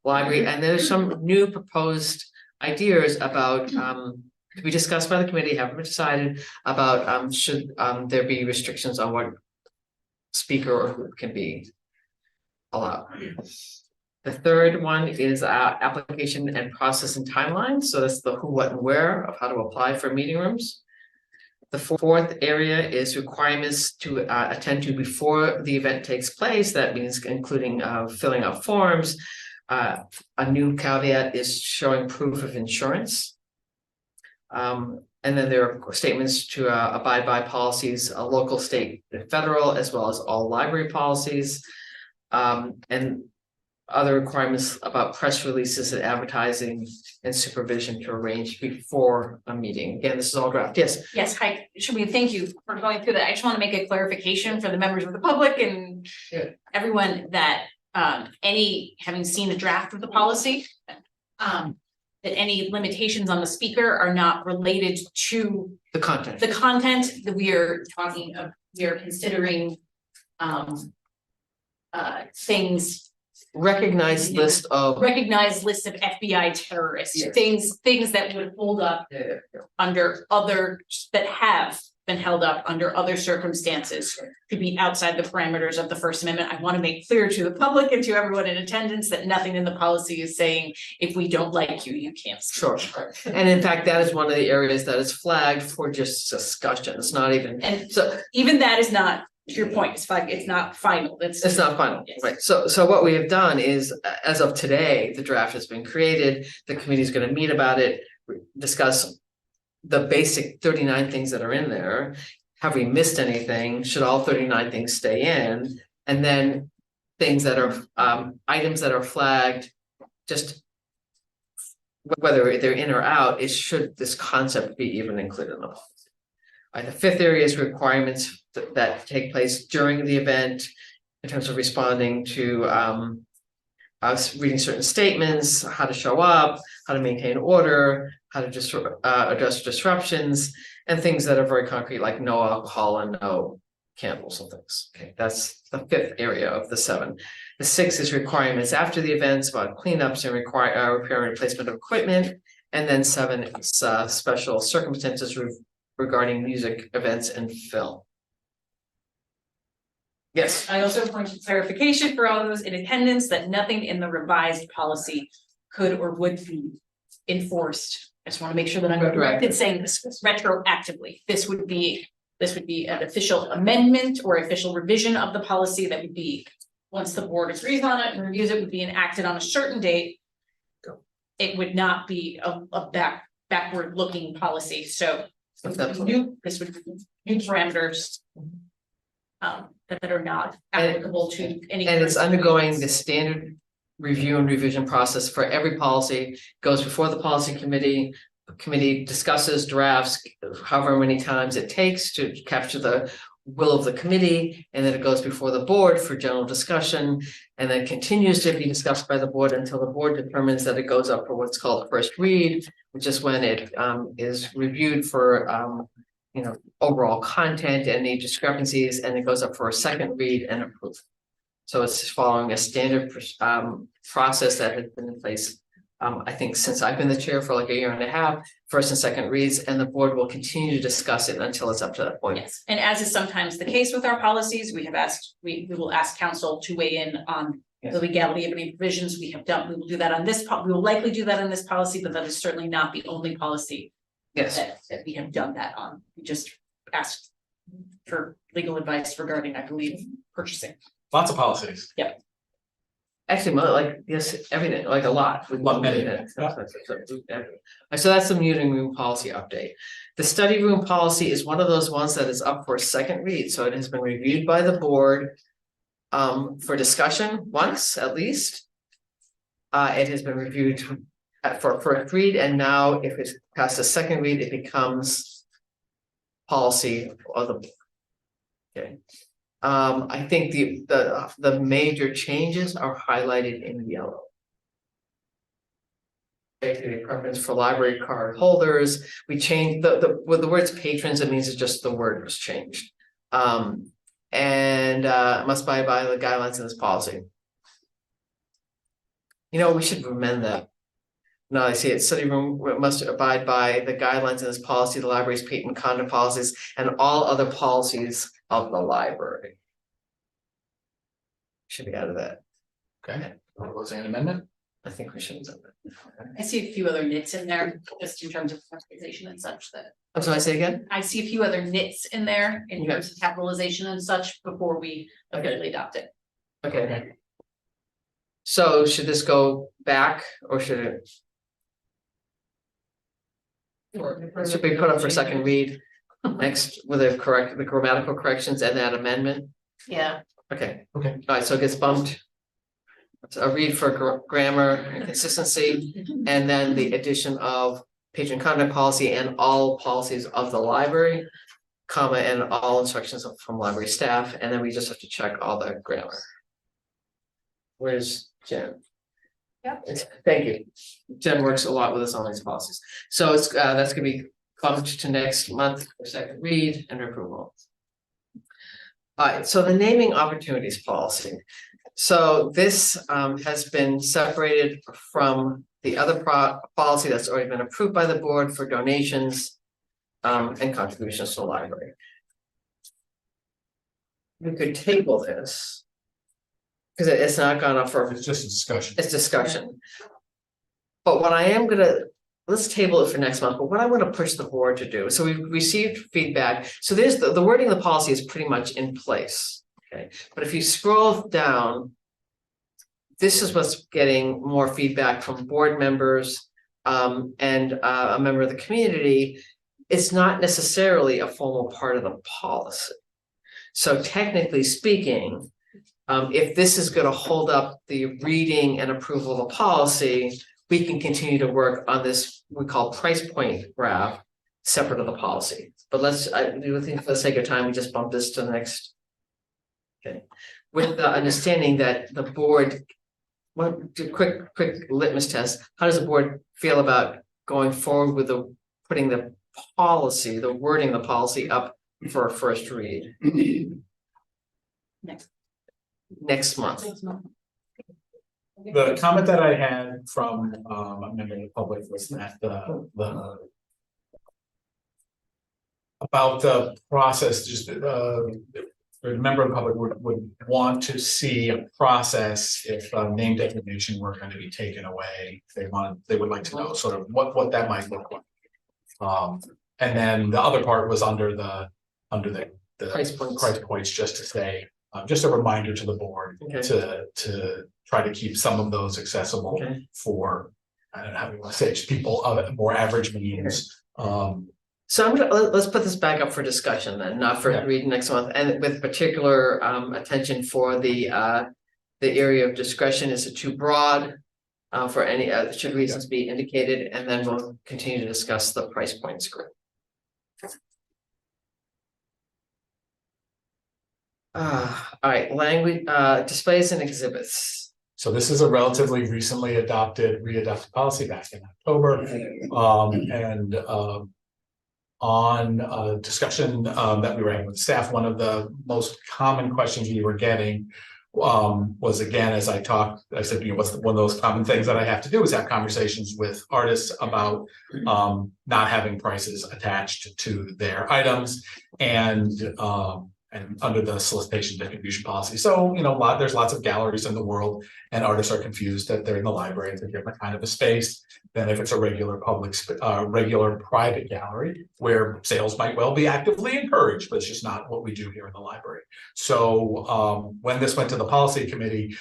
library. And there's some new proposed ideas about, to be discussed by the committee, haven't been decided about, should, there be restrictions on what speaker or group can be allowed. The third one is application and process and timeline. So that's the who, what, and where of how to apply for meeting rooms. The fourth area is requirements to attend to before the event takes place. That means including filling out forms. A new caveat is showing proof of insurance. And then there are statements to abide by policies, local, state, and federal, as well as all library policies. And other requirements about press releases and advertising and supervision to arrange before a meeting. Again, this is all draft. Yes.
Yes, hi, Shameen, thank you for going through that. I just want to make a clarification for the members of the public and everyone that having seen a draft of the policy, that any limitations on the speaker are not related to
the content.
The content that we are talking of, we are considering things.
Recognized list of
FBI terrorists, things that would hold up under other, that have been held up under other circumstances, could be outside the parameters of the First Amendment. I want to make clear to the public and to everyone in attendance that nothing in the policy is saying, if we don't like you, you can't.
Sure. And in fact, that is one of the areas that is flagged for just discussion. It's not even,
and so even that is not, to your point, it's not final.
It's not final, right? So what we have done is, as of today, the draft has been created. The committee is going to meet about it, discuss the basic 39 things that are in there. Have we missed anything? Should all 39 things stay in? And then things that are items that are flagged, just whether they're in or out, is should this concept be even included in the policy? The fifth area is requirements that take place during the event in terms of responding to us reading certain statements, how to show up, how to maintain order, how to just address disruptions, and things that are very concrete, like no alcohol and no candles and things. Okay, that's the fifth area of the 7. The 6th is requirements after the events about cleanups and repair and replacement of equipment. And then 7 is special circumstances regarding music events and film. Yes.
I also want clarification for all those in attendance that nothing in the revised policy could or would be enforced. I just want to make sure that I'm correct in saying this retroactively. This would be an official amendment or official revision of the policy that would be, once the board agrees on it and reviews it, would be enacted on a certain date. It would not be a backward looking policy. So this would be new parameters that are not applicable to any.
And it's undergoing the standard review and revision process for every policy, goes before the policy committee. The committee discusses, drafts, however many times it takes to capture the will of the committee, and then it goes before the board for general discussion, and then continues to be discussed by the board until the board determines that it goes up for what's called first read, which is when it is reviewed for overall content and any discrepancies, and it goes up for a second read and approved. So it's following a standard process that has been in place, I think, since I've been the chair for like a year and a half, first and second reads, and the board will continue to discuss it until it's up to that point.
Yes, and as is sometimes the case with our policies, we will ask counsel to weigh in on the legality of any provisions we have done. We will do that on this, we will likely do that on this policy, but that is certainly not the only policy that we have done that on. We just asked for legal advice regarding, I believe, purchasing.
Lots of policies.
Yep.
Actually, like yes, everything, like a lot. So that's the meeting room policy update. The study room policy is one of those ones that is up for a second read. So it has been reviewed by the board for discussion once at least. It has been reviewed for first read, and now if it's past a second read, it becomes policy of the board. Okay. I think the major changes are highlighted in yellow. Basically, preference for library card holders. We changed with the words patrons, it means it's just the word was changed. And must abide by the guidelines in this policy. We should amend that. Now I see it, study room must abide by the guidelines in this policy, the library's patron conduct policies, and all other policies of the library. Should be out of that.
Okay, was an amendment?
I think we should have done that.
I see a few other nits in there, just in terms of capitalization and such that.
I'm sorry, say again?
I see a few other nits in there in
Okay.
terms of capitalization and such before we officially adopt it.
Okay. So should this go back or should it? Should be put up for second read next with the grammatical corrections and that amendment?
Yeah.
Okay.
Okay.
All right, so it gets bumped. It's a read for grammar and consistency, and then the addition of patron conduct policy and all policies of the library, comma, and all instructions from library staff, and then we just have to check all the grammar. Where's Jen?
Yep.
Thank you. Jen works a lot with us on these policies. So it's that's gonna be bumped to next month for second read and approval. All right, so the naming opportunities policy. So this has been separated from the other policy that's already been approved by the board for donations and contributions to the library. We could table this because it's not gone up for.
It's just a discussion.
It's discussion. But what I am gonna, let's table it for next month, but what I want to push the board to do, so we've received feedback. So there's the wording of the policy is pretty much in place. Okay, but if you scroll down, this is what's getting more feedback from board members and a member of the community. It's not necessarily a formal part of the policy. So technically speaking, if this is going to hold up the reading and approval of the policy, we can continue to work on this, we call price point graph, separate of the policy. But let's, I do think for the sake of time, we just bump this to the next. Okay, with the understanding that the board, quick litmus test, how does the board feel about going forward with putting the policy, the wording of the policy up for a first read? Next month.
The comment that I had from a member of the public was that the about the process, just a member of the public would want to see a process if name designation were going to be taken away. They would like to know sort of what that might look like. And then the other part was under the price points, just to say, just a reminder to the board to try to keep some of those accessible for, I don't know how we want to say it, just people of more average means.
So I'm gonna, let's put this back up for discussion then, not for reading next month, and with particular attention for the area of discretion. Is it too broad for any should reasons be indicated, and then we'll continue to discuss the price points group. All right, language displays and exhibits.
So this is a relatively recently readopted policy back in October, on discussion that we were having with staff, one of the most common questions we were getting was, again, as I said, what's one of those common things that I have to do is have conversations with artists about not having prices attached to their items and under the solicitation distribution policy. So, there's lots of galleries in the world, and artists are confused that they're in the library. It's a different kind of a space than if it's a regular regular private gallery where sales might well be actively encouraged, but it's just not what we do here in the library. So when this went to the policy committee,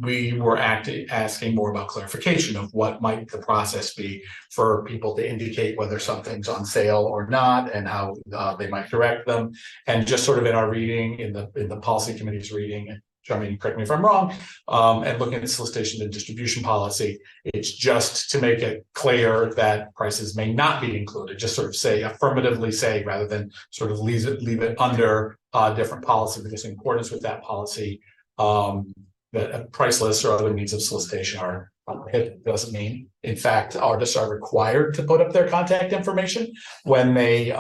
we were asking more about clarification of what might the process be for people to indicate whether something's on sale or not, and how they might direct them. And just sort of in our reading, in the policy committee's reading, Charmaine, correct me if I'm wrong, and looking at solicitation and distribution policy, it's just to make it clear that prices may not be included, just sort of affirmatively say, rather than sort of leave it under a different policy, because in accordance with that policy, that price lists or other means of solicitation are prohibited. Doesn't mean, in fact, artists are required to put up their contact information when they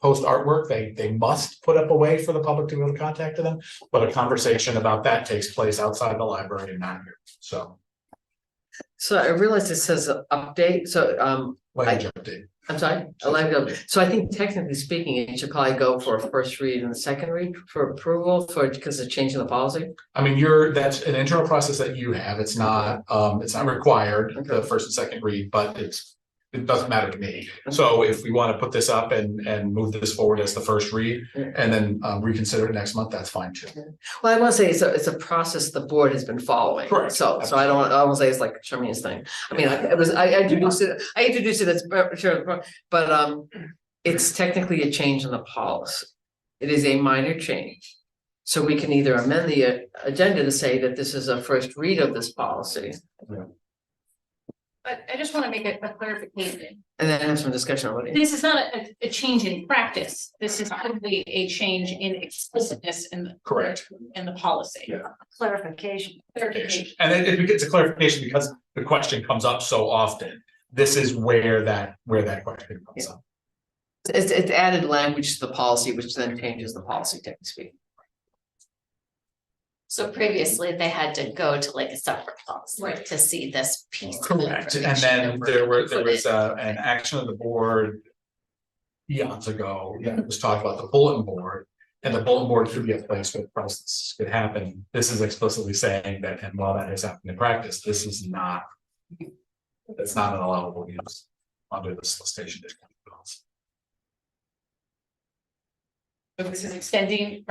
post artwork. They must put up a way for the public to be able to contact them, but a conversation about that takes place outside the library and not here. So
So I realized it says update, so
Language update.
I'm sorry, a language update. So I think technically speaking, it should probably go for a first read and a second read for approval because it's changing the policy.
I mean, that's an internal process that you have. It's not required, the first and second read, but it doesn't matter to me. So if we want to put this up and move this forward as the first read and then reconsider it next month, that's fine too.
Well, I want to say it's a process the board has been following.
Correct.
So I don't want to say it's like Charmaine's thing. I mean, I introduced it as sure, but it's technically a change in the policy. It is a minor change. So we can either amend the agenda to say that this is a first read of this policy.
But I just want to make a clarification.
And then have some discussion on it.
This is not a change in practice. This is probably a change in explicitness in the.
Correct.
In the policy.
Yeah.
Clarification.
And it's a clarification because the question comes up so often. This is where that question comes up.
It's added language to the policy, which then changes the policy, technically speaking.
So previously they had to go to like a separate policy to see this piece. of
Correct, and
information
then there was
put it-
an action of the board eons ago that was talked about the bulletin board. And the bulletin board should be a place where the process could happen. This is explicitly saying that, and while that has happened in practice, this is not. It's not an allowable use under the solicitation discount policy.
This is extending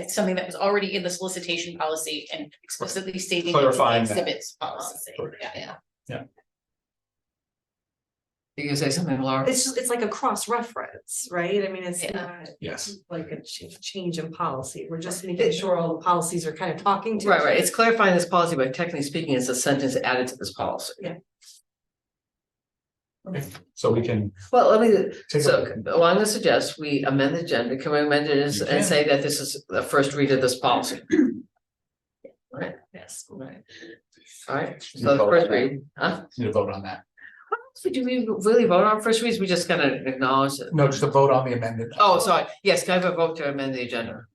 something that was already in the solicitation policy and explicitly stating.
Clarifying that.
Exhibits policy.
Yeah.
You can say something, Laura?
It's like a cross-reference, right? I mean, it's not
Yes.
like a change in policy. We're just making sure all the policies are kind of talking to.
Right, it's clarifying this policy, but technically speaking, it's a sentence added to this policy.
Yeah.
Okay, so we can.
Well, let me,
Take a
so,
look.
well, I'm gonna suggest we amend the agenda, can we amend it
You
and
can.
say that this is the first read of this policy? Right,
Yes.
right. All right, so the first read, huh?
Need to vote on that.
Do we really vote on first reads? We just kind of acknowledge it.
No, just a vote on the amendment.
Oh, sorry, yes, can I have a vote to amend the agenda?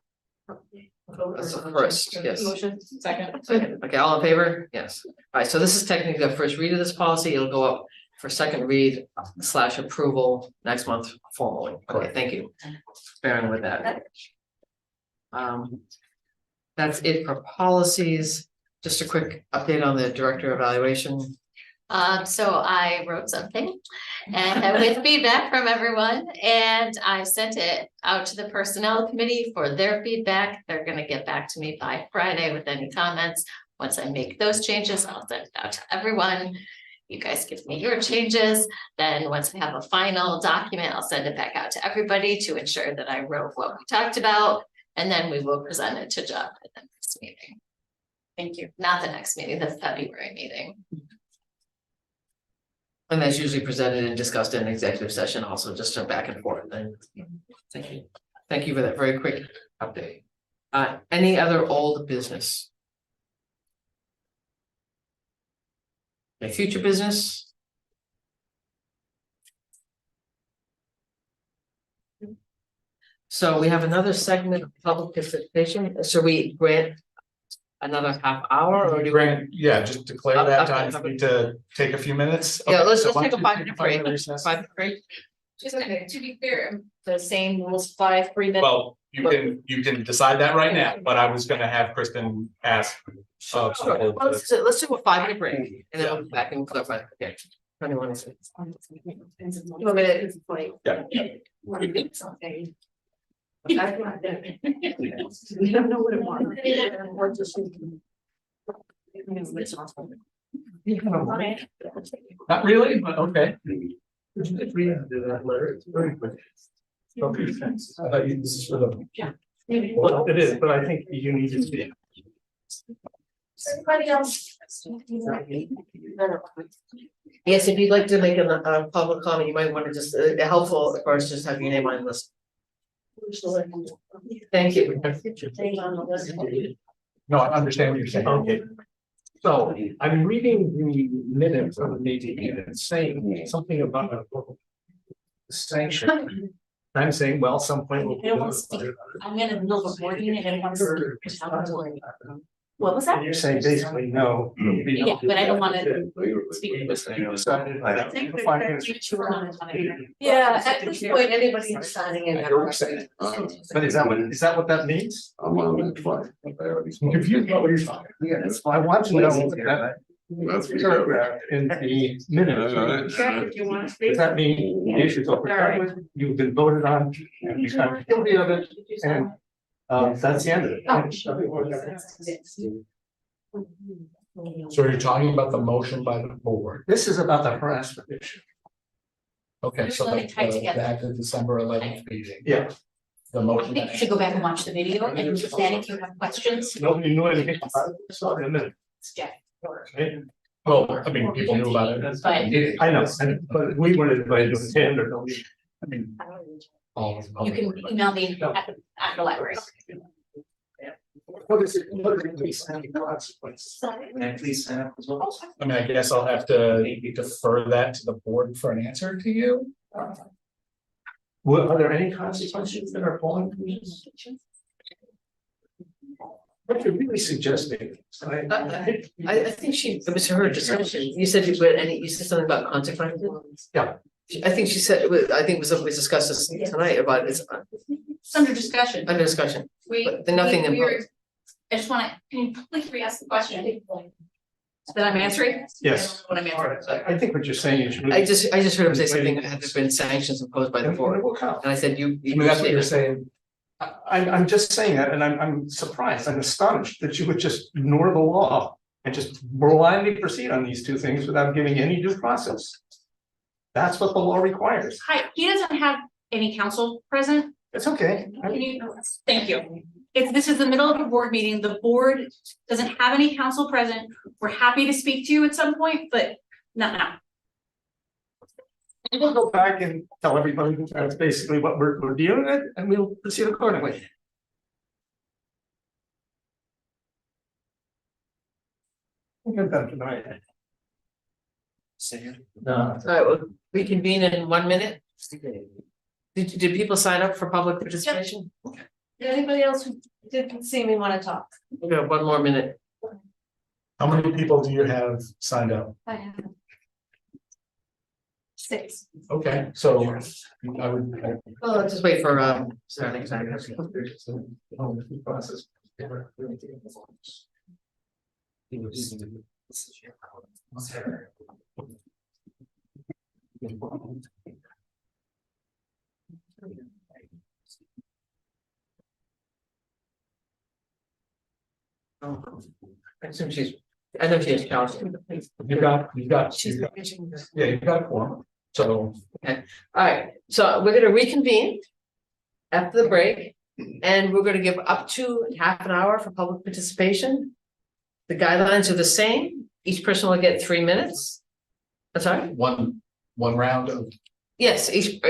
That's the first, yes.
Motion, second.
Okay, all in favor? Yes. All right, so this is technically the first read of this policy. It'll go up for second read / approval next month formally. Okay, thank you. Bearing with that. That's it for policies. Just a quick update on the director evaluation.
So I wrote something and with feedback from everyone, and I sent it out to the personnel committee for their feedback. They're gonna get back to me by Friday with any comments. Once I make those changes, I'll send it out to everyone. You guys give me your changes. Then once I have a final document, I'll send it back out to everybody to ensure that I wrote what we talked about. And then we will present it to Jeff at the next meeting.
Thank you.
Not the next meeting, the February meeting.
And that's usually presented and discussed in executive session, also just a back and forth thing. Thank you. Thank you for that very quick update. Any other old business? Okay, future business? So we have another segment of public participation. So we grant another half hour or do we?
Grant, yeah, just declare
Up-
that
up-
time
up-
for me to take a few minutes.
Yeah,
Okay,
let's
so why
take a
don't you
5-minute break.
recess?
5-minute break.
Just to be clear, the same rules apply, 3 minutes.
Well, you can decide that right now, but I was gonna have Kristen ask.
Sure, well, let's do a 5-minute break and then we'll be back and clarify. Okay. 21 seconds.
You want me to explain?
Yeah.
We don't know what it wants.
Not really, but okay. Okay, thanks. I thought this is for the. Well, it is, but I think you need to see it.
Everybody else.
Yes, if you'd like to make a public comment, you might want to just, helpful, of course, just have your name on the list. Thank you.
No, I understand what you're saying.
Okay. So I'm reading the minutes of the meeting and it's saying something about a sanction. I'm saying, well, some point.
I'm gonna build a board unit and once. What was that?
You're saying basically no.
Yeah, but I don't want to speak.
Yeah, at this point, anybody who's signing in.
But is that what that means?
I'm confused about what you're talking.
Yeah, that's why I want to know that. Paragraph in the minutes.
If you want to speak.
Does that mean the issue's over? You've been voted on, you found guilty of it, and that's the end of it.
So you're talking about the motion by the board?
This is about the harassment issue.
Okay, so
Let me tie together.
back to December 11th meeting.
Yeah.
The
I
motion.
think you should go back and watch the video and then if you have questions,
Nobody knew anything about it, so in a minute.
it's Jeff.
Well, I mean, people knew about it.
But-
I know, but we weren't invited to attend or no.
I mean.
You can email me at the library.
What is it? What are these consequences?
And please sign up as well.
I mean, I guess I'll have to defer that to the board for an answer to you.
What, are there any consequences that are falling from this? What you're really suggesting.
I think it was her discussion, you said you said something about consequences?
Yeah.
I think she said, I think we discussed this tonight about it's
It's under discussion.
under discussion,
We.
but nothing
we- we're-
imposed.
I just wanna, can you please re-ask the question? That I'm answering?
Yes.
What I'm answering.
I think what you're saying is.
I just heard him say something, had there been sanctions imposed by the board, and I said, you.
I mean, that's what you're saying. I'm just saying that, and I'm surprised, I'm astonished that you would just ignore the law and just blindly proceed on these two things without giving any due process. That's what the law requires.
Hi, he doesn't have any counsel present.
It's okay.
Can you, thank you. If this is the middle of a board meeting, the board doesn't have any counsel present. We're happy to speak to you at some point, but not now.
We'll go back and tell everybody that's basically what we're dealing with, and we'll proceed accordingly. We'll get that tonight.
No. All right, we'll reconvene in 1 minute. Did people sign up for public participation?
Anybody else who didn't see me wanna talk?
We got 1 more minute.
How many people do you have signed up?
I have 6.
Okay, so I would.
Well, let's just wait for starting. I assume I know she has counsel.
You've got yeah, you've got a form, so.
Okay, all right, so we're gonna reconvene after the break, and we're gonna give up to half an hour for public participation. The guidelines are the same, each person will get 3 minutes. I'm sorry?
One round of.
Yes, each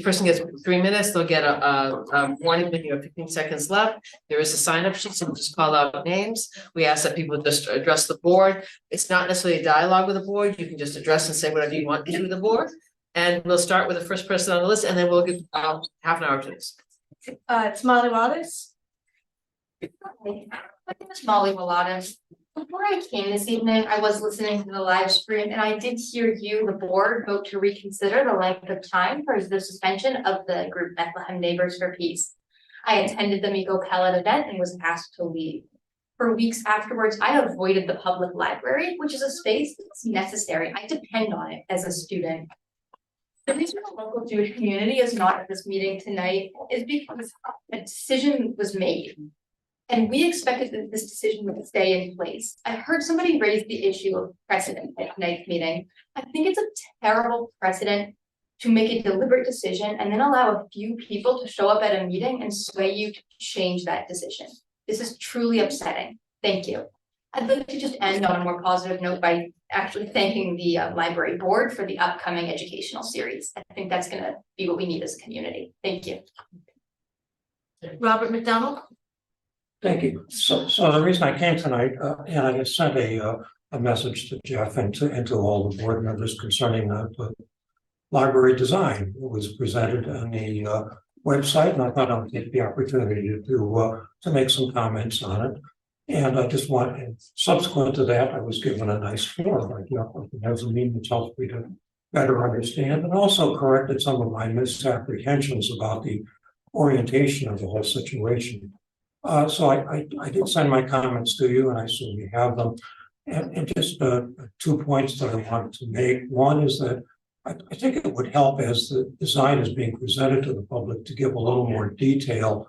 person gets 3 minutes, they'll get a warning when you have 15 seconds left. There is a sign up sheet, so we'll just call out names. We ask that people just address the board. It's not necessarily a dialogue with the board, you can just address and say whatever you want to the board. And we'll start with the first person on the list, and then we'll give half an hour to this.
It's Molly Waters.
My name is Molly Mulatto. Before I came this evening, I was listening to the live stream and I did hear you, the board, vote to reconsider the length of time for the suspension of the group Bethlehem Neighbors for Peace. I attended the Miko Pellet event and was asked to leave. For weeks afterwards, I avoided the public library, which is a space that's necessary. I depend on it as a student. The reason the local Jewish community is not at this meeting tonight is because a decision was made. And we expected that this decision would stay in place. I heard somebody raise the issue of precedent at tonight's meeting. I think it's a terrible precedent to make a deliberate decision and then allow a few people to show up at a meeting and sway you to change that decision. This is truly upsetting. Thank you. I'd like to just end on a more positive note by actually thanking the library board for the upcoming educational series. I think that's gonna be what we need as a community. Thank you.
Robert McDonald?
Thank you. So the reason I came tonight, and I sent a message to Jeff and to all the board members concerning the library design. It was presented on the website, and I thought I'd take the opportunity to make some comments on it. And I just want, and subsequent to that, I was given a nice form, like, it has a meeting that helps me to better understand, and also corrected some of my misapprehensions about the orientation of the whole situation. So I did send my comments to you, and I assume you have them. And just 2 points that I wanted to make. One is that I think it would help as the design is being presented to the public to give a little more detail.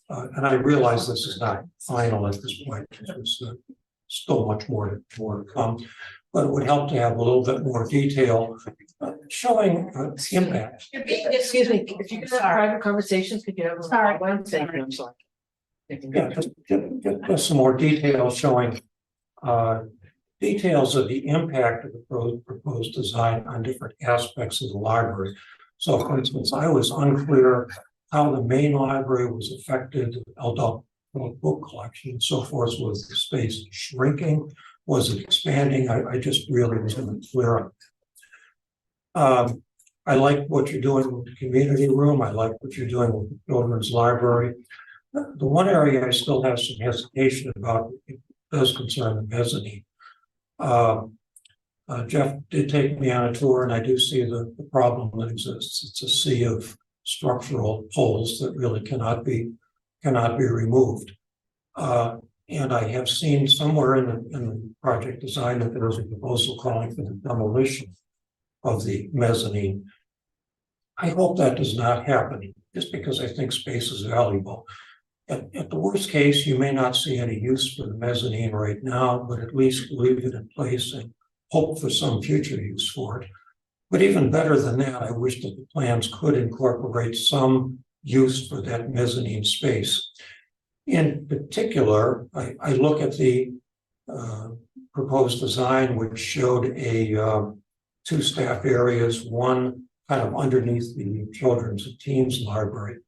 And I realize this is not final at this point. There's still much more to come. But it would help to have a little bit more detail showing impact.
Excuse me, if you could have private conversations, could you have?
Sorry.
Thank you, I'm sorry.
Yeah, just some more details showing details of the impact of the proposed design on different aspects of the library. So for instance, I was unclear how the main library was affected, adult book collection and so forth. Was the space shrinking? Was it expanding? I just really wasn't clear on it. I like what you're doing with the community room. I like what you're doing with the children's library. The one area I still have some hesitation about does concern the mezzanine. Jeff did take me on a tour, and I do see the problem that exists. It's a sea of structural poles that really cannot be removed. And I have seen somewhere in the project design that there was a proposal calling for the demolition of the mezzanine. I hope that does not happen, just because I think space is valuable. At the worst case, you may not see any use for the mezzanine right now, but at least leave it in place and hope for some future use for it. But even better than that, I wish that the plans could incorporate some use for that mezzanine space. In particular, I look at the proposed design, which showed two staff areas, one kind of underneath the children's and teens library.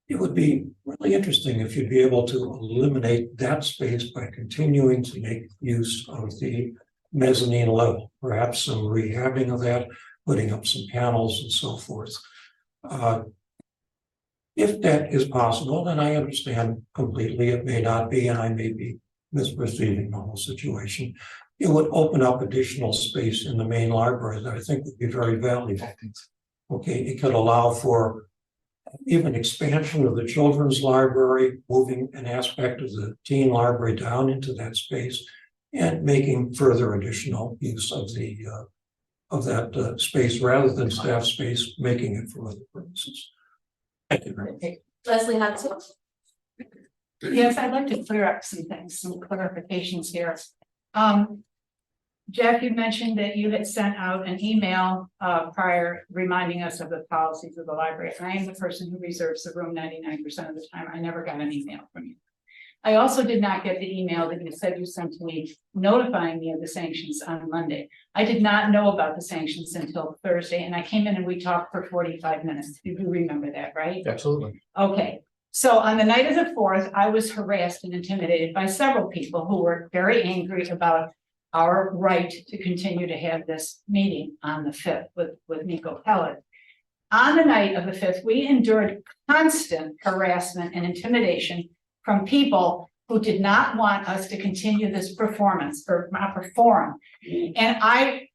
It would be really interesting if you'd be able to eliminate that space by continuing to make use of the mezzanine level, perhaps some rehabbing of that, putting up some panels and so forth. If that is possible, then I understand completely. It may not be, and I may be misperceiving the whole situation. It would open up additional space in the main library that I think would be very valuable. Okay, it could allow for even expansion of the children's library, moving an aspect of the teen library down into that space, and making further additional use of that space rather than staff space, making it for other purposes. Thank you.
Leslie Hudson.
Yes, I'd like to clear up some things, some clarifications here. Jeff, you mentioned that you had sent out an email prior reminding us of the policies of the library. I am the person who reserves the room 99% of the time. I never got an email from you. I also did not get the email that you said you sent to me notifying me of the sanctions on Monday. I did not know about the sanctions until Thursday, and I came in and we talked for 45 minutes. You do remember that, right?
Absolutely.
Okay. So on the night of the 4th, I was harassed and intimidated by several people who were very angry about our right to continue to have this meeting on the 5th with Nico Pellet. On the night of the 5th, we endured constant harassment and intimidation from people who did not want us to continue this performance or perform. And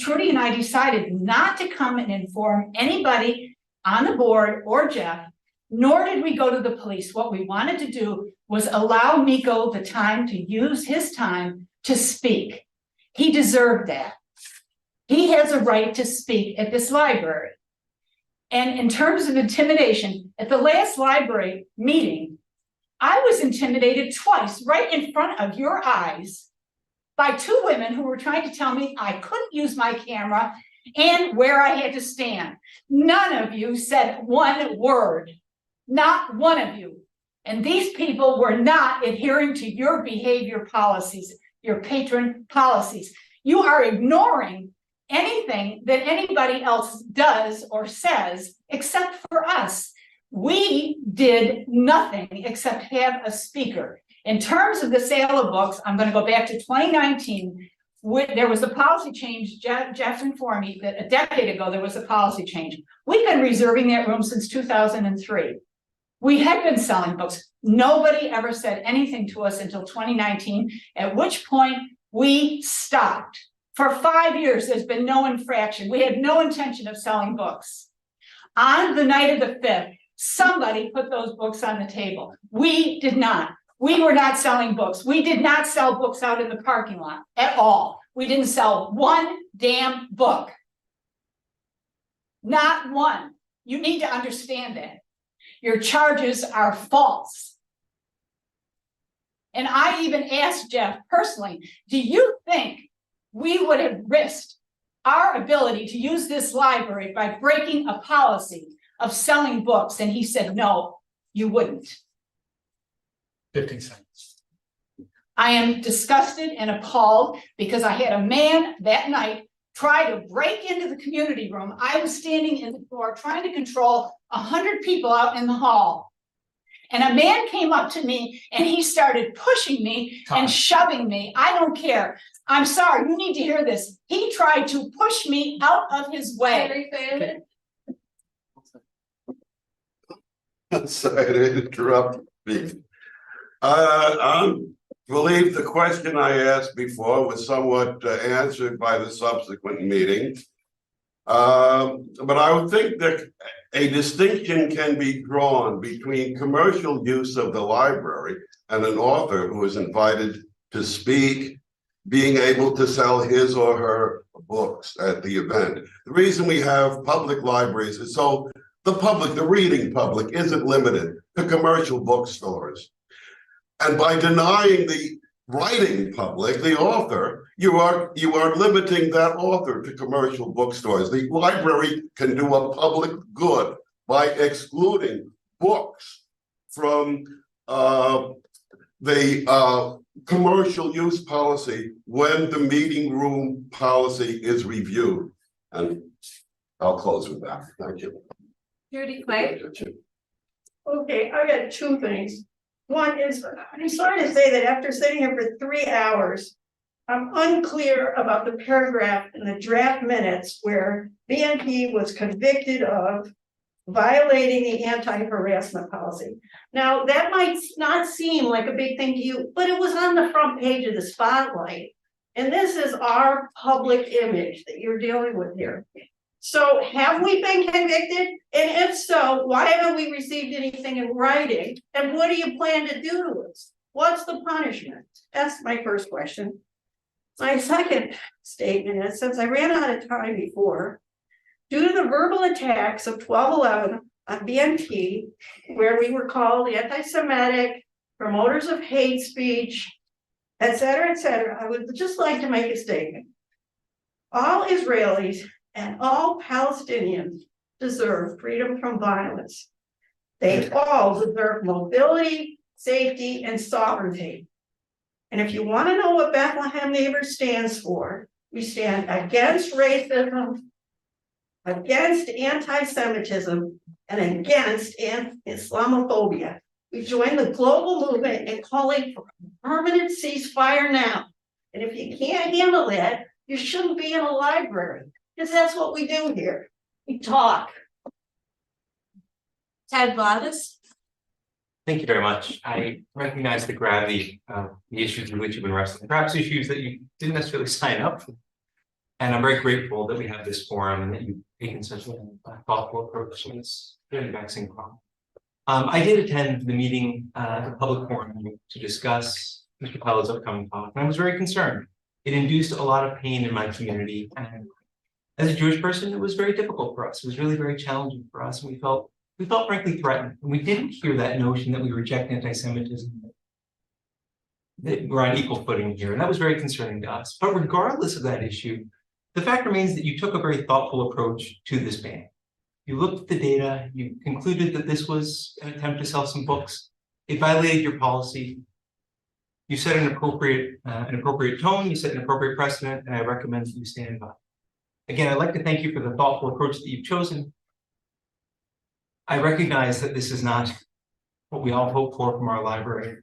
Trudy and I decided not to come and inform anybody on the board or Jeff, nor did we go to the police. What we wanted to do was allow Nico the time to use his time to speak. He deserved that. He has a right to speak at this library. And in terms of intimidation, at the last library meeting, I was intimidated twice right in front of your eyes by two women who were trying to tell me I couldn't use my camera and where I had to stand. None of you said one word, not one of you. And these people were not adhering to your behavior policies, your patron policies. You are ignoring anything that anybody else does or says except for us. We did nothing except have a speaker. In terms of the sale of books, I'm going to go back to 2019. There was a policy change. Jeff informed me that a decade ago there was a policy change. We've been reserving that room since 2003.
We had been selling books. Nobody ever said anything to us until 2019, at which point we stopped. For 5 years, there's been no infraction. We had no intention of selling books. On the night of the 5th, somebody put those books on the table. We did not. We were not selling books. We did not sell books out in the parking lot at all. We didn't sell one damn book. Not one. You need to understand that. Your charges are false. And I even asked Jeff personally, do you think we would have risked our ability to use this library by breaking a policy of selling books? And he said, no, you wouldn't.
15 seconds.
I am disgusted and appalled because I had a man that night try to break into the community room. I was standing in the door trying to control 100 people out in the hall. And a man came up to me and he started pushing me and shoving me. I don't care. I'm sorry, you need to hear this. He tried to push me out of his way.
I'm sorry to interrupt me. I believe the question I asked before was somewhat answered by the subsequent meeting. But I would think that a distinction can be drawn between commercial use of the library and an author who is invited to speak, being able to sell his or her books at the event. The reason we have public libraries is so the public, the reading public, isn't limited to commercial bookstores. And by denying the writing public, the author, you are limiting that author to commercial bookstores. The library can do a public good by excluding books from the commercial use policy when the meeting room policy is reviewed. And I'll close with that. Thank you.
Judy Clay. Okay, I got two things. One is, I'm sorry to say that after sitting here for 3 hours, I'm unclear about the paragraph in the draft minutes where BNP was convicted of violating the anti-harassment policy. Now, that might not seem like a big thing to you, but it was on the front page of the Spotlight. And this is our public image that you're dealing with here. So have we been convicted? And if so, why haven't we received anything in writing? And what do you plan to do to us? What's the punishment? That's my first question. My second statement is, since I ran out of time before, due to the verbal attacks of 12/11 on BNP, where we were called anti-Semitic, promoters of hate speech, et cetera, I would just like to make a statement. All Israelis and all Palestinians deserve freedom from violence. They all deserve mobility, safety, and sovereignty. And if you want to know what Bethlehem Neighbors stands for, we stand against racism, against anti-Semitism, and against Islamophobia. We join the global movement in calling for a permanent ceasefire now. And if you can't handle that, you shouldn't be in a library. Because that's what we do here. We talk. Ted Gladys.
Thank you very much. I recognize the gravity of the issues with which you've been wrestling, perhaps issues that you didn't necessarily sign up for. And I'm very grateful that we have this forum and that you've taken such a thoughtful approach to this very vexing problem. I did attend the meeting, the public forum, to discuss Mr. Pello's upcoming talk, and I was very concerned. It induced a lot of pain in my community, and as a Jewish person, it was very difficult for us. It was really very challenging for us, and we felt frankly threatened. And we didn't hear that notion that we reject anti-Semitism, that we're on equal footing here, and that was very concerning to us. But regardless of that issue, the fact remains that you took a very thoughtful approach to this ban. You looked at the data, you concluded that this was an attempt to sell some books. It violated your policy. You set an appropriate tone, you set an appropriate precedent, and I recommend that you stand by. Again, I'd like to thank you for the thoughtful approach that you've chosen. I recognize that this is not what we all hope for from our library,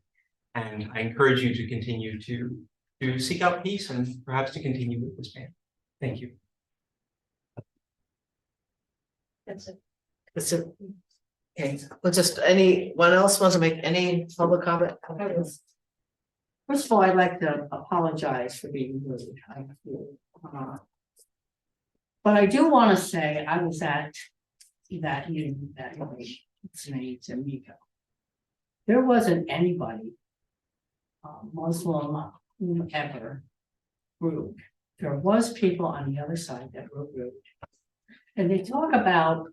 and I encourage you to continue to seek out peace and perhaps to continue with this ban. Thank you.
Okay, well, just anyone else wants to make any public comment?
First of all, I'd like to apologize for being rude. But I do want to say I was at that meeting that it's made to Miko. There wasn't anybody, Muslim, whoever, rude. There was people on the other side that were rude. And they talk about,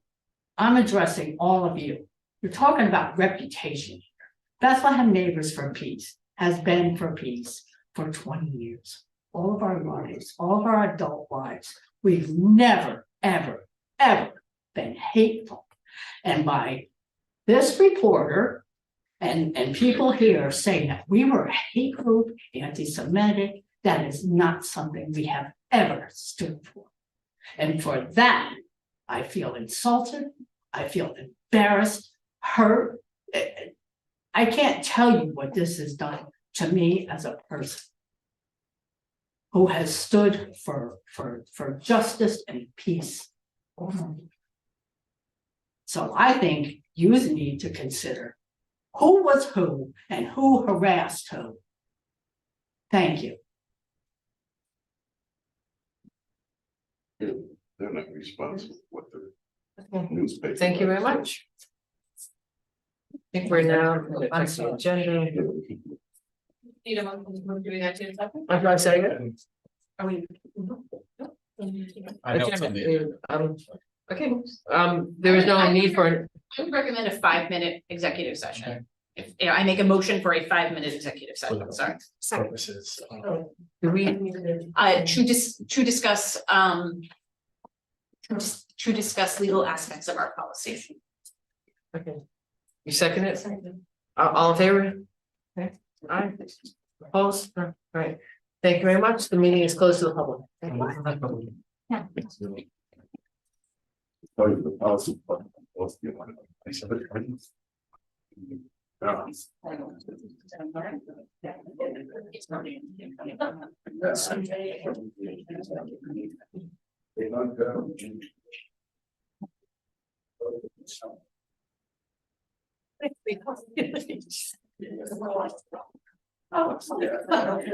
I'm addressing all of you. You're talking about reputation here. Bethlehem Neighbors for Peace has been for peace for 20 years. All of our lives, all of our adult lives, we've never, ever, ever been hateful. And by this reporter and people here saying that we were a hate group, anti-Semitic, that is not something we have ever stood for. And for that, I feel insulted, I feel embarrassed, hurt. I can't tell you what this has done to me as a person who has stood for justice and peace. So I think you need to consider who was who and who harassed who. Thank you.
They're not responsible for what the newspaper.
Thank you very much. I think we're now on the agenda.
Need a motion for doing that too.
I'm not saying it.
Are we?
I know it's on the-
Okay, there is no need for,
I would recommend a 5-minute executive session. If, I make a motion for a 5-minute executive session, sorry.
Purposes.
do we?
To discuss, to discuss legal aspects of our policy.
Okay. You second it? All in favor? Okay, aye. Opposed? All right. Thank you very much. The meeting is closed to the public. Thank you.
Yeah.
Tell you the policy.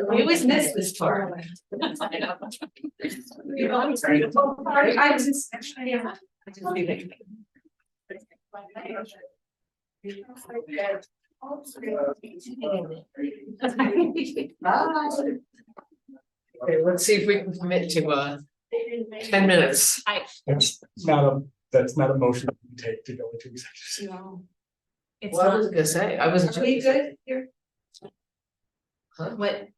We always miss this part.
Okay, let's see if we can commit to 10 minutes.
That's not a motion we take to go into executive session.
It's
Well, I
not.
was gonna say, I wasn't.
Are we good here?
Huh?
What